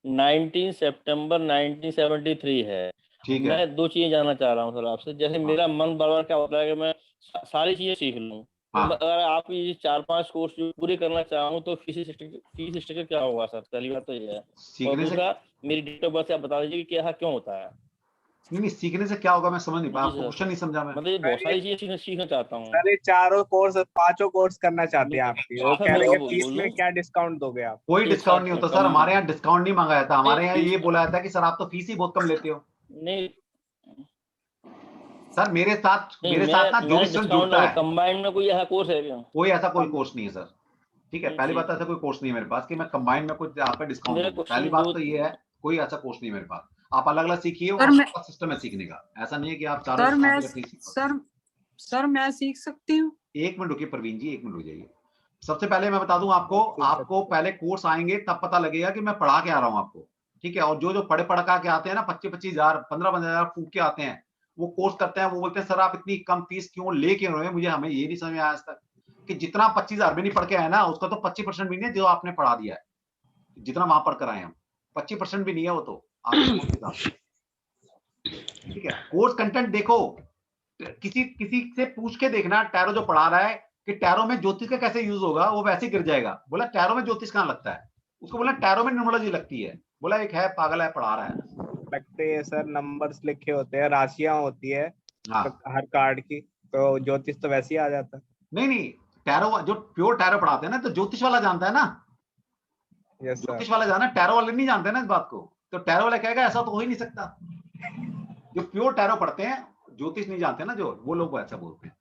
19 सितंबर 1973 है। ठीक है। मैं 2 चीजें जानना चाह रहा हूँ सर आपसे, जैसे हाँ मेरा मन बार बार क्या होता है कि मैं सारी चीजें सीख लूँ, तो हाँ अगर आप ये 4-5 कोर्स जो पूरे करना चाहूँ तो फीस स्ट्रक्चर क्या होगा सर? पहली बात तो ये है, और सीखने से दूसरा मेरी डेट ऑफ बर्थ से आप बता दीजिए कि ऐसा क्यों होता है। नहीं, सीखने से क्या होगा मैं समझ नहीं पाया, जी आपको सर, क्वेश्चन नहीं समझा मैं। मतलब ये बहुत सारी चीजें सीखना चाहता हूँ सर ये चारों कोर्स 5 कोर्स करना चाहते हैं आपकी, वो सर। कह मैं रहे हैं बोल फीस में दूं, क्या डिस्काउंट दोगे आप? कोई एक डिस्काउंट साथ नहीं होता कम सर, हमारे यहाँ डिस्काउंट नहीं मांगा जाता, हमारे यहाँ फीस ये बोला जाता है कि सर आप तो फीस ही बहुत कम लेते हो। नहीं सर मेरे साथ नहीं, ना मैं ज्योतिष डिस्काउंट जुड़ता है, कंबाइंड में कोई ऐसा कोर्स है क्या? कोई ऐसा कोई कोर्स नहीं है सर, ठीक है, नहीं, पहली ठीक बात ऐसा कोई कोर्स नहीं है मेरे पास कि मैं कंबाइन में कुछ आपका डिस्काउंट मेरा दूंगा, पहली क्वेश्चन बात दो तो ये है, कोई ऐसा कोर्स नहीं है मेरे पास, आप अलग अलग सीखिए, सर मैं आपका सिस्टम है सीखने का, ऐसा नहीं है कि आप चारों सर मैं इकट्ठे सीख पाओ। सर मैं सीख सकती हूँ? एक मिनट रुकिए प्रवीण जी, एक मिनट रुक जाइए। सबसे पहले मैं बता दूं आपको, आपको पहले कोर्स आएंगे तब पता लगेगा कि मैं पढ़ा के आ रहा हूं आपको, ठीक है, और जो पढ़े पढ़ा के आते हैं ना, 25-25 हजार 15-15 हजार फूक के आते हैं, वो कोर्स करते हैं, वो बोलते हैं सर आप इतनी कम फीस क्यों ले क्यों रहे हैं, मुझे हमें ये नहीं समझ में आया आज तक कि जितना 25,000 भी नहीं पढ़ के आए ना, उसका तो 25% भी नहीं है जो आपने पढ़ा दिया है, जितना वहां पढ़ कर आए हम, 25% भी नहीं है वो तो आपके हिसाब से, ठीक है। कोर्स कंटेंट देखो, किसी किसी से पूछ के देखना, टैरो जो पढ़ा रहा है कि टैरो में ज्योतिष का कैसे यूज होगा, वो वैसे ही गिर जाएगा, बोला टैरो में ज्योतिष कहाँ लगता है, उसको बोला टैरो में न्यूमरोलॉजी लगती है, बोला एक है पागल है पढ़ा रहा है। लगते हैं सर, नंबर्स लिखे होते हैं, राशियां होती है हाँ हर कार्ड की, तो ज्योतिष तो वैसे ही आ जाता है। नहीं, टैरो जो प्योर टैरो पढ़ाते हैं ना, तो ज्योतिष वाला जानता है ना, यस सर। ज्योतिष वाला जाना, टैरो वाले नहीं जानते ना इस बात को, तो टैरो वाला कहेगा ऐसा तो हो ही नहीं सकता, जो प्योर टैरो पढ़ते हैं ज्योतिष नहीं जानते ना, जो वो लोग ऐसा बोलते हैं।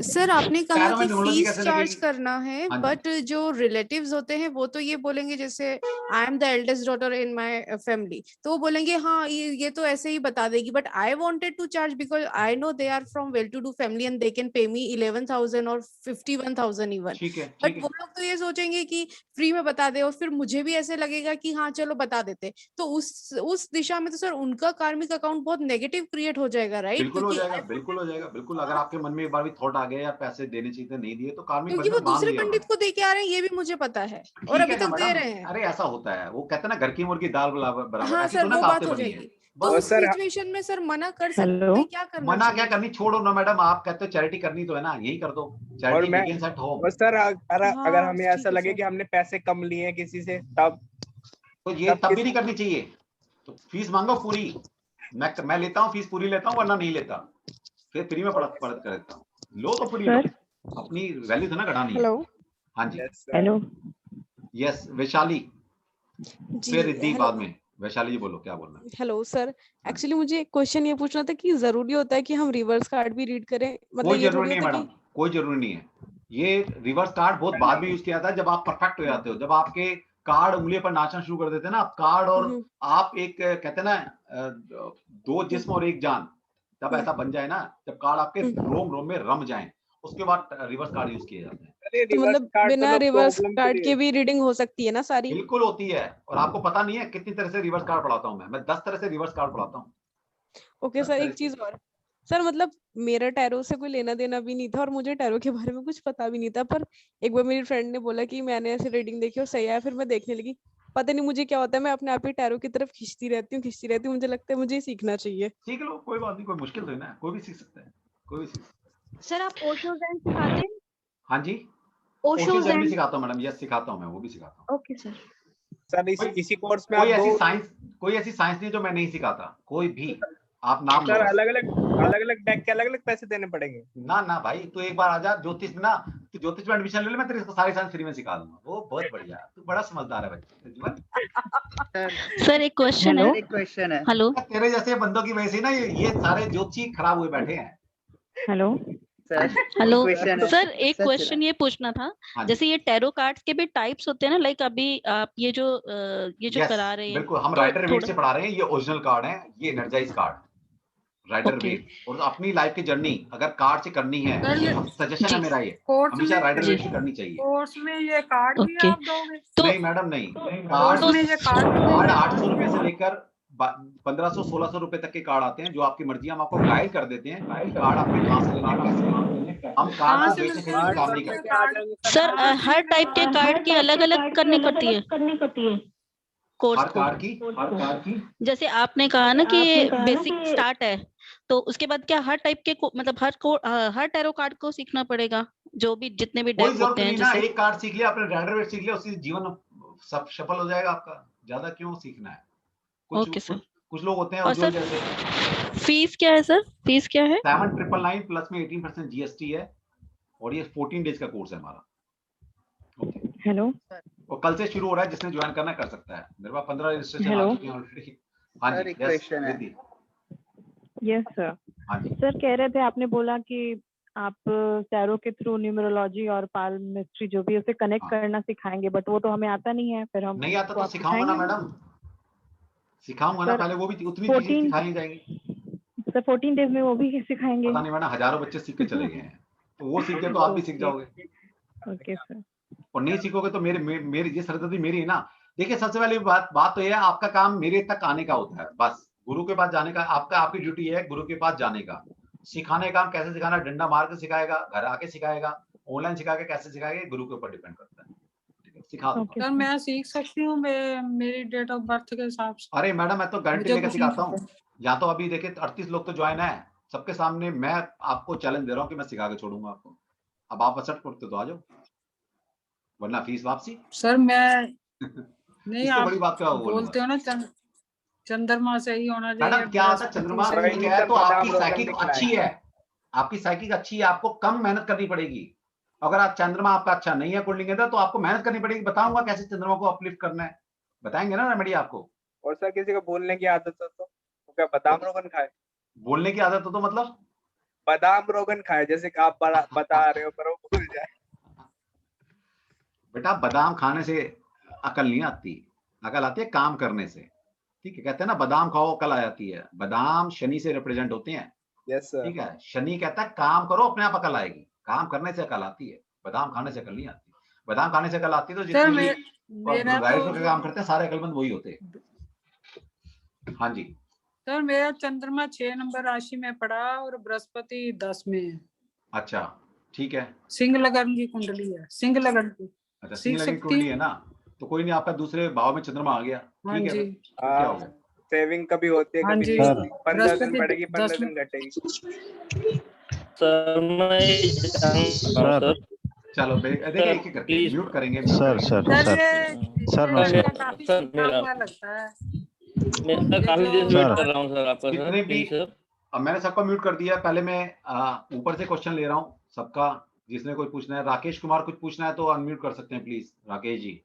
सर आपने कहा टैरो में कि न्यूमरोलॉजी फीस कैसे चार्ज लगेगी? करना है, हाँ जी। बट जो रिलेटिव्स होते हैं वो तो ये बोलेंगे, जैसे I am the eldest daughter in my family, तो वो बोलेंगे हाँ ये तो ऐसे ही बता देगी, but I wanted to charge because I know they are from well to do family and they can pay me 11,000 और 51,000 इवन, ठीक है, बट वो लोग तो ये सोचेंगे कि फ्री में बता दे, और फिर मुझे भी ऐसे लगेगा कि हाँ चलो बता देते, तो उस दिशा में तो सर उनका कार्मिक अकाउंट बहुत नेगेटिव क्रिएट हो जाएगा, राइट? बिल्कुल हो जाएगा, बिल्कुल हो जाएगा, बिल्कुल, अगर आपके मन में एक बार भी थॉट आ गया या पैसे देने चाहिए नहीं दिए तो कार्मिक क्योंकि वो बंधन मान दूसरे लिया पंडित को दे के आ रहे हैं, ये भी मुझे पता है, और ठीक अभी है ना तक दे मैडम, रहे हैं। अरे ऐसा होता है, वो कहते हैं ना घर की मुर्गी दाल बराबर, हाँ ऐसी सर, तो ना वो बात कहावतें हो बनी है। जाएगी, तो और उस सर सिचुएशन में सर मना कर सकते हैं, क्या करना मना क्या चाहिए? करनी, छोड़ो ना मैडम, आप कहते हो चैरिटी करनी तो है ना, यही कर दो, और चैरिटी मैं बिगिंस एट होम। और सर अगर हाँ हमें ठीक ऐसा है लगे सर। कि हमने पैसे कम लिए हैं किसी से, तब तो ये तब भी किस नहीं करनी चाहिए, तो फीस मांगो पूरी, मैं लेता हूँ फीस पूरी लेता हूँ, वरना नहीं लेता, फिर फ्री में पढ़त कर देता हूँ, लो तो पूरी लो, अपनी वैल्यू तो ना घटानी है। हेलो। हाँ जी, yes sir. Hello yes Vaishali, ji फिर रिद्धि हेलो बाद में, वैशाली जी बोलो क्या बोलना है। हेलो सर, एक्चुअली मुझे एक क्वेश्चन ये पूछना था कि जरूरी होता है कि हम रिवर्स कार्ड भी रीड करें, मतलब कोई ये जरूरी थोड़ी नहीं है होता है मैडम, कि कोई जरूरी नहीं है। ये रिवर्स कार्ड बहुत बाद में यूज किया था, जब आप परफेक्ट हो जाते हो, जब आपके कार्ड उंगली पर नाचना शुरू कर देते हैं ना, आप कार्ड और आप एक कहते हैं ना दो जिस्म और एक जान, तब ऐसा बन जाए ना, जब कार्ड आपके रोम रोम में रम जाए, उसके बाद रिवर्स कार्ड यूज किए जाते हैं। तो मतलब बिना रिवर्स कार्ड के भी रीडिंग हो सकती है ना सारी? बिल्कुल होती है, और आपको पता नहीं है कितनी तरह से रिवर्स कार्ड पढ़ाता हूँ मैं 10 तरह से रिवर्स कार्ड पढ़ाता हूँ। ओके सर, एक चीज और सर, मतलब मेरा टैरो से कोई लेना देना भी नहीं था और मुझे टैरो के बारे में कुछ पता भी नहीं था, पर एक बार मेरी फ्रेंड ने बोला कि मैंने ऐसे रीडिंग देखी और सही है, फिर मैं देखने लगी। पता नहीं मुझे क्या होता है, मैं अपने आप ही टैरो की तरफ खींचती रहती हूँ, मुझे लगता है मुझे सीखना चाहिए। सीख लो, कोई बात नहीं, कोई मुश्किल तो है, कोई भी सीख सकता है, कोई भी सीख सकता है। सर आप ओशो ज़ेन सिखाते हैं? हाँ जी, ओशो ज़ेन भी सिखाता हूँ मैडम, यस सिखाता हूँ मैं, वो भी सिखाता हूँ। Okay sir. सर इसी कोर्स में कोई आप ऐसी साइंस नहीं जो मैं नहीं सिखाता, कोई भी। आप नाम सर लो। अलग अलग डेक के अलग अलग पैसे देने पड़ेंगे? ना भाई, तू एक बार आजा ज्योतिष में ना, तू ज्योतिष में एडमिशन ले ले, मैं तेरे को सारी साइंस फ्री में सिखा दूंगा, वो बहुत बढ़िया। तू बड़ा समझदार है बच्चा जीवन। सर एक क्वेश्चन है। एक क्वेश्चन है। हेलो, तेरे जैसे बंदों की वजह से ना ये सारे ज्योतिषी खराब हुए बैठे हैं। हेलो हेलो सर, एक क्वेश्चन ये पूछना था, हाँ जी। जैसे ये टैरो कार्ड्स के भी टाइप्स होते हैं ना, लाइक अभी आप ये जो Yes, करा रहे हैं, बिल्कुल, हम तो राइडर वेट थोड़ा से पढ़ा रहे हैं, ये ओरिजिनल कार्ड है, ये energize card rider okay. Waite. और अपनी लाइफ की जर्नी अगर कार्ड से करनी है, सर, ये सजेशन है मेरा, ये कोर्स हमेशा में राइडर जी। वेट से करनी चाहिए। कोर्स में ये कार्ड भी ओके, आप दोगे? तो नहीं मैडम नहीं, कोर्स में ये कार्ड भी कार्ड दोगे? 800 रुपए से लेकर 1500-1600 रुपए तक के कार्ड आते हैं, जो आपकी मर्जी है। हम आपको गाइड कर देते हैं कि कार्ड आपने कहाँ से लेना है, कैसे लेना है। हम कार्ड कहाँ को से बेचने मिलते के लिए हैं काम नहीं ये करते। कार्ड? सर कहाँ से हर टाइप के मिलेगा? कार्ड की अलग अलग करनी पड़ती है कोर्स हर को। कार्ड की जैसे आपने कहा ना कि ये बेसिक स्टार्ट है, तो उसके बाद क्या हर टाइप के मतलब हर टैरो कार्ड को सीखना पड़ेगा, जो भी जितने भी कोई डेक जरूरत होते हैं नहीं ना, जैसे? एक कार्ड सीख लिया आपने, राइडर वेट सीख लिया, उससे जीवन सब सफल हो जाएगा आपका। ज्यादा क्यों सीखना है? Okay sir. कुछ लोग होते हैं और उज्जवल सर जैसे। फीस क्या है सर, फीस क्या है? 7999 प्लस में 18% जीएसटी है, और ये 14 डेज का कोर्स है हमारा। ओके, हेलो और कल से शुरू हो रहा है, जिसने ज्वाइन करना कर सकता है। मेरे पास 15 रजिस्ट्रेशन आ हेलो चुके हैं ऑलरेडी। हाँ सर, जी, एक यस क्वेश्चन है। दीदी। Yes sir. हाँ जी, सर कह रहे थे, आपने बोला कि आप टैरो के थ्रू न्यूमरोलॉजी और पाल्मिस्ट्री जो भी उसे कनेक्ट हाँ। करना सिखाएंगे, बट वो तो हमें आता नहीं है, फिर हम नहीं आता उसको तो आप सिखाऊंगा ना सिखाएंगे? मैडम, सिखाऊंगा ना, सर पहले वो भी उतनी चीजें 14 सिखाई जाएंगी। सर 14 डेज में वो भी सिखाएंगे? पता नहीं मैडम, हजारों बच्चे सीख के चले गए हैं, तो वो सीख गए तो आप भी सीख जाओगे। Okay sir. और नहीं सीखोगे तो मेरी ये सरदर्दी मेरी है ना। देखिए, सबसे पहली बात तो ये है, आपका काम मेरे तक आने का होता है, बस गुरु के पास जाने का। आपकी ड्यूटी है गुरु के पास जाने का। सिखाने का काम कैसे सिखाना, डंडा मार के सिखाएगा, घर आके सिखाएगा, ऑनलाइन सिखा के कैसे सिखाएगा, गुरु के ऊपर डिपेंड करता है। ठीक है, सिखा दूंगा। सर मैं सीख सकती हूँ मेरी डेट ऑफ बर्थ के हिसाब से? अरे मैडम, मैं तो गारंटी मुझे लेकर कुछ नहीं सिखाता हूँ। या तो अभी देखिए 38 लोग तो ज्वाइन है, सबके सामने मैं आपको चैलेंज दे रहा हूँ कि मैं सिखा के छोड़ूंगा आपको। अब आप असर करते तो आ जाओ, वरना फीस वापसी। सर मैं नहीं, इससे आप बड़ी बात क्या बोलते हो ना चंद्रमा से ही होना चाहिए, मैडम क्या होता है, चंद्रमा बृहस्पति से ही। ठीक है तो आपकी साइकिक अच्छी है, आपकी साइकिक अच्छी है, आपको कम मेहनत करनी पड़ेगी। अगर आप चंद्रमा आपका अच्छा नहीं है कुंडली के अंदर, तो आपको मेहनत करनी पड़ेगी। बताऊंगा कैसे चंद्रमा को अपलिफ्ट करना है, बताएंगे ना रेमेडी आपको। और सर किसी को बोलने की आदत हो तो क्या बादाम रोगन खाए? बोलने की आदत हो तो मतलब बादाम रोगन खाए, जैसे कि आप बता रहे हो, पर वो भूल जाए। बेटा, बादाम खाने से अकल नहीं आती, अकल आती है काम करने से। ठीक है, कहते हैं ना बादाम खाओ अकल आ जाती है। बादाम शनि से रिप्रेजेंट होते हैं। Yes sir. ठीक है, शनि कहता है काम करो, अपने आप अकल आएगी। काम करने से अकल आती है, बादाम खाने से अकल नहीं आती। बादाम खाने से अकल आती है तो जितने भी राइडर का काम करते हैं सारे अकलमंद वही होते हैं। हाँ जी सर, मेरा चंद्रमा 6 नंबर राशि में पड़ा और बृहस्पति 10 में है। अच्छा, ठीक है। सिंह लगन की कुंडली है, सिंह लगन की। अच्छा, सिंह लगन की कुंडली है ना, तो कोई नहीं, आपका दूसरे भाव में चंद्रमा आ गया। ठीक है, तो क्या हो गया? सेविंग कभी होती है, कभी नहीं होती। 15 दिन बढ़ेगी, 15 दिन घटेगी। सर चलो देखिए, एक एक करके म्यूट करेंगे। सर लगता है मैं काफी देर से वेट कर रहा हूँ सर आपका। जितने भी अब मैंने सबका म्यूट कर दिया। पहले मैं ऊपर से क्वेश्चन ले रहा हूँ सबका, जिसने कोई पूछना है। राकेश कुमार कुछ पूछना है तो अनम्यूट कर सकते हैं प्लीज, राकेश जी।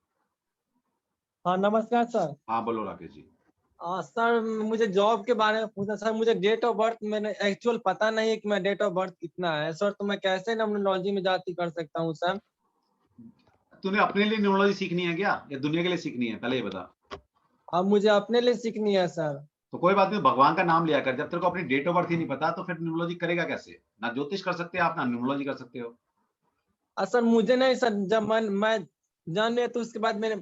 हाँ नमस्कार सर। हाँ बोलो राकेश जी। सर मुझे जॉब के बारे में पूछना सर। मुझे डेट ऑफ बर्थ मैंने एक्चुअल पता नहीं है कि मैं डेट ऑफ बर्थ कितना है सर, तो मैं कैसे न्यूमरोलॉजी में जाती कर सकता हूँ सर? तूने अपने लिए न्यूमरोलॉजी सीखनी है क्या या दुनिया के लिए सीखनी है, पहले ये बता। अब मुझे अपने लिए सीखनी है सर। तो कोई बात नहीं, भगवान का नाम लिया कर। जब तेरे को अपनी डेट ऑफ बर्थ ही नहीं पता तो फिर न्यूमरोलॉजी करेगा कैसे? ना ज्योतिष कर सकते आप ना न्यूमरोलॉजी कर सकते हो। सर मुझे नहीं सर, जब मैं जान लिया तो उसके बाद मेरे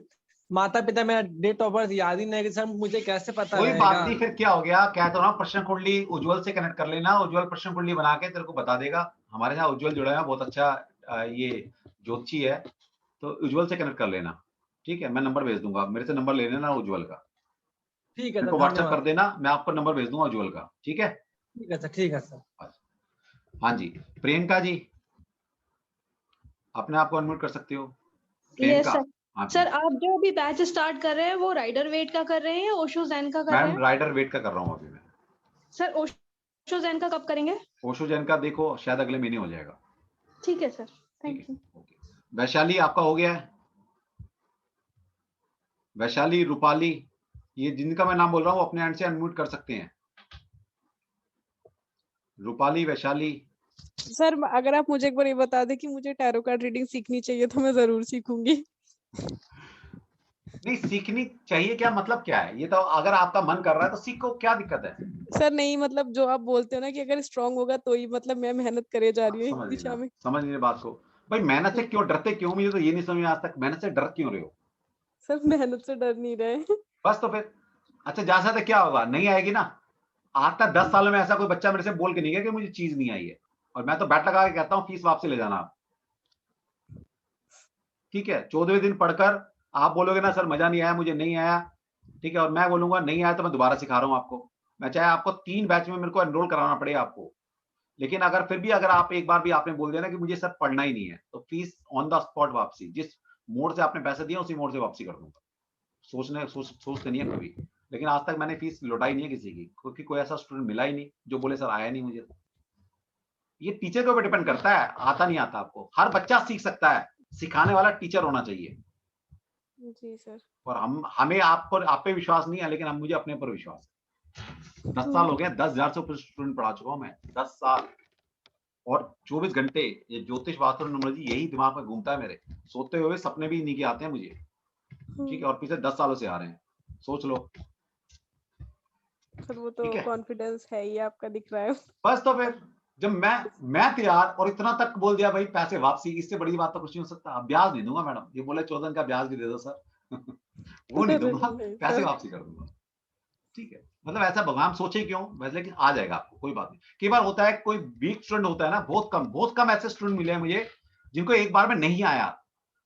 माता पिता मेरा डेट ऑफ बर्थ याद ही नहीं, सर मुझे कैसे पता कोई रहेगा? बात नहीं, फिर क्या हो गया, क्या तो ना प्रश्न कुंडली उज्जवल से कनेक्ट कर लेना, उज्जवल प्रश्न कुंडली बना के तेरे को बता देगा। हमारे यहाँ उज्जवल जुड़ा है, बहुत अच्छा ये ज्योतिषी है, तो उज्जवल से कनेक्ट कर लेना। ठीक है, मैं नंबर भेज दूंगा, मेरे से नंबर ले लेना उज्जवल का। ठीक है मेरे सर, को व्हाट्सएप कर धन्यवाद। देना, मैं आपको नंबर भेज दूंगा उज्जवल का। ठीक है, ठीक है सर, ठीक है सर। हाँ जी, प्रियंका जी अपने आप को अनम्यूट कर सकते हो। Yes Priyanka, sir. हाँ सर आप जो भी बैच स्टार्ट कर रहे हैं वो राइडर वेट का कर रहे हैं या ओशो जैन का कर रहे मैम हैं? राइडर वेट का कर रहा हूँ अभी मैं। सर ओशो जैन का कब करेंगे? ओशो जैन का देखो शायद अगले महीने हो जाएगा। ठीक है सर, थैंक यू। वैशाली आपका हो गया है? वैशाली, रूपाली, ये जिनका मैं नाम बोल रहा हूँ अपने एंड से अनम्यूट कर सकते हैं। रूपाली, वैशाली। सर अगर आप मुझे एक बार ये बता दें कि मुझे टैरो कार्ड रीडिंग सीखनी चाहिए तो मैं जरूर सीखूंगी। नहीं सीखनी चाहिए क्या मतलब क्या है ये तो, अगर आपका मन कर रहा है तो सीखो, क्या दिक्कत है? सर नहीं मतलब जो आप बोलते हो ना कि अगर स्ट्रांग होगा तो ही, मतलब मैं मेहनत करे जा रही हूँ इस दिशा में। समझ नहीं बात को भाई, मेहनत से क्यों डरते क्यों? मुझे तो ये नहीं समझ आज तक, मेहनत से डर क्यों रहे हो? सर मेहनत से डर नहीं रहे। बस तो फिर अच्छा जा सकते, क्या होगा, नहीं आएगी ना। आज तक 10 सालों में ऐसा कोई बच्चा मेरे से बोल के नहीं गया कि मुझे चीज नहीं आई है, और मैं तो बैट लगा के कहता हूँ फीस वापसी ले जाना आप। ठीक है, 14वें दिन पढ़कर आप बोलोगे ना सर मजा नहीं आया, मुझे नहीं आया, ठीक है, और मैं बोलूंगा नहीं आया तो मैं दोबारा सिखा रहा हूँ आपको। मैं चाहे आपको 3 बैच में मेरे को एनरोल कराना पड़े आपको, लेकिन अगर फिर भी अगर आप एक बार भी आपने बोल दिया ना कि मुझे सर पढ़ना ही नहीं है, तो फीस ऑन द स्पॉट वापसी, जिस मोड से आपने पैसे दिए उसी मोड से वापसी कर दूंगा। सोचते नहीं है कभी, लेकिन आज तक मैंने फीस लौटाई नहीं है किसी की, क्योंकि कोई ऐसा स्टूडेंट मिला ही नहीं जो बोले सर आया नहीं मुझे। ये टीचर के ऊपर डिपेंड करता है, आता नहीं आता आपको। हर बच्चा सीख सकता है, सिखाने वाला टीचर होना चाहिए। जी सर। और हमें आप पे विश्वास नहीं है, लेकिन हम मुझे अपने पर विश्वास है। 10 साल हो गए, 10,000 से ऊपर स्टूडेंट पढ़ा चुका हूं मैं, 10 साल, और 24 घंटे ये ज्योतिष वास्तु न्यूमरोलॉजी यही दिमाग में घूमता है मेरे, सोते हुए सपने भी नहीं के आते हैं मुझे। ठीक है, और पिछले 10 सालों से आ रहे हैं, सोच लो। सर वो तो कॉन्फिडेंस है ही आपका, दिख रहा है। बस तो फिर जब मैं तैयार और इतना तक बोल दिया भाई पैसे वापसी, इससे बड़ी बात तो कुछ नहीं हो सकता। ब्याज नहीं दूंगा मैडम, ये बोले 14 का ब्याज भी दे दो सर वो नहीं दूंगा, पैसे वापसी कर दूंगा। ठीक है, मतलब ऐसा भगवान सोचे क्यों वैसे, लेकिन आ जाएगा आपको, कोई बात नहीं। कई बार होता है कोई वीक स्टूडेंट होता है ना, बहुत कम ऐसे स्टूडेंट मिले हैं मुझे जिनको एक बार में नहीं आया,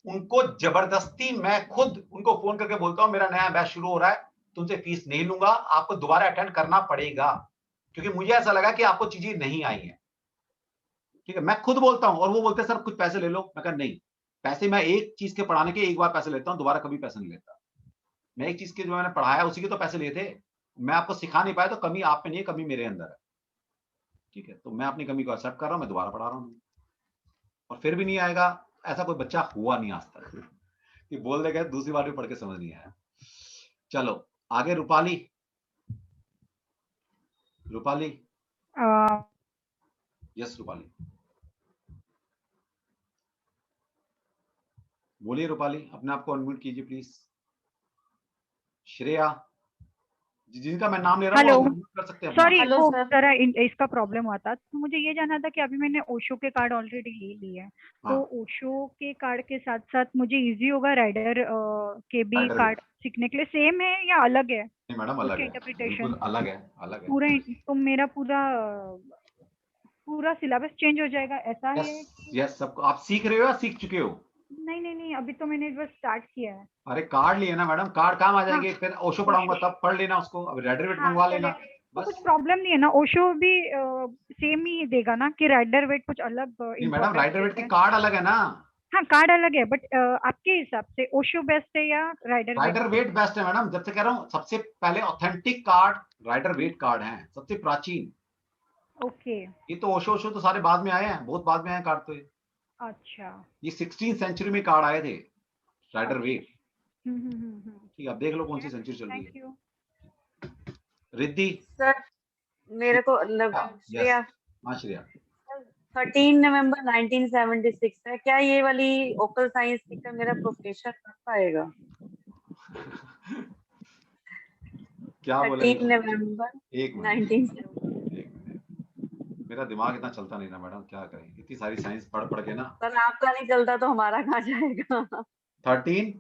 उनको जबरदस्ती मैं खुद उनको फोन करके बोलता हूं मेरा नया बैच शुरू हो रहा है, तुमसे फीस नहीं लूंगा, आपको दोबारा अटेंड करना पड़ेगा, क्योंकि मुझे ऐसा लगा कि आपको चीजें नहीं आई हैं। ठीक है, मैं खुद बोलता हूं, और वो बोलते हैं सर कुछ पैसे ले लो। मैं कहा नहीं, पैसे मैं एक चीज के पढ़ाने के एक बार पैसे लेता हूं, दोबारा कभी पैसे नहीं लेता। मैं एक चीज के जो मैंने पढ़ाया उसी के तो पैसे लिए थे। मैं आपको सिखा नहीं पाया तो कमी आप में नहीं है, कमी मेरे अंदर है। ठीक है, तो मैं अपनी कमी को एक्सेप्ट कर रहा हूं, मैं दोबारा पढ़ा रहा हूं, और फिर भी नहीं आएगा। ऐसा कोई बच्चा हुआ नहीं आज तक कि बोल देगा दूसरी बार भी पढ़ के समझ नहीं आया। चलो आगे, रूपाली। रूपाली, यस रूपाली, बोलिए रूपाली, अपने आप को अनम्यूट कीजिए प्लीज। श्रेया, जिनका मैं नाम ले रहा हूँ हेलो, अनम्यूट कर सकते हैं। सॉरी वो जरा इसका प्रॉब्लम हुआ था, तो मुझे ये जानना था कि अभी मैंने ओशो के कार्ड ऑलरेडी ले लिए हैं, तो ओशो के कार्ड के साथ साथ मुझे इजी होगा राइडर के भी कार्ड सीखने के लिए? सेम है या अलग है? नहीं मैडम अलग है, बिल्कुल अलग है, अलग है। पूरा तो मेरा पूरा सिलेबस चेंज हो जाएगा, ऐसा है? यस, सबको आप सीख रहे हो या सीख चुके हो? नहीं, अभी तो मैंने बस स्टार्ट किया है। अरे कार्ड लिए ना मैडम, कार्ड काम आ जाएंगे। फिर ओशो पढ़ाऊंगा तब पढ़ लेना उसको, अब राइडर वेट मंगवा लेना। तो कुछ प्रॉब्लम नहीं है ना? ओशो भी सेम ही देगा ना कि राइडर वेट कुछ अलग? नहीं मैडम, राइडर वेट की कार्ड अलग है ना। हाँ कार्ड अलग है, बट आपके हिसाब से ओशो बेस्ट है या राइडर वेट बेस्ट है मैडम। जब से कह रहा हूँ सबसे पहले authentic card rider Waite card है, सबसे प्राचीन। ओके, ये तो ओशो तो सारे बाद में आए हैं, बहुत बाद में आए कार्ड तो। अच्छा, ये 16th सेंचुरी में कार्ड आए थे राइडर वेट। ठीक है, अब देख लो कौन सी सेंचुरी चल रही है। रिद्धि। सर मेरे को श्रेया। हाँ श्रेया। 13 नवंबर 1976 है। क्या ये वाली ओकल साइंस सीखकर मेरा प्रोफेशन कर पाएगा? क्या बोले? 13 नवंबर 1976। मेरा दिमाग इतना चलता नहीं ना मैडम, क्या करें, इतनी सारी साइंस पढ़ पढ़ के ना। सर आपका नहीं चलता तो हमारा कहाँ जाएगा? 13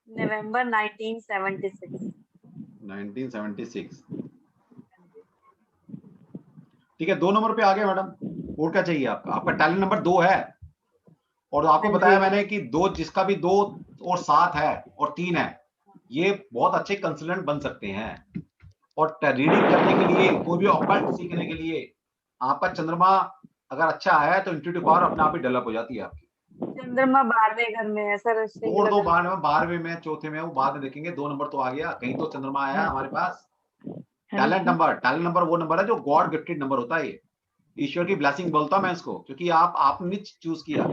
नवंबर 1976। ठीक है, 2 नंबर पे आ गए मैडम। और क्या चाहिए आपका? आपका टैलेंट नंबर 2 है, और आपको बताया मैंने कि 2, जिसका भी 2 और 7 है और 3 है, ये बहुत अच्छे कंसल्टेंट बन सकते हैं। और रीडिंग करने के लिए, कोई भी ऑकल्ट सीखने के लिए आपका चंद्रमा अगर अच्छा है तो इंट्यूटिव पावर अपने आप ही डेवलप हो जाती है आपकी। चंद्रमा 12वें घर में है सर। और 2 12वें में, चौथे में, वो बाद में देखेंगे। 2 नंबर तो आ गया, कहीं तो चंद्रमा आया हमारे पास। टैलेंट नंबर वो नंबर है जो गॉड गिफ्टेड नंबर होता है। ये ईश्वर की ब्लेसिंग बोलता मैं इसको, क्योंकि आपने चूज किया,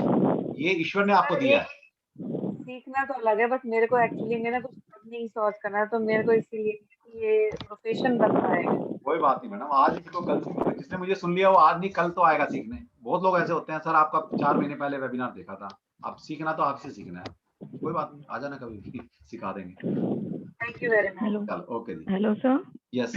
ये ईश्वर ने आपको दिया है। सीखना तो अलग है, बस मेरे को एक्चुअली मेरा कुछ नहीं सोच करना है, तो मेरे को इसीलिए ये प्रोफेशन बन पाएगा। कोई बात नहीं मैडम, आज ही तो कल सीखोगे। जिसने मुझे सुन लिया वो आज नहीं कल तो आएगा सीखने। बहुत लोग ऐसे होते हैं, सर आपका 4 महीने पहले वेबिनार देखा था, आप सीखना तो आपसे सीखना है। कोई बात नहीं, आ जाना कभी भी, सिखा देंगे। Thank you very much. चलो ओके जी। Hello sir. Yes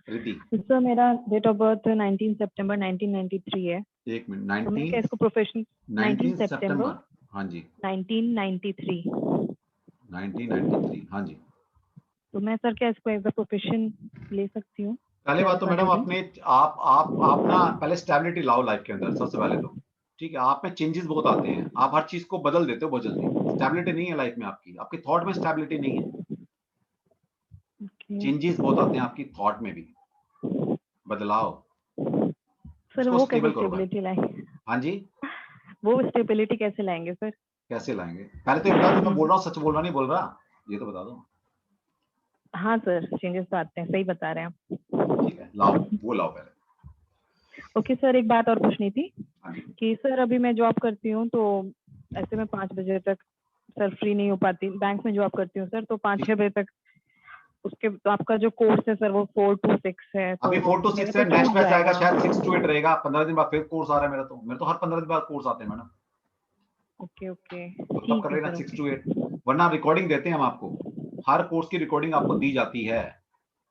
Riddhi. Sir मेरा डेट ऑफ बर्थ 19 सितंबर 1993 है। 1 मिनट। 19 क्या इसको प्रोफेशन 19 सितंबर। हाँ जी 1993। 1993 हाँ जी। तो मैं सर क्या इसको एज अ प्रोफेशन ले सकती हूँ? पहले बात तो मैडम अपने आप ना पहले स्टेबिलिटी लाओ लाइफ के अंदर, सबसे पहले तो ठीक है। आप में चेंजेस बहुत आते हैं, आप हर चीज को बदल देते हो बहुत जल्दी। स्टेबिलिटी नहीं है लाइफ में आपकी, आपके थॉट में स्टेबिलिटी नहीं है। चेंजेस बहुत आते हैं आपकी थॉट में भी, बदलाव। सर वो कैसे स्टेबिलिटी लाएंगे? हाँ जी वो स्टेबिलिटी कैसे लाएंगे सर? कैसे लाएंगे? पहले तो ये बता दो, मैं बोल रहा हूँ सच बोल रहा नहीं बोल रहा, ये तो बता दो। हाँ सर चेंजेस तो आते हैं, सही बता रहे हैं आप। ठीक है लाओ, वो लाओ पहले। ओके सर, एक बात और पूछनी थी कि सर अभी मैं जॉब करती हूँ, तो ऐसे में 5 बजे तक सर फ्री नहीं हो पाती। बैंक में जॉब करती हूँ सर, तो 5-6 बजे तक उसके तो आपका जो कोर्स है सर वो 4 to 6 है। तो अभी 4 to 6 है, नेक्स्ट बैच आएगा शायद 6 to 8 रहेगा। 15 दिन बाद फिर कोर्स आ रहा है मेरा तो हर 15 दिन बाद कोर्स आते हैं मैडम। ओके ओके तो तब कर लेना 6 to 8, वरना रिकॉर्डिंग देते हैं हम आपको। हर कोर्स की रिकॉर्डिंग आपको दी जाती है।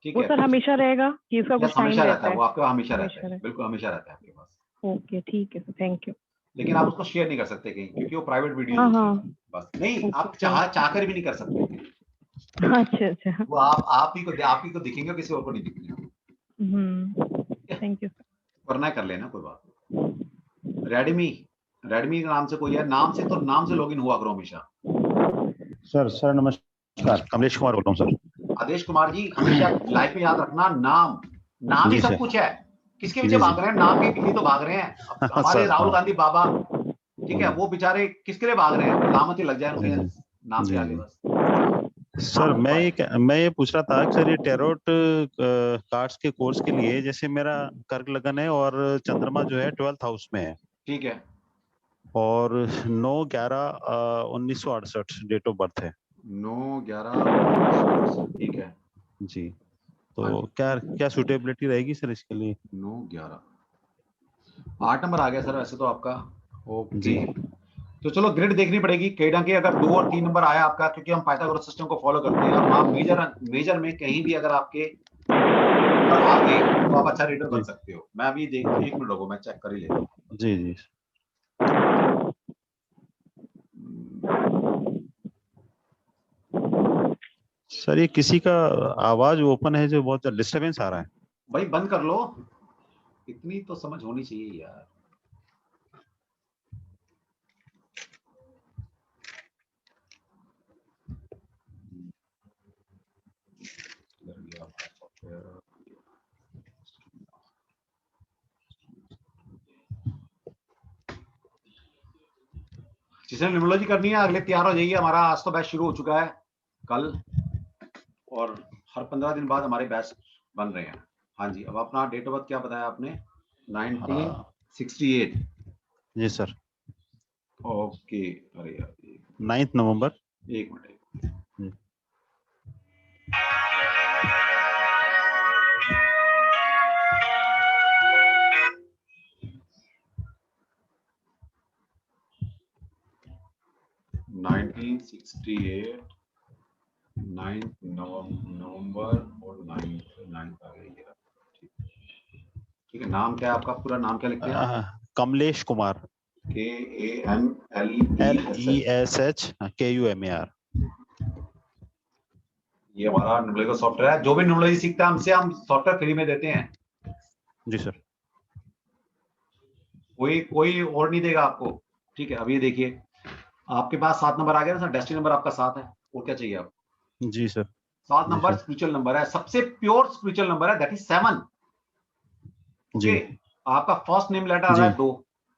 ठीक है वो सर हमेशा रहेगा कि इसका कुछ टाइम रहता है? वो आपके हमेशा रहता है, बिल्कुल हमेशा रहता है आपके पास। ओके ठीक है सर, थैंक यू। लेकिन आप उसको शेयर नहीं कर सकते कहीं, क्योंकि वो प्राइवेट वीडियो है बस। नहीं आप चाहकर भी नहीं कर सकते। अच्छा वो आप ही को दिखेंगे, किसी और को नहीं दिखेंगे। Thank you sir. करना कर लेना, कोई बात नहीं। रेडमी के नाम से कोई है, नाम से लॉगिन हुआ करो हमेशा। सर नमस्कार, कमलेश कुमार बोल रहा हूँ सर। आदेश कुमार जी, हमेशा लाइफ में याद रखना, नाम ही सब कुछ है। किसके पीछे भाग रहे हैं? नाम के पीछे तो भाग रहे हैं। हमारे राहुल गांधी बाबा, ठीक है, वो बेचारे किसके लिए भाग रहे हैं? लामती लग जाए उनके नाम के आगे बस। सर मैं ये पूछ रहा था कि सर ये टैरोट कार्ड्स के कोर्स के लिए, जैसे मेरा कर्क लगन है और चंद्रमा जो है 12th हाउस में है, ठीक है, और 9/11/1968 डेट ऑफ बर्थ है। 9/11 ठीक है जी। तो क्या सूटेबिलिटी रहेगी सर इसके लिए? 9/11 8 नंबर आ गया सर वैसे तो आपका। ओके तो चलो ग्रिड देखनी पड़ेगी केडा की। अगर 2 और 3 नंबर आया आपका, क्योंकि हम पाइथागोरस सिस्टम को फॉलो करते हैं, आप मेजर में कहीं भी अगर आपके आ गए तो आप अच्छा रीडर बन सकते हो। मैं अभी देख 1 मिनट रुको, मैं चेक कर ही लेता हूँ। जी सर ये किसी का आवाज ओपन है जो बहुत डिस्टरबेंस आ रहा है। भाई बंद कर लो, इतनी तो समझ होनी चाहिए यार। जिसने न्यूमरोलॉजी करनी है अगले तैयार हो जाइए। हमारा आज तो बैच शुरू हो चुका है कल, और हर 15 दिन बाद हमारे बैच बन रहे हैं। हाँ जी, अब अपना डेट ऑफ बर्थ क्या बताया आपने? 1968। जी सर। ओके, अरे यार 9 नवंबर। 1 मिनट। 68 9 नवंबर और 9 आ गई। ठीक है, नाम क्या है आपका? पूरा नाम क्या लिखते हैं? कमलेश कुमार। KAMLESHKUMAR। ये हमारा न्यूमरोलॉजी का सॉफ्टवेयर है। जो भी न्यूमरोलॉजी सीखता है हमसे, हम सॉफ्टवेयर फ्री में देते हैं। जी सर। कोई और नहीं देगा आपको। ठीक है, अब ये देखिए, आपके पास 7 नंबर आ गया ना सर, डेस्टिनी नंबर आपका 7 है। और क्या चाहिए आपको? जी सर। 7 नंबर स्पिरिचुअल नंबर है, सबसे प्योर स्पिरिचुअल नंबर है, दैट इज 7। जी। आपका फर्स्ट नेम लेटर आ रहा है 2,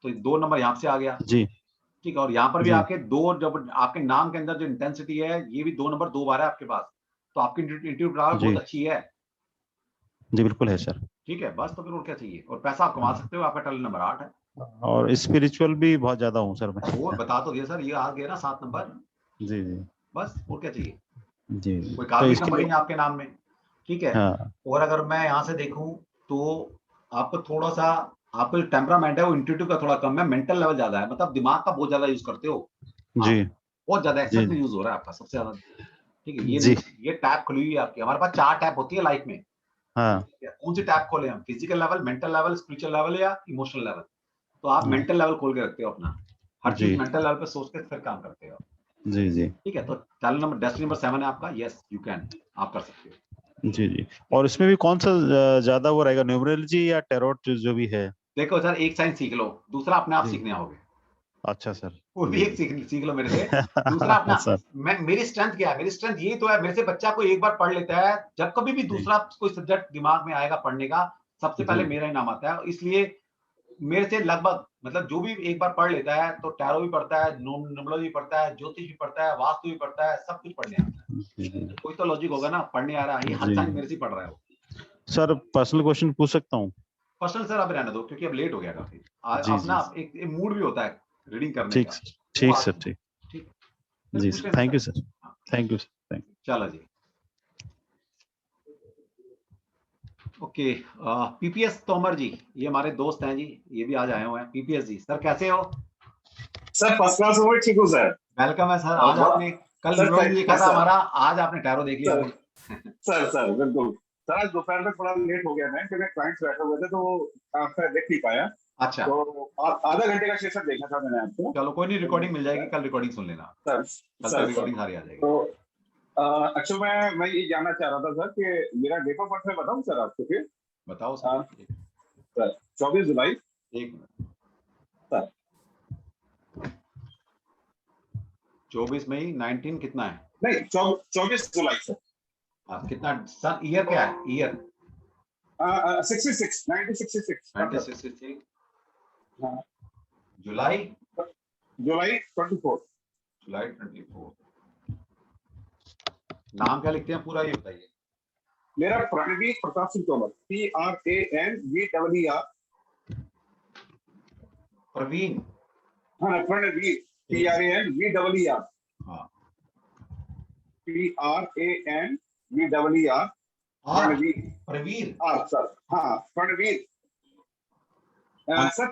तो 2 नंबर यहाँ से आ गया। जी। ठीक है, और यहाँ पर भी जी। आपके 2, जब आपके नाम के अंदर जो इंटेंसिटी है, ये भी 2 नंबर 2 बार है आपके पास, तो आपकी इंट्यूटिव पावर बहुत अच्छी है। जी बिल्कुल है सर। ठीक है, बस तो फिर और क्या चाहिए? और पैसा आप कमा सकते हो, आपका टैलेंट नंबर 8 है। और स्पिरिचुअल भी बहुत ज्यादा हूँ सर मैं। वो बता तो दिया सर, ये आ गया ना 7 नंबर। जी जी। बस और क्या चाहिए? जी। कोई कार्मिक नंबर ही है आपके नाम में। ठीक है। हाँ। और अगर मैं यहाँ से देखूं तो आपको थोड़ा सा, आपका जो टेम्परामेंट है वो इंट्यूटिव का थोड़ा कम है, मेंटल लेवल ज्यादा है, मतलब दिमाग का बहुत ज्यादा यूज करते हो। जी। बहुत ज्यादा एक्सेस में जी। यूज हो रहा है आपका, सबसे ज्यादा। ठीक है, ये जी। ये टैब खुली हुई है आपकी। हमारे पास 4 टैब होती है लाइफ में। हाँ। कौन सी टैब खोले हम? Physical level, mental level, spiritual level या इमोशनल लेवल? तो आप मेंटल लेवल खोल के रखते हो अपना, हर चीज मेंटल लेवल पे सोच के फिर काम करते हो। जी जी। ठीक है, तो टैलेंट नंबर, डेस्टिनी नंबर 7 है आपका। यस यू कैन, आप कर सकते हो। जी जी। और इसमें भी कौन सा ज्यादा वो रहेगा, न्यूमरोलॉजी या टैरोट जो भी है? देखो सर, एक साइंस सीख लो, दूसरा अपने आप सीखने आओगे। अच्छा सर। वो भी एक सीख लो मेरे से। दूसरा अपना मेरी स्ट्रेंथ क्या है? मेरी स्ट्रेंथ यही तो है, मेरे से बच्चा कोई एक बार पढ़ लेता है, जब कभी भी दूसरा कोई सब्जेक्ट दिमाग में आएगा पढ़ने का, सबसे पहले मेरा ही नाम आता है। इसलिए मेरे से लगभग, मतलब जो भी एक बार पढ़ लेता है, तो टैरो भी पढ़ता है, न्यूमरोलॉजी पढ़ता है, ज्योतिष भी पढ़ता है, वास्तु भी पढ़ता है, सब कुछ पढ़ने आता है। कोई तो लॉजिक होगा ना, पढ़ने आ रहा है, ये हर साल मेरे से पढ़ रहा है वो। सर पर्सनल क्वेश्चन पूछ सकता हूँ? पर्सनल सर अब रहने दो, क्योंकि अब लेट हो गया काफी। अपना एक मूड भी होता है रीडिंग करने का। ठीक सर, ठीक। ठीक जी sir, thank you sir. Thank you sir, thank you. चलो जी। ओके, पीपीएस तोमर जी, ये हमारे दोस्त हैं जी, ये भी आज आए हुए हैं। पीपीएस जी, सर कैसे हो? सर फर्स्ट क्लास हूँ, ठीक हूँ सर। वेलकम है सर। आज आपने कल न्यूमरोलॉजी देखा था हमारा, आज आपने टैरो देख लिया। सर बिल्कुल सर, आज दोपहर में थोड़ा लेट हो गया मैं, क्योंकि क्लाइंट्स बैठे हुए थे, तो आपका देख नहीं पाया। अच्छा, तो आधा घंटे का सेशन देखा था मैंने आपको। चलो कोई नहीं, रिकॉर्डिंग मिल जाएगी, कल रिकॉर्डिंग सुन लेना सर। कल तक रिकॉर्डिंग सारी आ जाएगी। तो अच्छा, मैं ये जानना चाह रहा था सर कि मेरा डेट ऑफ बर्थ में बताऊं सर आपको? फिर बताओ सर। 24 जुलाई। एक मिनट सर, 24 मई 19 कितना है? नहीं 24 जुलाई सर। कितना सर? ईयर क्या है? ईयर 66 1966। हाँ। जुलाई 24। जुलाई 24। नाम क्या लिखते हैं पूरा, ये बताइए। मेरा प्रणवीर प्रताप सिंह तोमर, PRANVER। प्रवीण? हाँ, प्रणवीर, PRANVER। हाँ, PRANVER। प्रवीर। हाँ सर, हाँ प्रणवीर सर,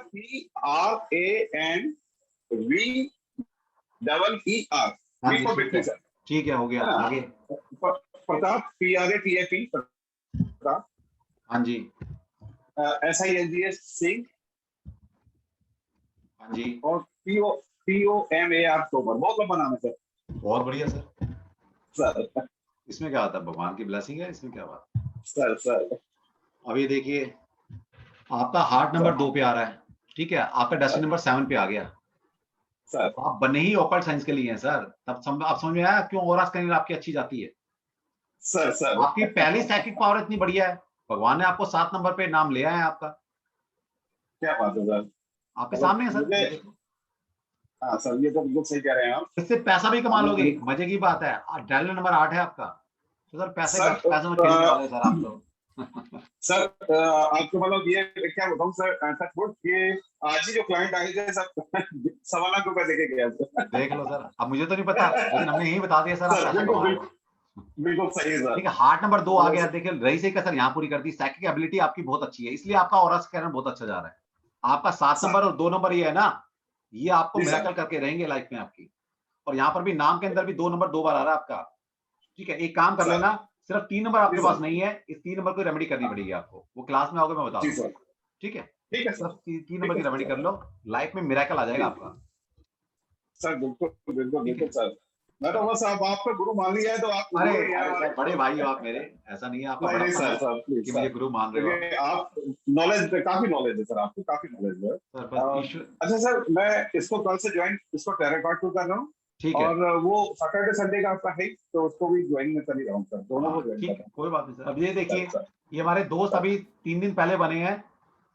PRANVER। ठीक है, हो गया। आगे प्रताप, PRATAP प्रताप। हाँ जी। SINGS सिंह। हाँ जी। और TOMAR तोमर। बहुत लंबा नाम है सर। बहुत बढ़िया सर। सर इसमें क्या आता है? भगवान की ब्लेसिंग है, इसमें क्या बात? सर अब ये देखिए, आपका हार्ट नंबर 2 पे आ रहा है। ठीक है, आपका डेस्टिनी नंबर 7 पे आ गया सर। आप बने ही ऑकल्ट साइंस के लिए हैं सर। तब आप समझ में आया क्यों ऑरा स्कैनिंग आपकी अच्छी जाती है? सर आपकी पहली साइकिक पावर इतनी बढ़िया है, भगवान ने आपको 7 नंबर पे नाम लिया है आपका। क्या बात है सर, आपके सामने है सर। हाँ सर, ये तो बिल्कुल सही कह रहे हैं आप। इससे पैसा भी कमा लोगे, मजे की बात है। टैलेंट नंबर 8 है आपका, तो सर पैसे में खेलने वाले सर आप लोग। सर आपको मतलब ये क्या बताऊं सर, ये आज ही जो क्लाइंट आए थे सब 1.25 लाख रुपए देके गया। देख लो सर, अब मुझे तो नहीं पता, लेकिन हमने यही बता दिया सर। बिल्कुल सही है सर। ठीक है, हार्ट नंबर 2 आ गया। देखिए रही से कसर यहाँ पूरी कर दी। साइकिक एबिलिटी आपकी बहुत अच्छी है, इसलिए आपका ऑरा स्कैनर बहुत अच्छा जा रहा है। आपका 7 नंबर और 2 नंबर ये है ना, ये आपको मिरेकल करके रहेंगे लाइफ में आपकी। और यहाँ पर भी नाम के अंदर भी 2 नंबर 2 बार आ रहा है आपका। ठीक है, एक काम कर लेना, सिर्फ 3 नंबर आपके पास नहीं है, इस 3 नंबर को रेमेडी करनी पड़ेगी आपको। वो क्लास में आओगे मैं बता दूंगा। ठीक है, सिर्फ 3 नंबर की रेमेडी कर लो, लाइफ में मिरेकल आ जाएगा आपका। सर बिल्कुल बिल्कुल बिल्कुल सर, मैं तो बस आप आपका गुरु मान लिया है तो आप अरे बड़े भाई हो आप मेरे, ऐसा नहीं है आपका बड़ा सर कि मुझे गुरु मान रहे हो आप। नॉलेज काफी नॉलेज है सर, आपको काफी नॉलेज है सर। अच्छा सर, मैं इसको कल से ज्वाइन, इसको टैरो कार्ड टू कर रहा हूँ। ठीक है, और वो सैटरडे संडे का आपका है तो उसको भी ज्वाइन में कर ही रहा हूँ सर, दोनों को ज्वाइन कर रहा हूँ। कोई बात नहीं सर। अब ये देखिए, ये हमारे दोस्त अभी 3 दिन पहले बने हैं।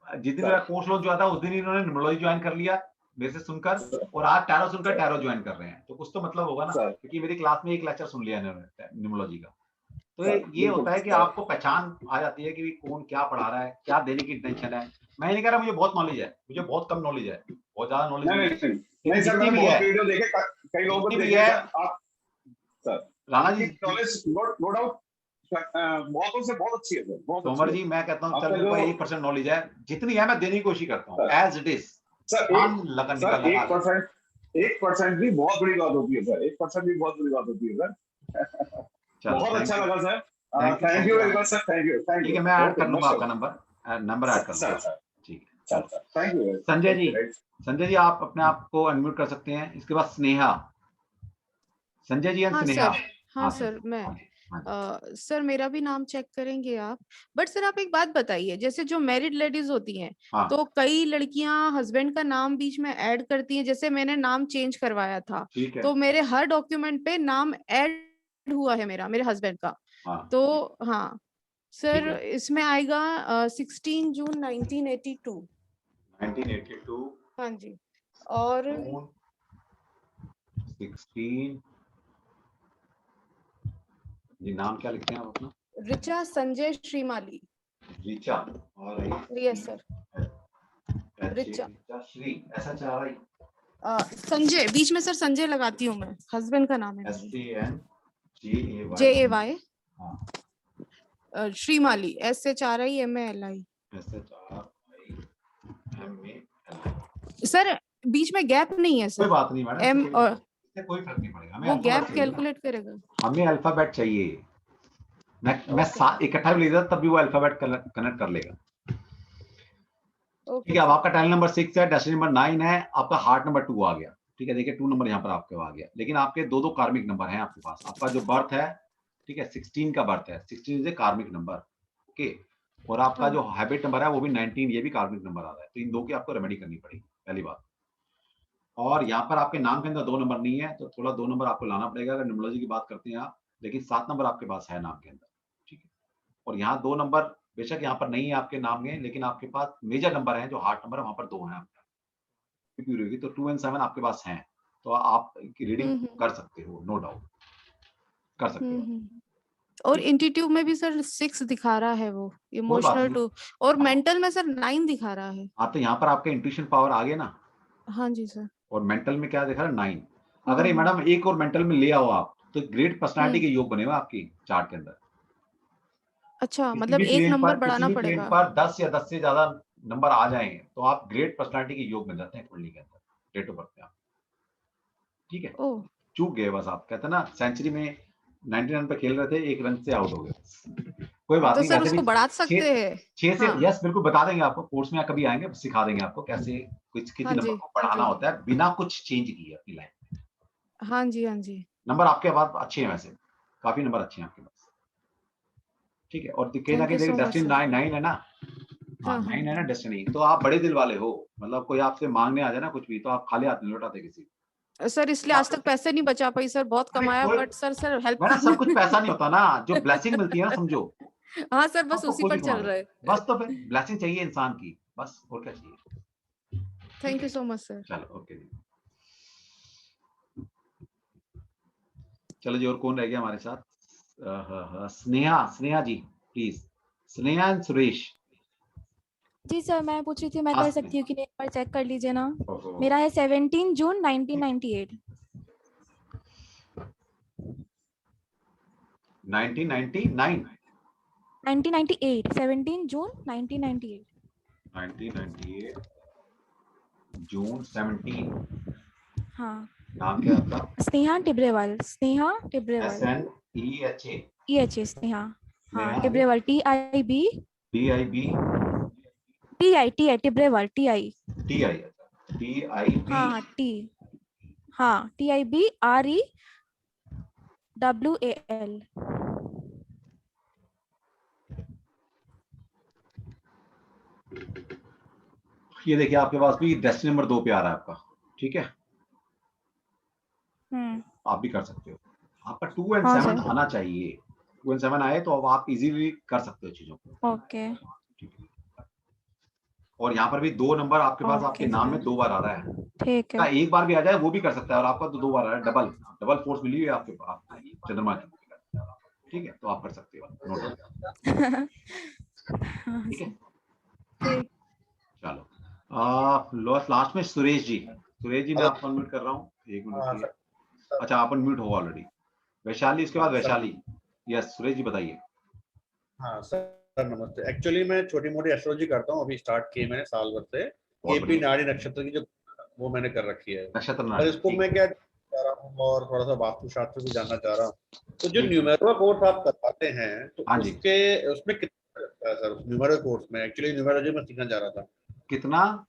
जिस दिन मेरा कोर्स लॉन्च हुआ था उस दिन इन्होंने न्यूमरोलॉजी ज्वाइन कर लिया मेरे से सुनकर, और आज टैरो सुनकर टैरो ज्वाइन कर रहे हैं। तो कुछ तो मतलब होगा ना, क्योंकि मेरी क्लास में एक लेक्चर सुन लिया इन्होंने न्यूमरोलॉजी का। तो ये होता है कि आपको पहचान आ जाती है कि कौन क्या पढ़ा रहा है, क्या देने की इंटेंशन है। मैं नहीं कह रहा मुझे बहुत नॉलेज है, मुझे बहुत कम नॉलेज है, बहुत ज्यादा नॉलेज नहीं सर, मैंने बहुत वीडियो देखे, कई लोगों को देखे आप sir. Rana ji knowledge no doubt बहुतों से बहुत अच्छी है सर, बहुत तोमर जी। मैं कहता हूँ चल मेरे को 1% नॉलेज है, जितनी है मैं देने की कोशिश करता हूँ एज इट इज सर। 1% भी बहुत बड़ी बात होती है सर, 1% भी बहुत बड़ी बात होती है सर। बहुत अच्छा लगा sir, thank you very much sir, thank you. ठीक है, मैं ऐड कर लूंगा आपका नंबर ऐड कर लूंगा। ठीक है, थैंक यू। संजय जी आप अपने आप को अनम्यूट कर सकते हैं। इसके बाद स्नेहा, संजय जी एंड स्नेहा। हाँ सर, मैं सर मेरा भी नाम चेक करेंगे आप। बट सर आप एक बात बताइए, जैसे जो मैरिड लेडीज होती हैं, तो कई लड़कियां हस्बैंड का नाम बीच में ऐड करती हैं। जैसे मैंने नाम चेंज करवाया था, तो मेरे हर डॉक्यूमेंट पे नाम ऐड हुआ है मेरे हस्बैंड का। तो हाँ सर, इसमें आएगा 16 जून 1982। हाँ जी, और 16 जी। नाम क्या लिखते हैं आप अपना? रिचा संजय श्रीमाली। रिचा और yes sir, Richa Shri SHRI Sanjay, बीच में सर संजय लगाती हूँ मैं, हस्बैंड का नाम है JAY श्रीमाली SHRIMALI। सर बीच में गैप नहीं है सर। कोई बात नहीं मैडम, M और कोई फर्क नहीं पड़ेगा। वो गैप कैलकुलेट करेगा। हमें अल्फाबेट चाहिए, मैं इकट्ठा भी ले जाता तब भी वो अल्फाबेट कनेक्ट कर लेगा। ठीक है, अब आपका टाइल नंबर 6 है, डेस्टिनी नंबर 9 है, आपका हार्ट नंबर 2 आ गया। ठीक है, देखिए 2 नंबर यहाँ पर आपके आ गया, लेकिन आपके दो कार्मिक नंबर हैं आपके पास। आपका जो बर्थ है, ठीक है, 16 का बर्थ है, 16 इज ए कार्मिक नंबर। ओके, और आपका जो हैबिट नंबर है वो भी 19, ये भी कार्मिक नंबर आ रहा है। तो इन दो की आपको रेमेडी करनी पड़ेगी, पहली बात। और यहाँ पर आपके नाम के अंदर 2 नंबर नहीं है, तो थोड़ा 2 नंबर आपको लाना पड़ेगा अगर न्यूमरोलॉजी की बात करते हैं आप। लेकिन 7 नंबर आपके पास है नाम के अंदर। ठीक है, और यहाँ 2 नंबर बेशक यहाँ पर नहीं है आपके नाम में, लेकिन आपके पास मेजर नंबर है जो हार्ट नंबर है, वहां पर 2 है आपका। तो 2 और 7 आपके पास हैं, तो आप रीडिंग कर सकते हो, नो डाउट कर सकते हो। और इंट्यूटिव में भी सर 6 दिखा रहा है, वो इमोशनल 2, और मेंटल में सर 9 दिखा रहा है। हाँ, तो यहाँ पर आपका इंट्यूशन पावर आ गया ना। हाँ जी सर। और मेंटल में क्या दिखा रहा है? 9। अगर ये मैडम एक और मेंटल में ले आओ आप, तो ग्रेट पर्सनालिटी के योग बने हुए आपकी चार्ट के अंदर। अच्छा, मतलब एक नंबर बढ़ाना पड़ेगा। पर 10 या 10 से ज्यादा नंबर आ जाएं तो आप ग्रेट पर्सनालिटी के योग में जाते हैं कुंडली के अंदर, डेट ऑफ बर्थ पे आप। ठीक है, चूक गए बस। आप कहते हैं ना सेंचुरी में 99 पे खेल रहे थे, 1 रन से आउट हो गए। कोई बात नहीं, सर उसको बढ़ा सकते हैं 6 से। यस बिल्कुल, बता देंगे आपको, कोर्स में कभी आएंगे सिखा देंगे आपको कैसे किसी नंबर को बढ़ाना होता है बिना कुछ चेंज किए अपनी लाइफ में। हाँ जी, हाँ जी। नंबर आपके पास अच्छे हैं, वैसे काफी नंबर अच्छे हैं आपके पास। ठीक है, और कहीं ना कहीं डेस्टिनी 9 है ना। हाँ, 9 है ना डेस्टिनी। तो आप बड़े दिल वाले हो, मतलब कोई आपसे मांगने आ जाए ना कुछ भी, तो आप खाली हाथ नहीं लौटाते किसी। सर इसलिए आज तक पैसे नहीं बचा पाई सर, बहुत कमाया, बट सर हेल्प। सब कुछ पैसा नहीं होता ना, जो ब्लेसिंग मिलती है ना, समझो। हाँ सर, बस उसी पर चल रहा है। बस तो फिर ब्लेसिंग चाहिए इंसान की, बस और क्या चाहिए। Thank you so much sir. चलो ओके जी। चलो जी, और कौन रह गया हमारे साथ? स्नेहा जी प्लीज। स्नेहा एंड सुरेश। जी सर, मैं पूछ रही थी मैं कर सकती हूँ कि नहीं, एक बार चेक कर लीजिए ना। मेरा है 17 जून 1998। 1999 1998 17 जून 1998 1998 जून 17। हाँ, नाम क्या है आपका? स्नेहा टिब्रेवाल। स्नेहा टिब्रेवाल। SNEHA। EHA स्नेहा। हाँ Tibrewal TIB। TI Tibrewal TI। TIB। हाँ T। हाँ TIBREWAL। ये देखिए आपके पास भी डेस्टिनी नंबर 2 पे आ रहा है आपका, ठीक है, आप भी कर सकते हो। आपका 2 और 7 आना चाहिए, 2 और 7 आए तो अब आप इजीली कर सकते हो चीजों को। ओके। और यहाँ पर भी 2 नंबर आपके पास आपके नाम में 2 बार आ रहा है, ठीक है। एक बार भी आ जाए वो भी कर सकता है, और आपका तो 2 बार आ रहा है, डबल फोर्स मिली है आपके पास चंद्रमा की, ठीक है, तो आप कर सकते हो, नो डाउट। ठीक है, चलो लास्ट में सुरेश जी मैं आपको अनम्यूट कर रहा हूँ, 1 मिनट। अच्छा आप अनम्यूट हो ऑलरेडी। वैशाली, इसके बाद वैशाली। यस सुरेश जी बताइए। हाँ सर नमस्ते। एक्चुअली मैं छोटी मोटी एस्ट्रोलॉजी करता हूँ, अभी स्टार्ट की मैंने साल भर से। केपी नाड़ी नक्षत्र की जो वो मैंने कर रखी है नक्षत्र नाड़ी, इसको मैं क्या चाह रहा हूँ और थोड़ा सा वास्तु शास्त्र भी जानना चाह रहा हूँ। तो जो न्यूमेरो कोर्स आप करवाते हैं तो उसमें कितना लगता है सर? न्यूमेरो कोर्स में एक्चुअली न्यूमेरोलॉजी में सीखना चाह रहा था। कितना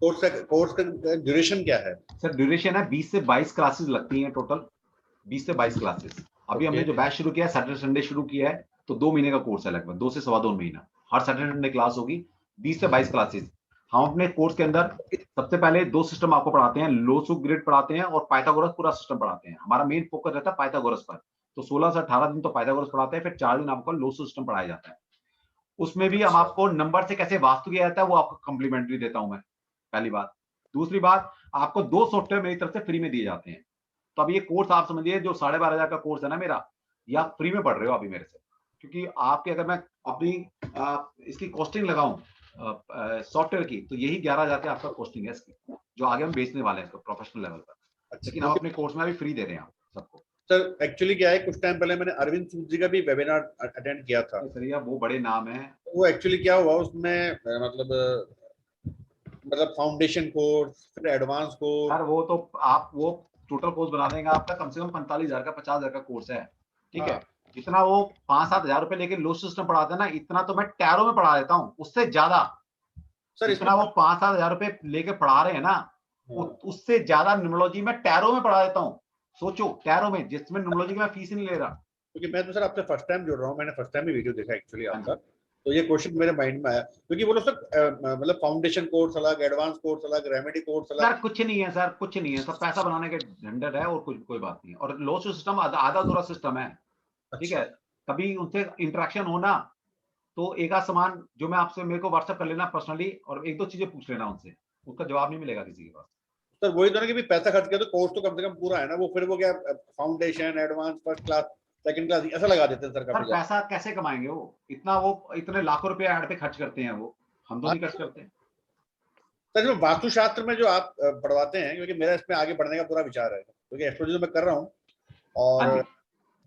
कोर्स का ड्यूरेशन क्या है सर? ड्यूरेशन है 20 से 22 क्लासेस लगती हैं टोटल, 20 से 22 क्लासेस। अभी हमने जो बैच शुरू किया है सैटरडे संडे शुरू किया है, तो 2 महीने का कोर्स है, लगभग 2 से सवा 2 महीना। हर सैटरडे संडे क्लास होगी, 20 से 22 क्लासेस। हम अपने कोर्स के अंदर सबसे पहले 2 सिस्टम आपको पढ़ाते हैं, लोसु ग्रिड पढ़ाते हैं और पाइथागोरस पूरा सिस्टम पढ़ाते हैं। हमारा मेन फोकस रहता है पाइथागोरस पर, तो 16 से 18 दिन तो पाइथागोरस पढ़ाते हैं, फिर 4 दिन आपको लोसु सिस्टम पढ़ाया जाता है। उसमें भी हम आपको नंबर से कैसे वास्तु किया जाता है वो आपको कम्प्लीमेंट्री देता हूं मैं, पहली बात। दूसरी बात, आपको 2 सॉफ्टवेयर मेरी तरफ से फ्री में दिए जाते हैं। तो अब ये कोर्स आप समझिए, जो 12,500 का कोर्स है ना मेरा, ये आप फ्री में पढ़ रहे हो अभी मेरे से, क्योंकि आपके अगर मैं अपनी इसकी कॉस्टिंग लगाऊं सॉफ्टवेयर की, तो यही 11,000 का आपका कॉस्टिंग है इसकी, जो आगे हम बेचने वाले हैं इसको प्रोफेशनल लेवल पर। लेकिन आप अपने कोर्स में भी फ्री दे रहे हैं आप सबको। सर एक्चुअली क्या है, कुछ टाइम पहले मैंने अरविंद सूद जी का भी वेबिनार अटेंड किया था। सर वो बड़े नाम है, वो एक्चुअली क्या हुआ उसमें, मतलब फाउंडेशन कोर्स फिर एडवांस कोर्स। सर वो तो आप वो टोटल कोर्स बना देंगे आपका कम से कम 45,000 का 50,000 का कोर्स है, ठीक है। जितना वो 5-7 हजार रुपए लेके लो सिस्टम पढ़ाते हैं ना, इतना तो मैं टैरो में पढ़ा देता हूँ, उससे ज्यादा। सर इतना वो 5-7 हजार रुपए लेके पढ़ा रहे हैं ना, उससे ज्यादा न्यूमरोलॉजी में टैरो में पढ़ा देता हूँ। सोचो टैरो में, जिसमें न्यूमरोलॉजी की मैं फीस ही नहीं ले रहा। क्योंकि मैं तो सर आपसे फर्स्ट टाइम जुड़ रहा हूँ, मैंने फर्स्ट टाइम ही वीडियो देखा एक्चुअली आपका, तो ये क्वेश्चन मेरे माइंड में आया। क्योंकि बोलो सर मतलब फाउंडेशन कोर्स अलग, एडवांस कोर्स अलग, रेमेडी कोर्स अलग। सर कुछ नहीं है सर, कुछ नहीं है, सब पैसा बनाने के झंझट है और कुछ कोई बात नहीं है। और लो सिस्टम आधा अधूरा सिस्टम है, ठीक है। कभी उनसे इंटरेक्शन होना तो एक आध सामान जो मैं आपसे, मेरे को व्हाट्सएप कर लेना पर्सनली, और 1-2 चीजें पूछ लेना उनसे, उसका जवाब नहीं मिलेगा किसी के पास। सर वही तो ना कि भी पैसा खर्च किया तो कोर्स तो कम से कम पूरा है ना, वो फिर वो क्या foundation, advance, first class, second class ऐसा लगा देते हैं सर। सर पैसा कैसे कमाएंगे वो इतना? वो इतने लाखों रुपए ऐड पे खर्च करते हैं, वो हम तो नहीं खर्च करते। सर जो वास्तुशास्त्र में जो आप पढ़वाते हैं, क्योंकि मेरा इसमें आगे बढ़ने का पूरा विचार है, क्योंकि एस्ट्रोलॉजी मैं कर रहा हूँ, और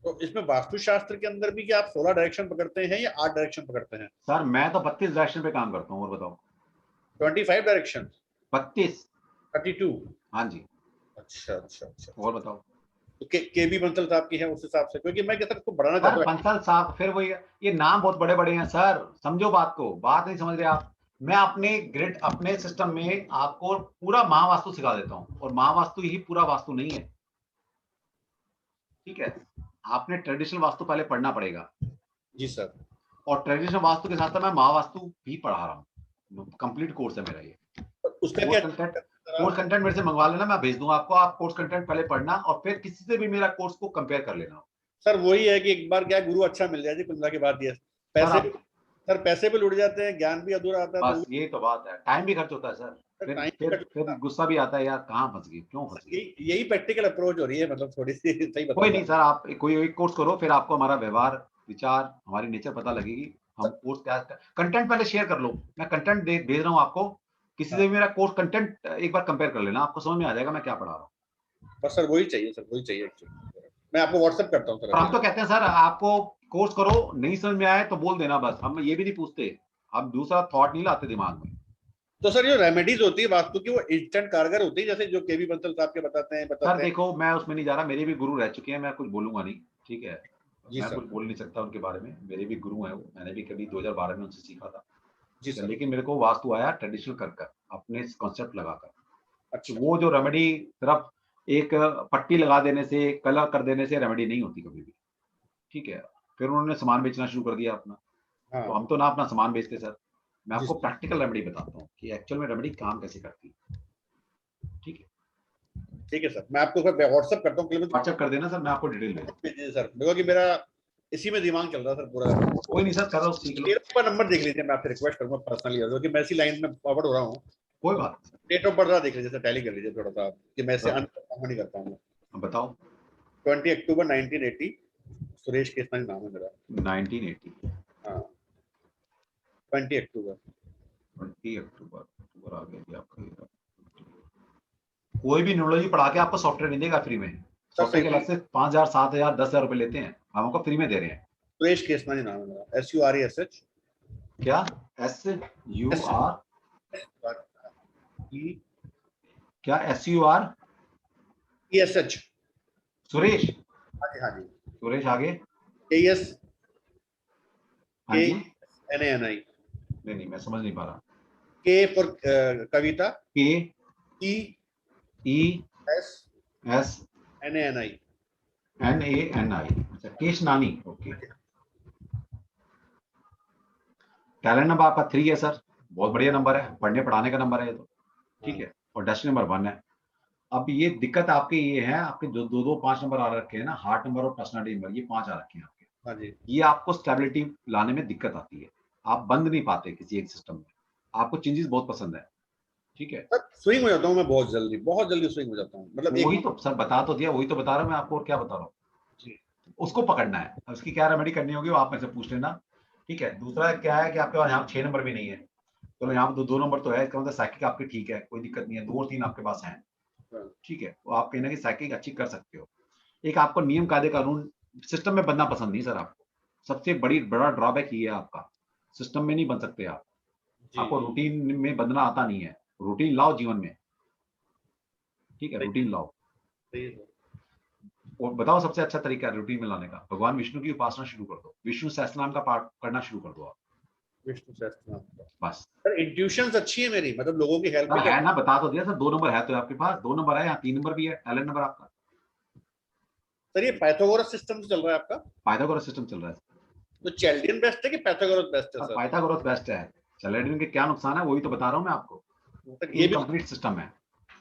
तो इसमें वास्तुशास्त्र के अंदर भी क्या आप 16 डायरेक्शन पकड़ते हैं या 8 डायरेक्शन पकड़ते हैं? सर मैं तो 32 डायरेक्शन पे काम करता हूँ। और बताओ 25 डायरेक्शन? 32 हाँ जी। अच्छा। और बताओ तो केबी बंसल साहब की है उस हिसाब से, क्योंकि मैं कहता हूँ बढ़ाना चाहता हूँ। बंसल साहब फिर वही, ये नाम बहुत बड़े बड़े हैं सर, समझो बात को, बात नहीं समझ रहे आप। मैं अपने ग्रिड, अपने सिस्टम में आपको पूरा महावास्तु सिखा देता हूँ, और महावास्तु ही पूरा वास्तु नहीं है, ठीक है। आपने ट्रेडिशनल वास्तु पहले पढ़ना पड़ेगा। जी सर। और ट्रेडिशनल वास्तु के साथ साथ मैं महावास्तु भी पढ़ा रहा हूँ, कंप्लीट कोर्स है मेरा ये। उसका क्या कोर्स कंटेंट मेरे से मंगवा लेना, मैं भेज दूंगा आपको। आप कोर्स कंटेंट पहले पढ़ना और फिर किसी से भी मेरा कोर्स को कंपेयर कर लेना। सर वही है कि एक बार क्या गुरु अच्छा मिल जाए जी, कुंदा की बात ये पैसे भी लुट जाते हैं, ज्ञान भी अधूरा आता है। बस ये तो बात है, टाइम भी खर्च होता है सर, फिर गुस्सा भी आता है यार, कहाँ फंस गई, क्यों फंस गई। यही प्रैक्टिकल अप्रोच हो रही है, मतलब थोड़ी सी सही बता। कोई नहीं सर, आप कोई एक कोर्स करो, फिर आपको हमारा व्यवहार, विचार, हमारी नेचर पता लगेगी। हम कोर्स क्या, कंटेंट पहले शेयर कर लो, मैं कंटेंट भेज रहा हूँ आपको, किसी से भी मेरा कोर्स कंटेंट एक बार कंपेयर कर लेना, आपको समझ में आ जाएगा मैं क्या पढ़ा रहा हूँ। बस सर वही चाहिए सर, वही चाहिए एक्चुअली। मैं आपको व्हाट्सएप करता हूँ सर। हम तो कहते हैं सर, आपको कोर्स करो, नहीं समझ में आए तो बोल देना, बस हम ये भी नहीं पूछते, हम दूसरा थॉट नहीं लाते दिमाग में। तो सर, जो रेमेडीज होती है वास्तु की, वो इंस्टेंट कारगर होती है, जैसे जो केवी बंसल साहब के बताते हैं? सर देखो, मैं उसमें नहीं जा रहा, मेरे भी गुरु रह चुके हैं, मैं कुछ बोलूंगा नहीं, ठीक है? जी मैं सर। कुछ बोल नहीं सकता उनके बारे में, मेरे भी गुरु हैं वो, मैंने भी कभी 2012 में उनसे सीखा था। जी सर। लेकिन मेरे को वास्तु आया ट्रेडिशनल कर अपने कॉन्सेप्ट लगाकर। अच्छा। वो जो रेमेडी सिर्फ एक पट्टी लगा देने से, कलर कर देने से रेमेडी नहीं होती कभी भी, ठीक है? फिर उन्होंने सामान बेचना शुरू कर दिया अपना। तो हम तो ना अपना सामान बेचते सर, मैं आपको प्रैक्टिकल रेमेडी बताता हूँ कि एक्चुअल में रेमेडी काम कैसे करती है, ठीक है? ठीक है सर, मैं आपको व्हाट्सएप करता हूँ। व्हाट्सएप कर देना सर, मैं आपको डिटेल भेज जी सर, क्योंकि मेरा इसी में दिमाग चल रहा सर पूरा। कोई नहीं सर, करो, सीख लो। मेरा नंबर देख लीजिए, मैं आपसे रिक्वेस्ट करूंगा पर्सनली, क्योंकि मैं इसी लाइन में फॉरवर्ड हो रहा हूँ। कोई बात नहीं। डेट ऑफ बर्थ देख लीजिए सर, टैली कर लीजिए थोड़ा सा, कि मैं इसे नहीं कर पाऊंगा। बताओ। 20 अक्टूबर 1980, सुरेश केसवानी नाम है मेरा। 1980, हाँ 20 अक्टूबर आ गया आपका। कोई भी न्यूरोलॉजी पढ़ा के आपको सॉफ्टवेयर नहीं देगा फ्री में। सॉफ्टवेयर के अलग से 5,000, 7,000, 10,000 रुपए लेते हैं, हम आपको फ्री में दे रहे हैं। सुरेश केसवानी नाम है मेरा, SURESH। क्या? SUR क्या? SURESH। सुरेश? हाँ जी। सुरेश आगे? KS हाँ जी? NANI। नहीं, मैं समझ नहीं पा रहा। K for Kavita, K E S NANI। अच्छा, केशनानी, ओके। टैलेंट नंबर आपका 3 है सर, बहुत बढ़िया नंबर है, पढ़ने पढ़ाने का नंबर है ये तो, ठीक है? और डेस्टिनी नंबर 1 है। अब ये दिक्कत आपके ये है, आपके जो 2 5 नंबर आ रखे हैं ना, हार्ट नंबर और पर्सनालिटी नंबर, ये 5 आ रखे हैं आपके। हाँ जी। ये आपको स्टेबिलिटी लाने में दिक्कत आती है, आप बंद नहीं पाते किसी एक सिस्टम में, आपको चेंजेस बहुत पसंद है, ठीक है? सर स्विंग हो जाता हूँ मैं बहुत जल्दी स्विंग हो जाता हूँ, मतलब वही तो सर बता तो दिया, वही तो बता रहा हूँ मैं आपको, और क्या बता रहा हूँ? उसको पकड़ना है, उसकी क्या रेमेडी करनी होगी वो आप में से पूछ लेना, ठीक है? दूसरा क्या है कि आपके पास यहाँ 6 नंबर भी नहीं है, तो यहाँ पे 2 नंबर तो है, इसका मतलब साइकिक आपकी ठीक है, कोई दिक्कत नहीं है, 2 और 3 आपके पास हैं, ठीक है? तो आप कहीं ना कहीं साइकिक अच्छी कर सकते हो। एक आपको नियम कायदे कानून सिस्टम में बनना पसंद नहीं सर आपको, सबसे बड़ा ड्रॉबैक ये है आपका, सिस्टम में नहीं बन सकते आप, आपको रूटीन में बंधना आता नहीं है, रूटीन लाओ जीवन में, ठीक है? रूटीन लाओ। और बताओ सबसे अच्छा तरीका है रूटीन में लाने का, भगवान विष्णु की उपासना शुरू कर दो, विष्णु सहस्त्रनाम का पाठ करना शुरू कर दो आप, विष्णु सहस्त्रनाम बस। सर इंट्यूशंस अच्छी है मेरी, मतलब लोगों की हेल्प है ना, बता तो दिया सर, 2 नंबर है तो आपके पास, 2 नंबर है, यहाँ 3 नंबर भी है, टैलेंट नंबर आपका। सर ये पाइथागोरस सिस्टम चल रहा है आपका? पाइथागोरस सिस्टम चल रहा है, तो चैल्डियन बेस्ट है कि पाइथागोरस बेस्ट है सर? पाइथागोरस बेस्ट है, चैल्डियन के क्या नुकसान है वही तो बता रहा हूँ मैं आपको, ये भी कंप्लीट सिस्टम है।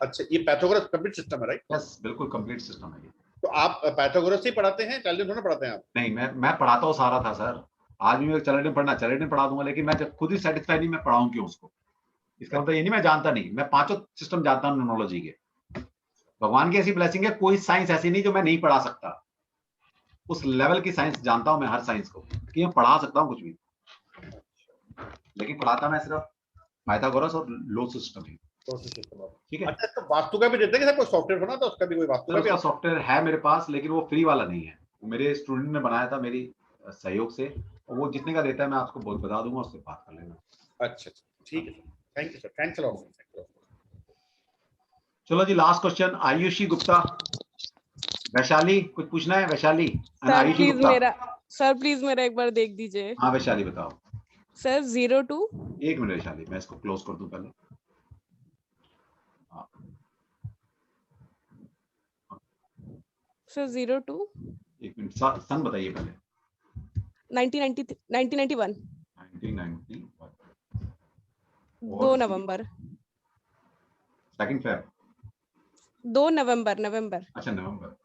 अच्छा, ये पाइथागोरस कंप्लीट सिस्टम है, राइट? यस, बिल्कुल कंप्लीट सिस्टम है ये। तो आप पाइथागोरस ही पढ़ाते हैं, चैल्डियन थोड़ा पढ़ाते हैं आप? नहीं, मैं पढ़ाता हूँ सारा था सर, आज भी मैं चैल्डियन पढ़ा दूंगा, लेकिन मैं जब खुद ही सेटिस्फाई नहीं, मैं पढ़ाऊं क्यों उसको? इसका मतलब ये नहीं मैं जानता नहीं, मैं 5 सिस्टम जानता हूँ न्यूरोलॉजी के। भगवान की ऐसी ब्लेसिंग है, कोई साइंस ऐसी नहीं जो मैं नहीं पढ़ा सकता, उस लेवल की साइंस जानता हूं मैं, हर साइंस को, कि मैं पढ़ा सकता हूं कुछ भी, लेकिन पढ़ाता मैं सिर्फ पाइथागोरस और लो सिस्टम ही, ठीक है? अच्छा, तो वास्तु का भी देते हैं कि कोई सॉफ्टवेयर बना था उसका भी, कोई वास्तु का भी सॉफ्टवेयर है मेरे पास, लेकिन वो फ्री वाला नहीं है, मेरे स्टूडेंट ने बनाया था मेरी सहयोग से, वो जितने का देता है मैं आपको बहुत बता दूंगा, उससे बात कर लेना। अच्छा ठीक है sir, thank you sir, thanks a lot. चलो जी, लास्ट क्वेश्चन, आयुषी गुप्ता, वैशाली कुछ पूछना है? वैशाली, सर प्लीज मेरा एक बार देख दीजिए। हाँ वैशाली बताओ। सर 02, एक मिनट वैशाली, मैं इसको क्लोज कर दूं पहले। सर 02, एक मिनट, सन बताइए पहले। 1991 2 नवंबर। 2 फेब 2 नवंबर। अच्छा नवंबर।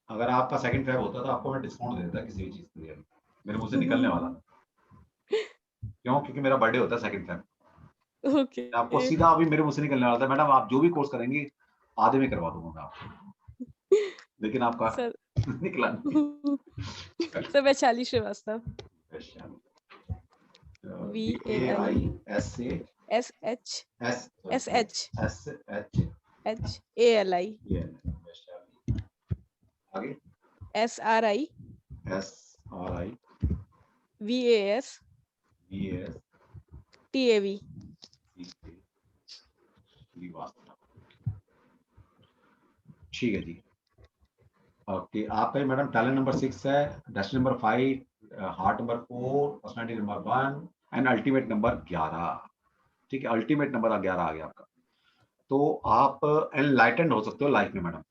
अगर आपका 2 फेब होता तो आपको मैं डिस्काउंट दे देता किसी भी चीज के लिए, मेरे मुंह से निकलने वाला। क्यों? क्योंकि मेरा बर्थडे होता है 2 फेब। ओके। आपको सीधा अभी मेरे मुंह से निकलने वाला था, मैडम आप जो भी कोर्स करेंगे आधे में करवा दूंगा मैं आपको, लेकिन आपका सर निकला नहीं। सर वैशाली श्रीवास्तव, VAISHSHALI, आगे SRI VAS TAV। ठीक है जी। ओके, आपका मैडम टैलेंट नंबर 6 है, destiny number 5, heart number 4, personality number 1 and ultimate number 11। ठीक है, अल्टीमेट नंबर 11 आ गया आपका। तो आप एनलाइटेंड हो सकते हो लाइफ में मैडम।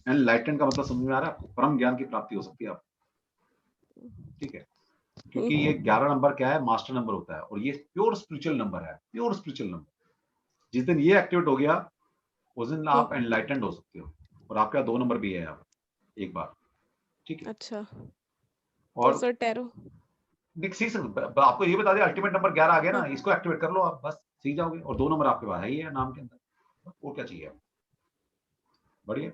एनलाइटेंड का मतलब समझ में आ रहा है आपको? परम ज्ञान की प्राप्ति हो सकती है आप। ठीक है, क्योंकि ये 11 नंबर क्या है, मास्टर नंबर होता है और ये प्योर स्पिरिचुअल नंबर है, प्योर स्पिरिचुअल नंबर। जिस दिन ये एक्टिवेट हो गया उस दिन आप एनलाइटेंड हो सकते हो। और आपका 2 नंबर भी है आप एक बार। ठीक है, अच्छा। और तो सर टैरो आपको ये बता दें, अल्टीमेट नंबर 11 आ गया ना, इसको एक्टिवेट कर लो आप, बस सीख जाओगे। और 2 नंबर आपके पास है ही है नाम के अंदर, और क्या चाहिए? बढ़िया।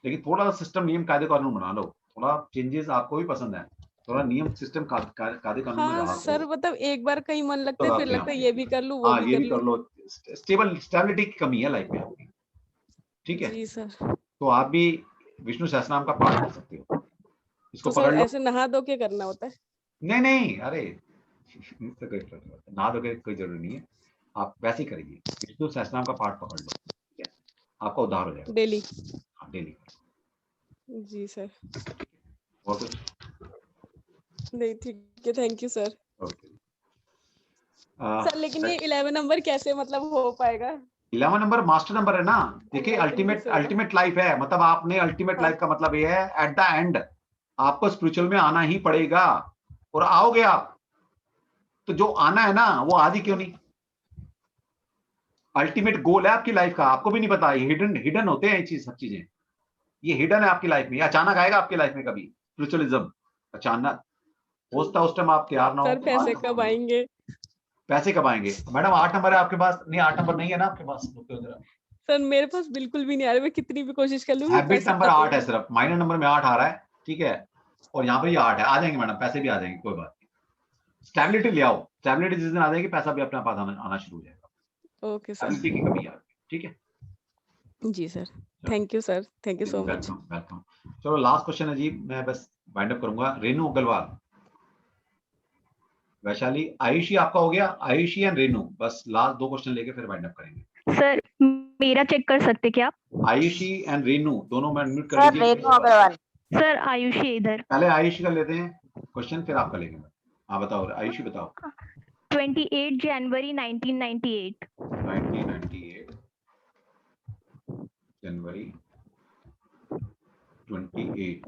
लेकिन थोड़ा सिस्टम नियम कायदे कानून बना लो, थोड़ा चेंजेस आपको भी पसंद है, थोड़ा नियम सिस्टम कायदे कानून में हाँ रहा सर, मतलब एक बार कहीं मन लगता है, फिर लगता है ये भी कर लूं, वो हाँ भी ये कर भी कर लूं। लो। स्टेबिलिटी की कमी है लाइफ में आपकी। ठीक है जी सर। तो आप भी विष्णु सहस्त्रनाम का पाठ कर सकते हो, इसको तो पकड़ सर लो। ऐसे नहा धो के करना होता है? नहीं, अरे नहा धो के कोई जरूरी नहीं है, आप वैसे ही करिए। विष्णु सहस्त्रनाम का पाठ पकड़ लो, ठीक है, आपका उद्धार हो जाएगा डेली। हाँ डेली। जी सर। और कुछ नहीं, ठीक है, thank you sir. Okay. Sir लेकिन ये 11 नंबर कैसे मतलब हो पाएगा? 11 नंबर मास्टर नंबर है ना। देखिए अल्टीमेट लाइफ है, मतलब आपने अल्टीमेट लाइफ का मतलब ये है एट द एंड आपको स्पिरिचुअल में आना ही पड़ेगा, और आओगे आप। तो जो आना है ना वो आज ही क्यों नहीं? अल्टीमेट गोल है आपकी लाइफ का, आपको भी नहीं पता। हिडन होते हैं ये सब चीजें, ये हिडन है आपकी लाइफ में, अचानक आएगा आपकी लाइफ में कभी स्पिरिचुअलिज्म, अचानक। उस टाइम आप तैयार ना हो। सर पैसे कब आएंगे? पैसे कब आएंगे मैडम? 8 नंबर है आपके पास? नहीं 8 नंबर नहीं है ना आपके पास? सर मेरे पास बिल्कुल भी नहीं आ रहा, मैं कितनी भी कोशिश कर लूंगी। हैबिट नंबर 8 है, सिर्फ माइनर नंबर में 8 आ रहा है। ठीक है, और यहाँ पे ये 8 है, आ जाएंगे मैडम, पैसे भी आ जाएंगे, कोई बात नहीं। स्टेबिलिटी ले आओ, स्टेबिलिटी जिस दिन आ जाएगी पैसा भी अपने पास आना शुरू हो जाएगा। Okay sir. स्टेबिलिटी की कमी है, ठीक है जी sir, thank you sir, thank you so much. Welcome. चलो लास्ट क्वेश्चन है जी, मैं बस वाइंड अप करूंगा। रेनू अग्रवाल, वैशाली, आयुषी आपका हो गया? आयुषी एंड रेनू, बस लास्ट 2 क्वेश्चन लेके फिर वाइंड अप करेंगे। सर मेरा चेक कर सकते क्या आप? आयुषी एंड रेनू दोनों में म्यूट कर सर लीजिए। रेनू अग्रवाल। सर आयुषी इधर। पहले आयुषी का लेते हैं क्वेश्चन, फिर आपका लेंगे। हाँ बताओ आयुषी, बताओ। 28 जनवरी 1998। 1998 जनवरी 28।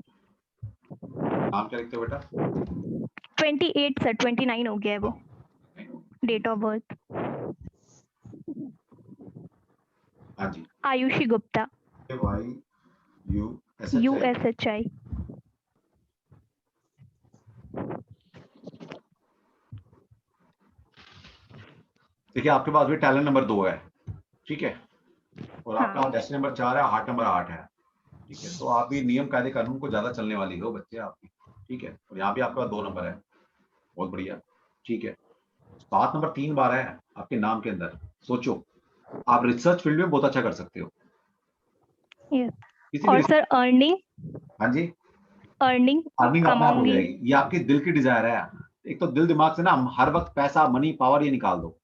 नाम क्या लिखते हो बेटा? 28 सर, 29 हो गया है वो डेट ऑफ बर्थ। हाँ जी, आयुषी गुप्ता। USHI। देखिए आपके पास भी टैलेंट नंबर 2 है, ठीक है, और आपका हाँ। डेस्टिनी नंबर 4 है, हार्ट नंबर 8 है। ठीक है, तो आप भी नियम कायदे कानून को ज्यादा चलने वाली हो बच्चे आपकी। ठीक है, और यहाँ भी आपका 2 नंबर है, बहुत बढ़िया। ठीक है, 7 नंबर 3 बार है आपके नाम के अंदर। सोचो, आप रिसर्च फील्ड में बहुत अच्छा कर सकते हो। और सर अर्निंग? हाँ जी, अर्निंग अपने आप हो कमाऊंगी। जाएगी, ये आपकी दिल की डिजायर है। एक तो दिल दिमाग से ना हर वक्त पैसा, मनी, पावर ये निकाल दो।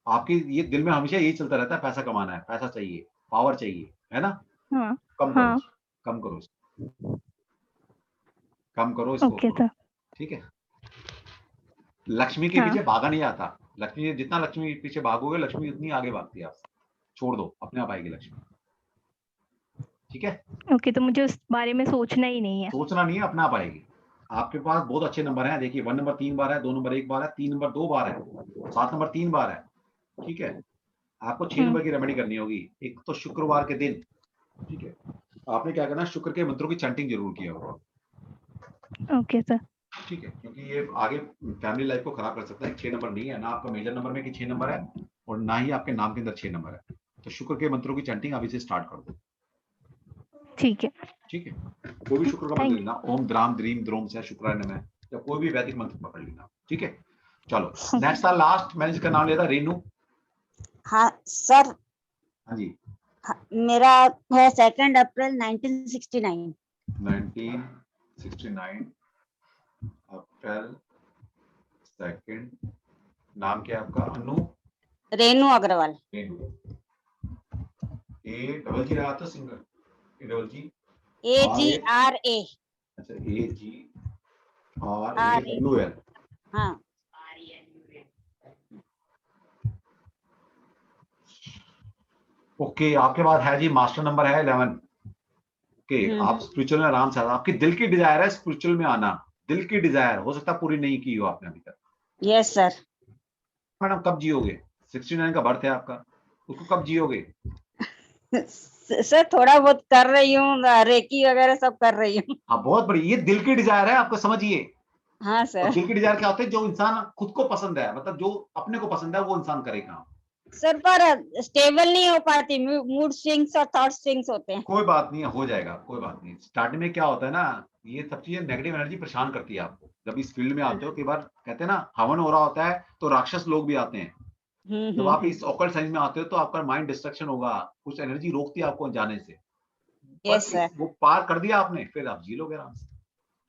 आपकी ये दिल में हमेशा यही चलता रहता है, पैसा कमाना है, पैसा चाहिए, पावर चाहिए, है ना? हाँ। कम करो, कम करो इसको, कम करो इसको। Okay sir. ठीक है, लक्ष्मी के पीछे भागा नहीं आता। लक्ष्मी, जितना लक्ष्मी के पीछे भागोगे लक्ष्मी उतनी आगे भागती है आपसे। छोड़ दो, अपने आप आएगी लक्ष्मी। ठीक है, ओके, तो मुझे उस बारे में सोचना ही नहीं है। सोचना नहीं है, अपने आप आएगी। आपके पास बहुत अच्छे नंबर हैं, देखिए 1 नंबर 3 बार है, 2 नंबर 1 बार है, 3 नंबर 2 बार है, 7 नंबर 3 बार है। ठीक है, आपको 6 नंबर की रेमेडी करनी होगी। एक तो शुक्रवार के दिन, ठीक है, आपने क्या करना, शुक्र के मंत्रों की चैंटिंग जरूर किया होगा। Okay sir. ठीक है, क्योंकि ये आगे फैमिली लाइफ को खराब कर सकता है। 6 नंबर नहीं है ना आपका मेजर नंबर में कि 6 नंबर है, और ना ही आपके नाम के अंदर 6 नंबर है। तो शुक्र के मंत्रों की चैंटिंग अभी से स्टार्ट कर दो। ठीक है, ठीक है, कोई भी शुक्र का मंत्र लेना, ओम द्राम द्रीम द्रोम से शुक्राय नमः, या कोई भी वैदिक मंत्र पकड़ लेना। ठीक है, चलो नेक्स्ट लास्ट, मैंने जिसका नाम लिया था रेनू। हाँ सर। हाँ जी। हाँ, मेरा है 2 अप्रैल 1969। 1969 अप्रैल 2। नाम क्या है आपका? Anu? Renu Agarwal. A double G रहा था single, A double G AGRA। अच्छा AGRAWL। हाँ ओके, आपके पास है जी मास्टर नंबर है 11। ओके, आप स्पिरिचुअल में आराम से, आपकी दिल की डिजायर है स्पिरिचुअल में आना, दिल की डिजायर, हो सकता है पूरी नहीं की हो आपने अभी तक। Yes sir. मैडम कब जियोगे? 69 का बर्थ है आपका, उसको कब जियोगे? सर थोड़ा बहुत कर रही हूँ, रेकी वगैरह सब कर रही हूँ। हाँ बहुत बढ़िया, ये दिल की डिजायर है आपको, समझिए। हाँ सर। दिल की डिजायर क्या होता है? जो इंसान खुद को पसंद है, मतलब जो अपने को पसंद है वो इंसान करेगा। सर पर स्टेबल नहीं हो पाती, मूड स्विंग्स और थॉट स्विंग्स होते हैं। कोई बात नहीं, हो जाएगा, कोई बात नहीं। स्टार्टिंग में क्या होता है ना, ये सब चीजें नेगेटिव एनर्जी परेशान करती है आपको। जब इस फील्ड में आते हो, कई बार कहते हैं ना हवन हो रहा होता है तो राक्षस लोग भी आते हैं। जब आप इस ऑकल्ट साइंस में आते हो तो आपका माइंड डिस्ट्रक्शन होगा, कुछ एनर्जी रोकती है आपको जाने से। Yes sir. वो पार कर दिया आपने, फिर आप जी लोगे आराम से।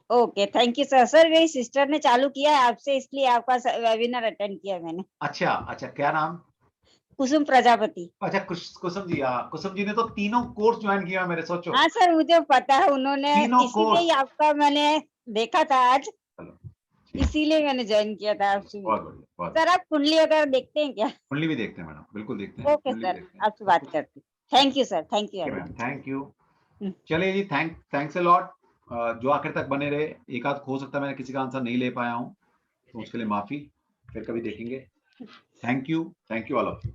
Okay thank you sir. Sir मेरी सिस्टर ने चालू किया है आपसे, इसलिए आपका वेबिनार अटेंड किया मैंने। अच्छा अच्छा, क्या नाम? कुसुम प्रजापति। अच्छा कुसुम जी, कुसुम जी ने तो तीनों कोर्स ज्वाइन किया मेरे, सोचो। हाँ सर मुझे पता है, उन्होंने इसीलिए ही आपका मैंने देखा था आज, इसीलिए मैंने ज्वाइन किया था आपसे। बहुत बढ़िया। सर आप कुंडली वगैरह देखते हैं क्या? कुंडली भी देखते हैं मैडम, बिल्कुल देखते हैं। ओके सर, आपसे बात करते हैं। Thank you sir, thank you. Thank you. चलिए जी, थैंक्स अ लॉट। जो आखिर तक बने रहे, एक आध हो सकता है मैंने किसी का आंसर नहीं ले पाया हूँ तो उसके लिए माफी, फिर कभी देखेंगे। Thank you all of you.